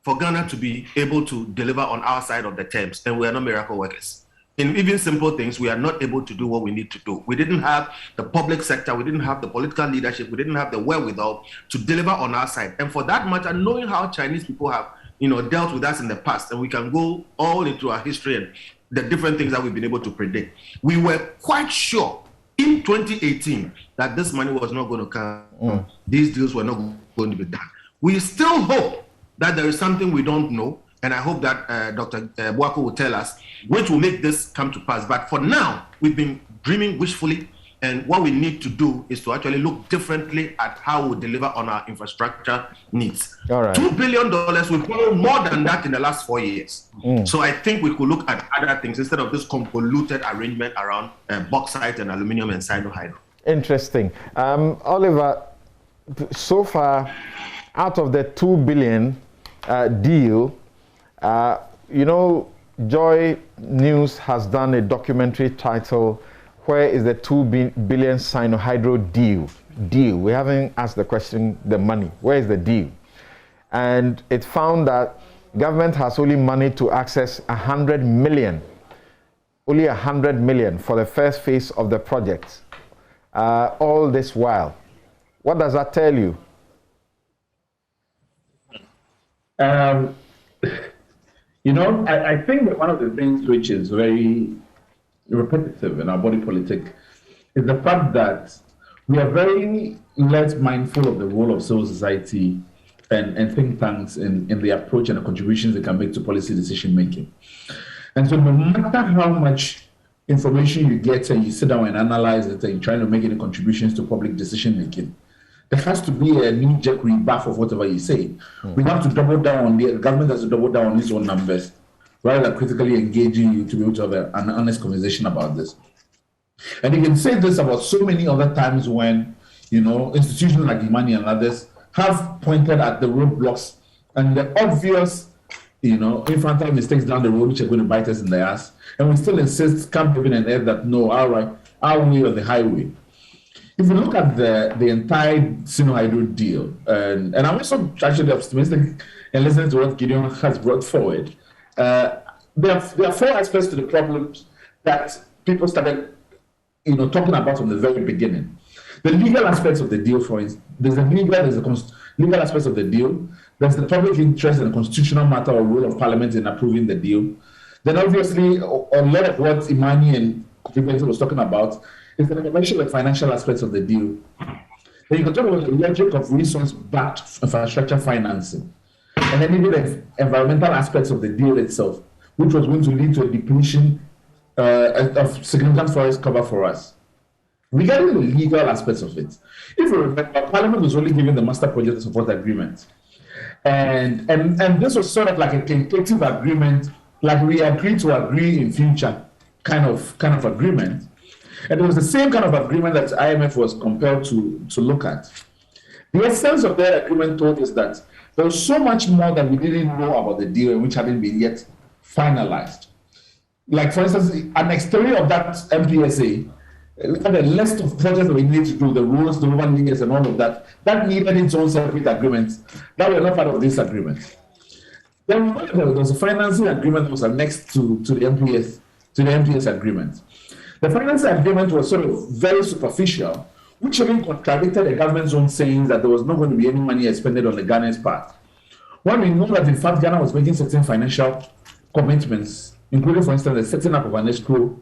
for Ghana to be able to deliver on our side of the terms, and we are not miracle workers. In even simple things, we are not able to do what we need to do. We didn't have the public sector, we didn't have the political leadership, we didn't have the wherewithal to deliver on our side. And for that matter, knowing how Chinese people have, dealt with us in the past, and we can go all into our history and the different things that we've been able to predict, we were quite sure in 2018 that this money was not going to come. These deals were not going to be done. We still hope that there is something we don't know, and I hope that Dr. Boako will tell us, which will make this come to pass. But for now, we've been dreaming wishfully, and what we need to do is to actually look differently at how we deliver on our infrastructure needs. All right. $2 billion, we've borrowed more than that in the last 4 years. So I think we could look at other things instead of this convoluted arrangement around bauxite and aluminum and Sino-hydro. Interesting. Oliver, so far, out of the $2 billion deal, Joy News has done a documentary titled, "Where is the $2 billion Sino-hydro deal? We haven't asked the question, the money. Where is the deal? And it found that government has only money to access 100 million, only 100 million for the first phase of the project. All this while, what does that tell you? I think that one of the things which is very repetitive in our body politic is the fact that we are very less mindful of the role of civil society and think tanks in the approach and the contributions they can make to policy decision making. And so no matter how much information you get and you sit down and analyze it and you're trying to make any contributions to public decision making, there has to be a knee-jerk rebuff of whatever you say. We have to double down on the government has to double down on its own numbers rather than critically engaging you to be able to have an honest conversation about this. And you can say this about so many other times when, institutions like Imani and others have pointed at the roadblocks and the obvious, infantile mistakes down the road which are going to bite us in the ass. And we still insist, camp heaven and earth, that no, our way or the highway. If you look at the entire Sino-hydro deal, and I'm also actually optimistic and listening to what Gideon has brought forward, there are 4 aspects to the problems that people started, talking about from the very beginning. The legal aspects of the deal, for instance, there's the legal aspects of the deal. There's the public interest and the constitutional matter or role of Parliament in approving the deal. Then obviously, a lot of what Imani and Kofi was talking about is the commercial and financial aspects of the deal. Then you can talk about the logic of resource-backed infrastructure financing. And then even the environmental aspects of the deal itself, which was going to lead to a depletion of significant forest cover for us. Regarding the legal aspects of it, if you remember, Parliament was only given the master project support agreement. And this was sort of like a tentative agreement, like we agreed to agree in future kind of agreement. And it was the same kind of agreement that IMF was compelled to look at. The essence of that agreement told us that there was so much more that we didn't know about the deal and which hadn't been yet finalized. Like, for instance, an exterior of that MPSA, we had a list of projects that we needed to do, the rules, the urban leaders, and all of that. That needed its own separate agreements. That were not part of this agreement. Then there was a financing agreement that was annexed to the MPS agreement. The financing agreement was sort of very superficial, which even contradicted the government's own saying that there was not going to be any money expended on the Ghana's part. When we know that, in fact, Ghana was making certain financial commitments, including, for instance, the setting up of an escrow,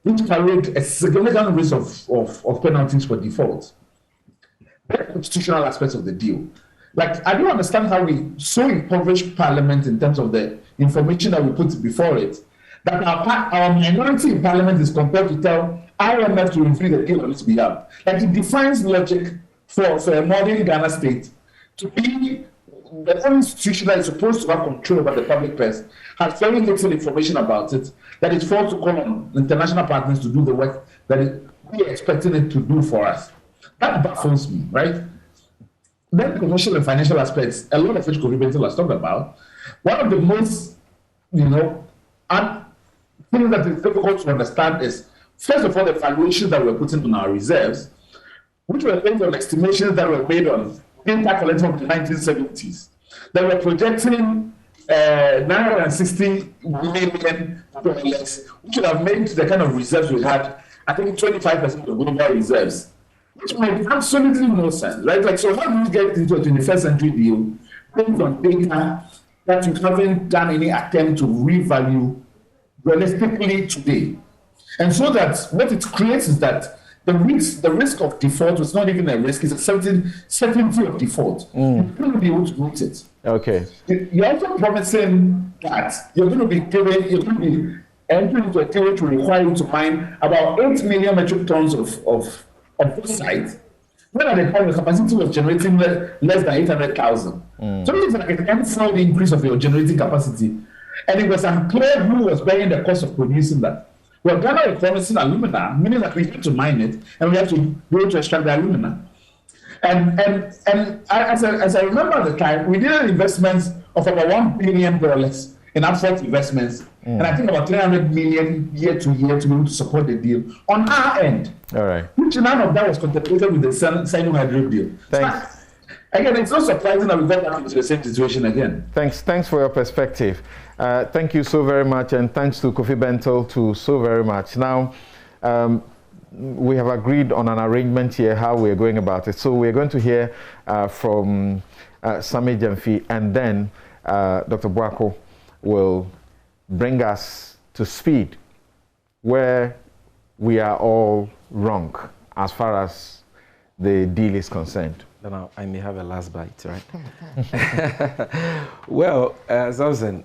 which carried a significant risk of penalties for default. The constitutional aspects of the deal. Like, I don't understand how we so impoverish Parliament in terms of the information that we put before it, that our minority in Parliament is compelled to tell IMF to review the deal on its behalf. Like, it defines logic for a modern Ghana state to be the only institution that is supposed to have control over the public purse, has very little information about it, that is forced to call on international partners to do the work that we are expecting it to do for us. That baffles me, right? Then commercial and financial aspects, a lot of which Kofi Bentil has talked about. One of the most, things that is difficult to understand is, first of all, the valuations that we're putting on our reserves, which were based on estimations that were made on data collected from the 1970s. They were projecting $960 million, which would have made the kind of reserves we had, I think 25% of global reserves, which made absolutely no sense, right? Like, so how do you get into a 21st century deal based on data that you haven't done any attempt to revalue realistically today? And so that what it creates is that the risk of default was not even a risk, it's a certainty of default. You're going to be able to meet it. Okay. You're also promising that you're going to be entering into a period to require you to mine about 8 million metric tons of bauxite, when at the time the capacity was generating less than 800,000. So it's like an unfold increase of your generating capacity. And it was unclear who was bearing the cost of producing that. Well, Ghana is promising alumina, meaning that we have to mine it and we have to be able to extract the alumina. And as I remember at the time, we did an investment of about $1 billion in upfront investments, and I think about 300 million year to year to be able to support the deal on our end. All right. Which none of that was contemplated with the Sino-hydro deal. Thanks. So, again, it's not surprising that we got back into the same situation again. Thanks for your perspective. Thank you so very much, and thanks to Kofi Bentil too so very much. Now, we have agreed on an arrangement here, how we're going about it. So we're going to hear from Sami Gyamfi, and then Dr. Boako will bring us to speed where we are all wrong as far as the deal is concerned. Now, I may have a last bite, right? Well, Samson,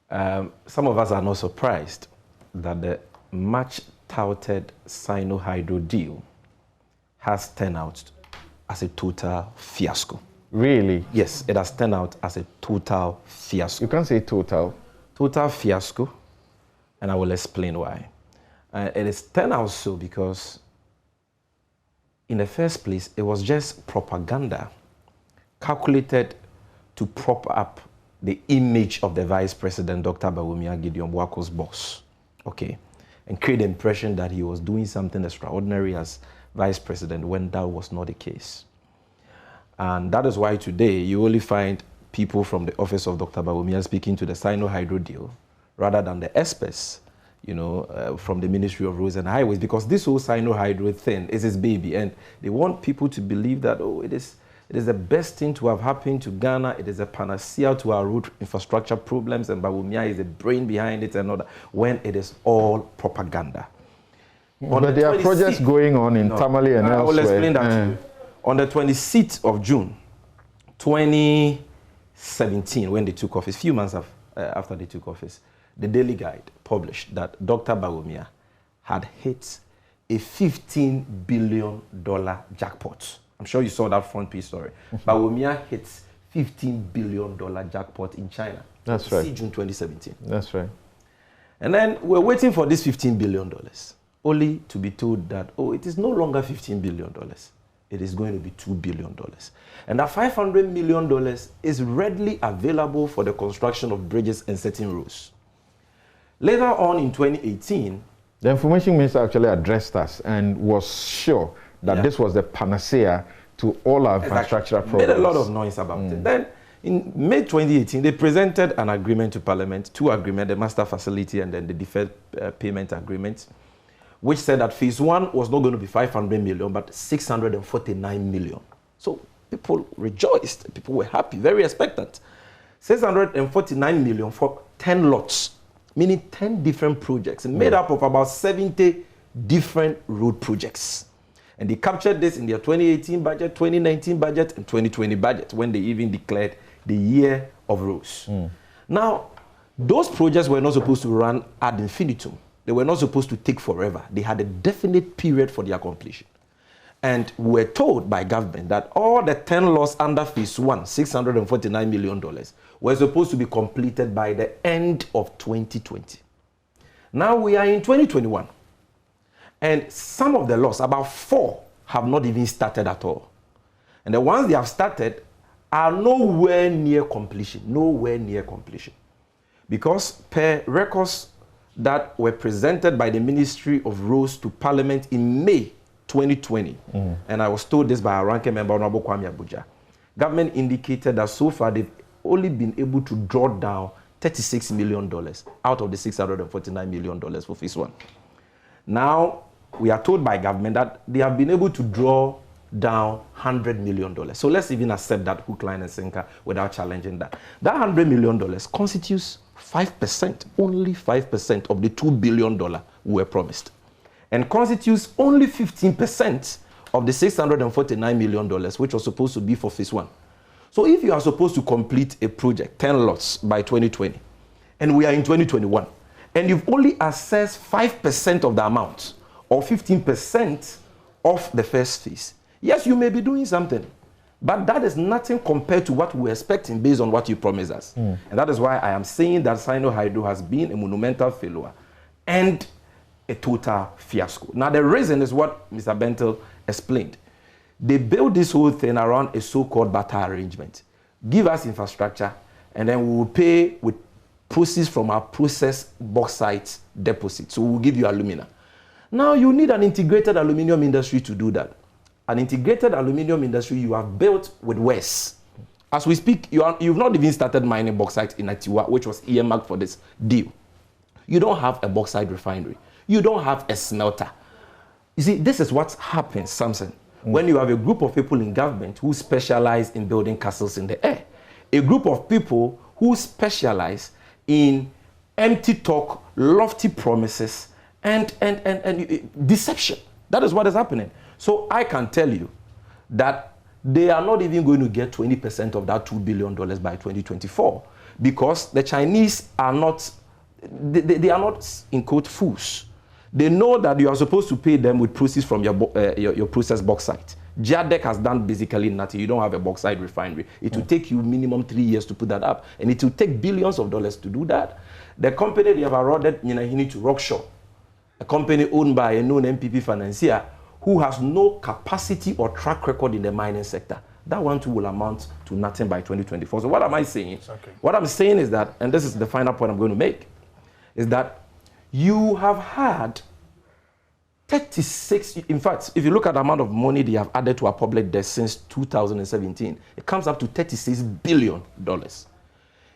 some of us are not surprised that the much touted Sino-hydro deal has turned out as a total fiasco. Really? Yes, it has turned out as a total fiasco. You can't say total. Total fiasco, and I will explain why. It is turned out so because in the first place, it was just propaganda calculated to prop up the image of the Vice President, Dr. Bawumia Gideon Boako's boss, okay, and create the impression that he was doing something extraordinary as Vice President when that was not the case. And that is why today you only find people from the office of Dr. Bawumia speaking to the Sino-hydro deal rather than the experts, from the Ministry of Roads and Highways, because this whole Sino-hydro thing is his baby, and they want people to believe that, it is the best thing to have happened to Ghana, it is a panacea to our road infrastructure problems, and Bawumia is the brain behind it and all that, when it is all propaganda. But there are projects going on in Tamale and elsewhere. I will explain that to you. On the 26th of June, 2017, when they took office, a few months after they took office, the Daily Guide published that Dr. Bawumia had hit a $15 billion jackpot. I'm sure you saw that front page story. Bawumia hits $15 billion jackpot in China. That's right. See June 2017. That's right. And then we're waiting for this $15 billion, only to be told that, it is no longer $15 billion. It is going to be $2 billion. And that $500 million is readily available for the construction of bridges and certain roads. Later on in 2018, the information minister actually addressed us and was sure that this was the panacea to all our infrastructure problems. Made a lot of noise about it. Then in May 2018, they presented an agreement to Parliament, two agreements, the master facility and then the deferred payment agreement, which said that phase one was not going to be 500 million, but 649 million. So people rejoiced, people were happy, very expectant. 649 million for 10 lots. Meaning 10 different projects, made up of about 70 different road projects. And they captured this in their 2018 budget, 2019 budget, and 2020 budget when they even declared the year of rose. Now, those projects were not supposed to run ad infinitum. They were not supposed to take forever. They had a definite period for their completion. And we were told by government that all the 10 laws under phase 1, $649 million, were supposed to be completed by the end of 2020. Now we are in 2021. And some of the laws, about 4, have not even started at all. And the ones they have started are nowhere near completion, Because per records that were presented by the Ministry of Roads to Parliament in May 2020, and I was told this by a ranking member, Honorable Kwame Abuja, government indicated that so far they've only been able to draw down $36 million out of the $649 million for phase 1. Now, we are told by government that they have been able to draw down $100 million. So let's even accept that hook, line, and sinker without challenging that. That $100 million constitutes 5%, only 5% of the $2 billion we were promised, and constitutes only 15% of the $649 million, which was supposed to be for phase 1. So if you are supposed to complete a project, 10 lots by 2020, and we are in 2021, and you've only assessed 5% of the amount, or 15% of the first phase, yes, you may be doing something, but that is nothing compared to what we're expecting based on what you promised us. And that is why I am saying that Sino-hydro has been a monumental failure and a total fiasco. Now, the reason is what Mr. Bentel explained. They built this whole thing around a so-called barter arrangement. Give us infrastructure, and then we will pay with proceeds from our processed bauxite deposit. So we'll give you alumina. Now, you need an integrated aluminium industry to do that. An integrated aluminium industry you have built with West. As we speak, you've not even started mining bauxite in Atiwa, which was earmarked for this deal. You don't have a bauxite refinery. You don't have a smelter. You see, this is what happens, Samson, when you have a group of people in government who specialize in building castles in the air. A group of people who specialize in empty talk, lofty promises, and deception. That is what is happening. So I can tell you that they are not even going to get 20% of that $2 billion by 2024, because the Chinese are not, they are not, in quote, fools. They know that you are supposed to pay them with proceeds from your processed bauxite. JADEC has done basically nothing. You don't have a bauxite refinery. It will take you minimum 3 years to put that up, and it will take billions of dollars to do that. The company they have awarded Nyinahini to Rockshore, a company owned by a known MPP financier who has no capacity or track record in the mining sector. That one too will amount to nothing by 2024. So what am I saying? Okay. What I'm saying is that, and this is the final point I'm going to make, is that you have had 36, in fact, if you look at the amount of money they have added to our public debt since 2017, it comes up to $36 billion.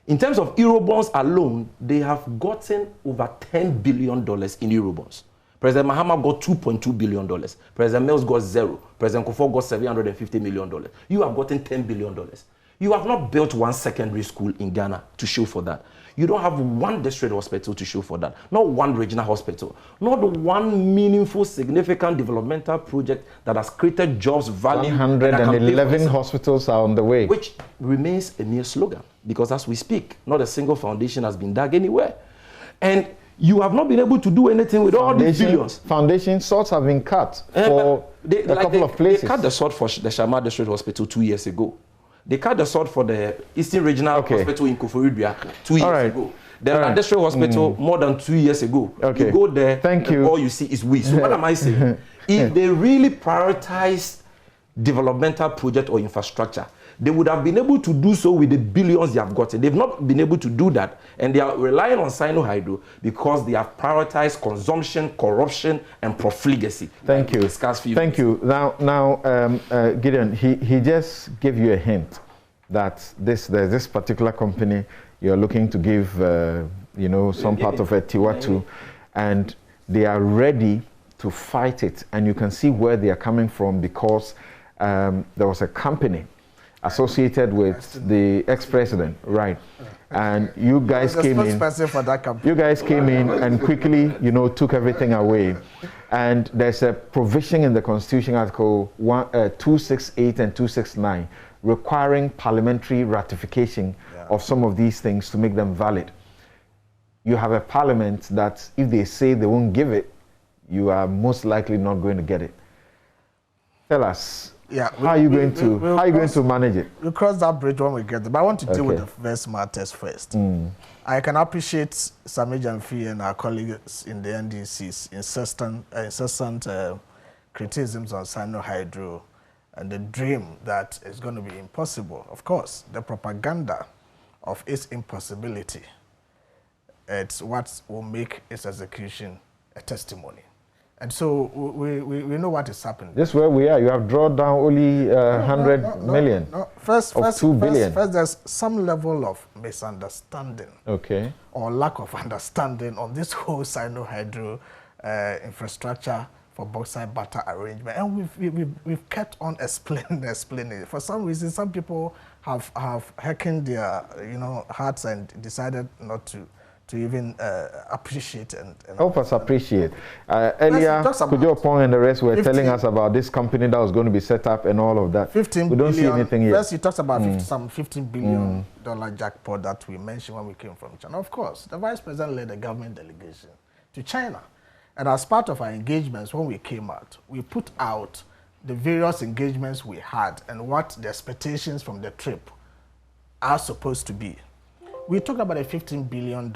In terms of Eurobonds alone, they have gotten over $10 billion in Eurobonds. President Mahama got $2.2 billion. President Mills got $0. President Kufuor got $750 million. You have gotten $10 billion. You have not built one secondary school in Ghana to show for that. You don't have one district hospital to show for that. Not one regional hospital. Not one meaningful, significant developmental project that has created jobs, value. 111 hospitals are on the way. Which remains a mere slogan. Because as we speak, not a single foundation has been dug anywhere. And you have not been able to do anything with all these billions. Foundation swords have been cut for a couple of places. They cut the sword for the Shama District Hospital 2 years ago. They cut the sword for the Eastern Regional Hospital in Koforidua 2 years ago. The District Hospital more than 2 years ago. You go there, all you see is we. So what am I saying? If they really prioritize developmental project or infrastructure, they would have been able to do so with the billions they have gotten. They've not been able to do that, and they are relying on Sino-hydro because they have prioritized consumption, corruption, and profligacy. Thank you. Thank you. Now, Gideon, he just gave you a hint that there's this particular company you're looking to give, some part of a Tiwa to, and they are ready to fight it, and you can see where they are coming from because there was a company associated with the ex-president, right? And you guys came in. For that company. You guys came in and quickly, took everything away. And there's a provision in the Constitution, Article 268 and 269, requiring parliamentary ratification of some of these things to make them valid. You have a parliament that if they say they won't give it, you are most likely not going to get it. Tell us, how are you going to manage it? We'll cross that bridge when we get there. But I want to deal with the first matters first. I can appreciate Sami Jamfi and our colleagues in the NDC's incessant criticisms on Sino-hydro and the dream that is going to be impossible. Of course, the propaganda of its impossibility, it's what will make its execution a testimony. And so we know what is happening. This is where we are. You have drawn down only 100 million. First, 2 billion. First, there's some level of misunderstanding or lack of understanding on this whole Sino-hydro infrastructure for bauxite butter arrangement. And we've kept on explaining. For some reason, some people have hackened their hearts and decided not to even appreciate and help us appreciate. Earlier, Kujopong and the rest were telling us about this company that was going to be set up and all of that. 15 we don't billion, see anything yet. First, you talked about some $15 billion jackpot that we mentioned when we came from China. Of course, the Vice President led a government delegation to China. And as part of our engagements, when we came out, we put out the various engagements we had and what the expectations from the trip are supposed to be. We talked about a $15 billion,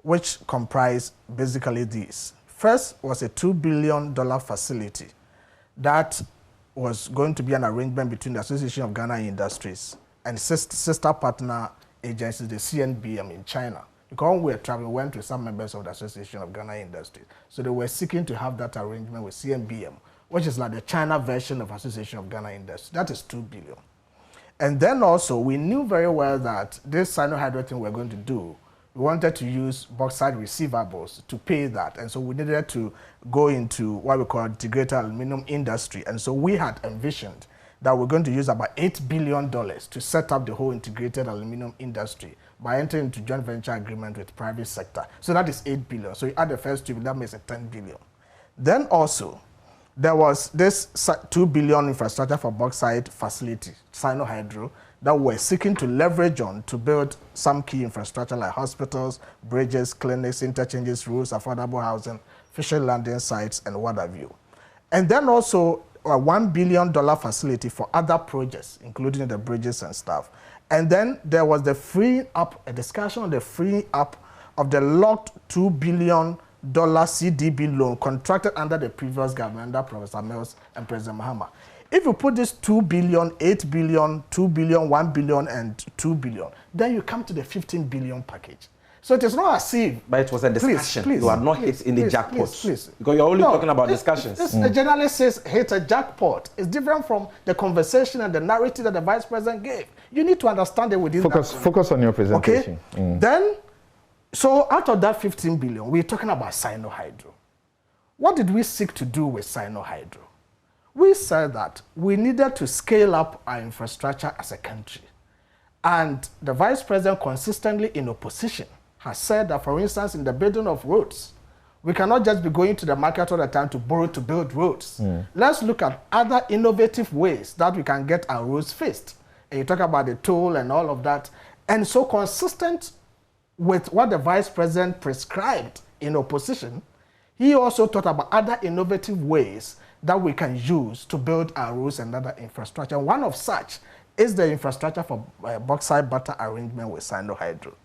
which comprised basically these. First was a $2 billion facility that was going to be an arrangement between the Association of Ghana Industries and sister partner agencies, the CNBM in China. Because when we were traveling, we went with some members of the Association of Ghana Industries. So they were seeking to have that arrangement with CNBM, which is like the China version of Association of Ghana Industries. That is $2 billion. And then also, we knew very well that this Sino-hydro thing we're going to do, we wanted to use bauxite receivables to pay that. And so we needed to go into what we call integrated aluminum industry. And so we had envisioned that we're going to use about $8 billion to set up the whole integrated aluminum industry by entering into joint venture agreement with private sector. So that is $8 billion. So you add the first $2 billion, that makes it $10 billion. Then also, there was this $2 billion infrastructure for bauxite facility, Sino-hydro, that we're seeking to leverage on to build some key infrastructure like hospitals, bridges, clinics, interchanges, roads, affordable housing, fishery landing sites, and what have you. And then also a $1 billion facility for other projects, including the bridges and stuff. And then there was a discussion on the freeing up of the locked $2 billion CDB loan contracted under the previous government, under Professor Mills and President Mahama. If you put this 2 billion, 8 billion, 2 billion, 1 billion, and 2 billion, then you come to the 15 billion package. So it is not as if... But it was a discussion. You are not hit in the jackpot. Because you're only talking about discussions. The journalist says hit a jackpot. It's different from the conversation and the narrative that the Vice President gave. You need to understand it within Focus on your presentation. Okay? Then, so out of that 15 billion, we're talking about Sino-hydro. What did we seek to do with Sino-hydro? We said that we needed to scale up our infrastructure as a country. And the Vice President, consistently in opposition, has said that, for instance, in the building of roads, we cannot just be going to the market all the time to borrow to build roads. Let's look at other innovative ways that we can get our roads fixed. And you talk about the toll and all of that. And so consistent with what the Vice President prescribed in opposition, he also thought about other innovative ways that we can use to build our roads and other infrastructure. And one of such is the infrastructure for bauxite butter arrangement with Sino-hydro.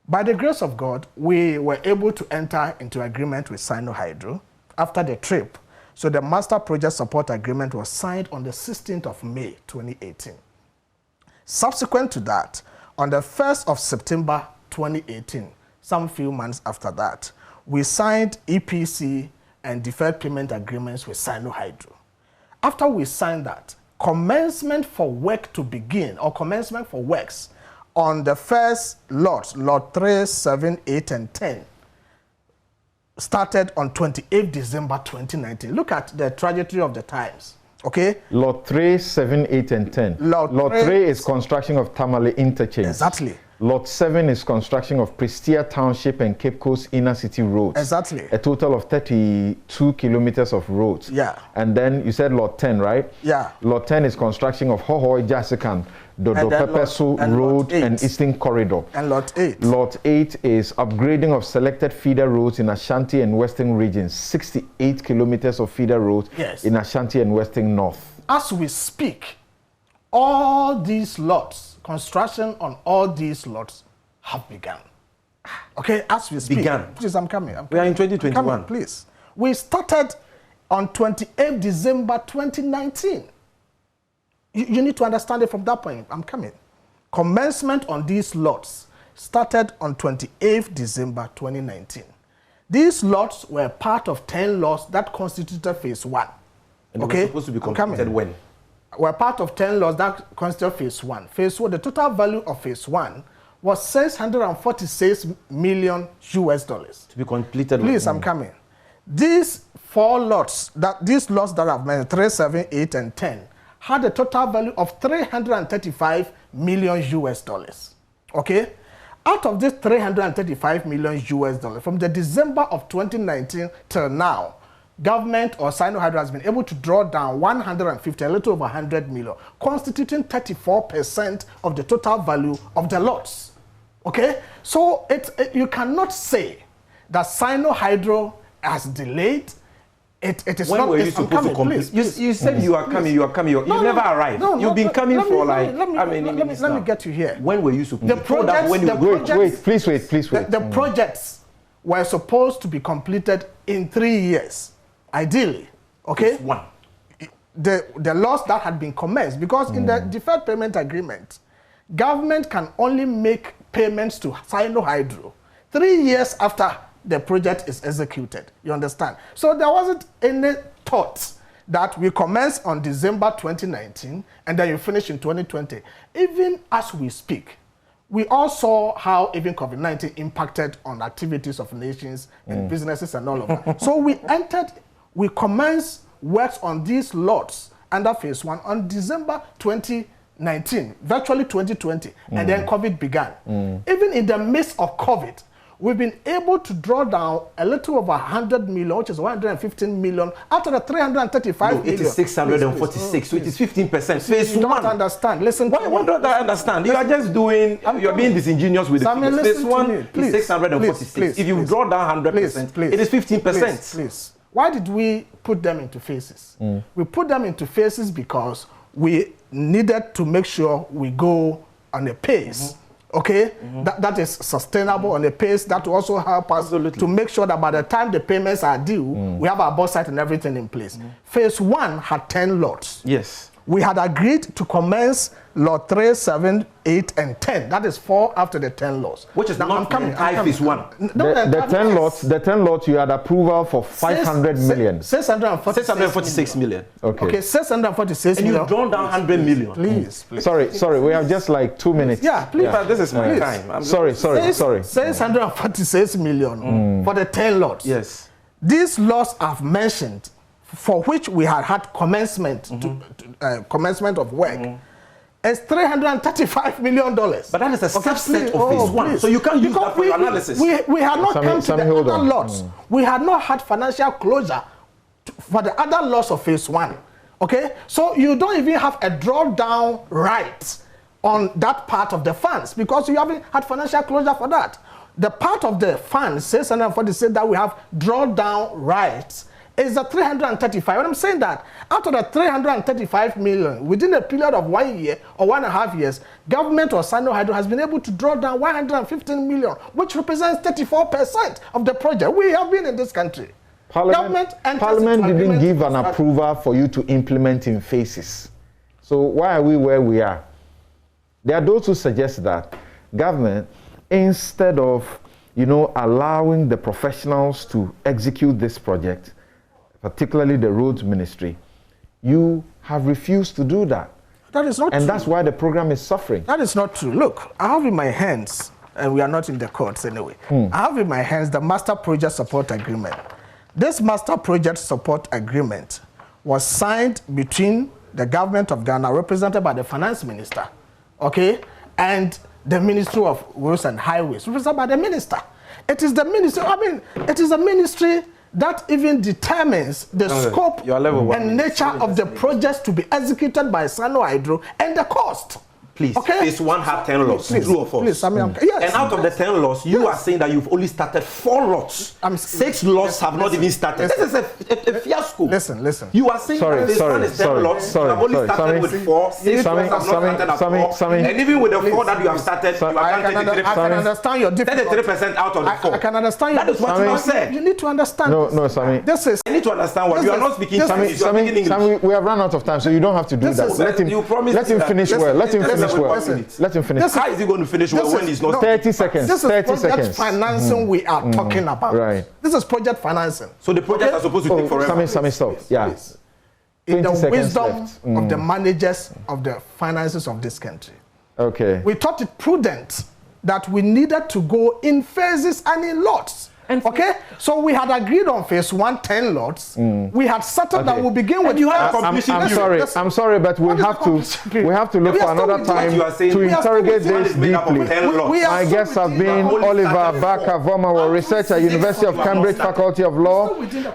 By the grace of God, we were able to enter into agreement with Sino-hydro after the trip. So the Master Project Support Agreement was signed on the 16th of May, 2018. Subsequent to that, on the 1st of September 2018, some few months after that, we signed EPC and deferred payment agreements with Sino-hydro. After we signed that, commencement for work to begin, or commencement for works, on the first lot 3, 7, 8, and 10, started on 28 December 2019. Look at the trajectory of the times, okay? Lot 3, 7, 8, and 10. Lot 3 is construction of Tamale Interchange. Exactly. Lot 7 is construction of Prestia Township and Cape Coast Inner City roads. Exactly. A total of 32 kilometers of roads. Yeah. And then you said Lot 10, right? Yeah. Lot 10 is construction of Hohoi Jasikan, Dodo Pepesu Road and Eastern Corridor. And Lot 8. Lot 8 is upgrading of selected feeder roads in Ashanti and Western regions. 68 kilometers of feeder roads in Ashanti and Western North. As we speak, all these lots, construction on all these lots have begun. Okay, as we speak. Began. Please, I'm coming. We are in 2021. Please. We started on 28th December 2019. You need to understand it from that point. I'm coming. Commencement on these lots started on 28th December 2019. These lots were part of 10 lots that constituted phase 1. And they were supposed to be completed when? Were part of 10 lots that constituted phase 1. Phase 1, the total value of phase 1 was $646 million US. To be completed. Please, I'm coming. These 4 lots, these lots that I've mentioned, 3, 7, 8, and 10, had a total value of $335 million US. Okay? Out of this $335 million US, from the December of 2019 till now, government or Sino-hydro has been able to draw down 150, a little over 100 million, constituting 34% of the total value of the lots. Okay? So you cannot say that Sino-hydro has delayed. It is when not. Were you supposed to complete? You said you are coming. You never arrived. You've been coming for like how many minutes now? Let me get you here. When were you supposed to? Please wait. The projects were supposed to be completed in 3 years, ideally. Okay. It's 1. The loss that had been commenced, because in the deferred payment agreement, government can only make payments to Sino-hydro 3 years after the project is executed. You understand? So there wasn't any thought that we commence on December 2019 and then you finish in 2020. Even as we speak, we all saw how even COVID-19 impacted on activities of nations and businesses and all of that. So we commenced works on these lots under phase 1 on December 2019, virtually 2020, and then COVID began. Even in the midst of COVID, we've been able to draw down a little over 100 million, which is 115 million, out of the 335 million. It is 646, so it is 15%. Phase you 1. don't understand. Listen to me. Why don't I understand? You are just doing, you're being disingenuous with the figures. Phase 1 is 646. If you draw down 100%, it is 15%. Please. Why did we put them into phases? We put them into phases because we needed to make sure we go on a pace. Okay, that is sustainable on a pace that will also help us to make sure that by the time the payments are due, we have our bus site and everything in place. Phase 1 had 10 lots. Yes. We had agreed to commence lot 3, 7, 8, and 10. That is 4 after the 10 lots. Which is not phase 1. The 10 lots, you had approval for 500 million. 646 million. Okay, 646 million. And you've drawn down 100 million. Please. Sorry, we have just like 2 minutes. Yeah, please. But this is my time. Sorry. 646 million for the 10 lots. Yes. These lots I've mentioned, for which we had commencement commencement of work, is $335 million. But that is a subset of phase 1. So you can't use that for your analysis. We had not come to the other lots. We had not had financial closure for the other lots of phase 1. Okay? So you don't even have a drawdown right on that part of the funds because you haven't had financial closure for that. The part of the funds, 646, that we have drawdown rights is the 335. When I'm saying that, out of the 335 million, within a period of 1 year or 1.5 years, government or Sino-hydro has been able to draw down 115 million, which represents 34% of the project. We have been in this country. Parliament didn't give an approval for you to implement in phases. So why are we where we are? There are those who suggest that government, instead of allowing the professionals to execute this project, particularly the roads ministry, you have refused to do that. That is not true. And that's why the program is suffering. That is not true. Look, I have in my hands, and we are not in the courts anyway, I have in my hands the Master Project Support Agreement. This Master Project Support Agreement was signed between the government of Ghana, represented by the finance minister, okay, and the Ministry of Roads and Highways, represented by the minister. It is the ministry, it is a ministry that even determines the scope and nature of the projects to be executed by Sino-hydro and the cost. Please, okay? phase 1 had 10 lots, true or false? Please, yes. And out of the 10 lots, you are saying that you've only started 4 lots. 6 lots have not even started. This is a fiasco. Listen. You are saying that phase 1 is 10 lots, you have only started with 4, 6 lots have not started at all, and even with the 4 that you have started, you have done 33%. I can understand your difficulty. 33% out of the 4. I can understand your difficulty. That is what you have said. You need to understand. No, Sami. I need to understand what you are not speaking Chinese, you are speaking English. Sami, we have run out of time, so you don't have to do that. Let him finish well. Let him finish well. Let him finish. How is he going to finish well when he's not 30 seconds? This is 30 project seconds. financing we are talking about. Right. This is project financing. So the projects are supposed to take forever. Sami, stop. Yeah. In the wisdom left. of the managers of the finances of this country. Okay. We thought it prudent that we needed to go in phases and in lots. Okay, so we had agreed on phase 1, 10 lots. We had settled that we'll begin with. You have I'm sorry, but we have to look for another time to interrogate this deeply. My guests have been Oliver Baka-Vomawo, researcher, University of Cambridge Faculty of Law,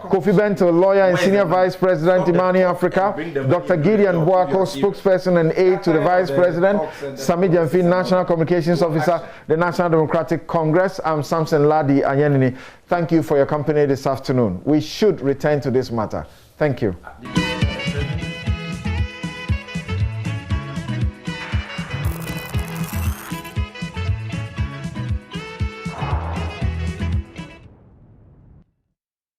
Kofi Bento, lawyer and senior vice president, Imani Africa, Dr. Gideon Boako, spokesperson and aide to the vice president, Sami Jamfi, national communications officer, the National Democratic Congress. I'm Samson Ladi Anyenini. Thank you for your company this afternoon. We should return to this matter. Thank you.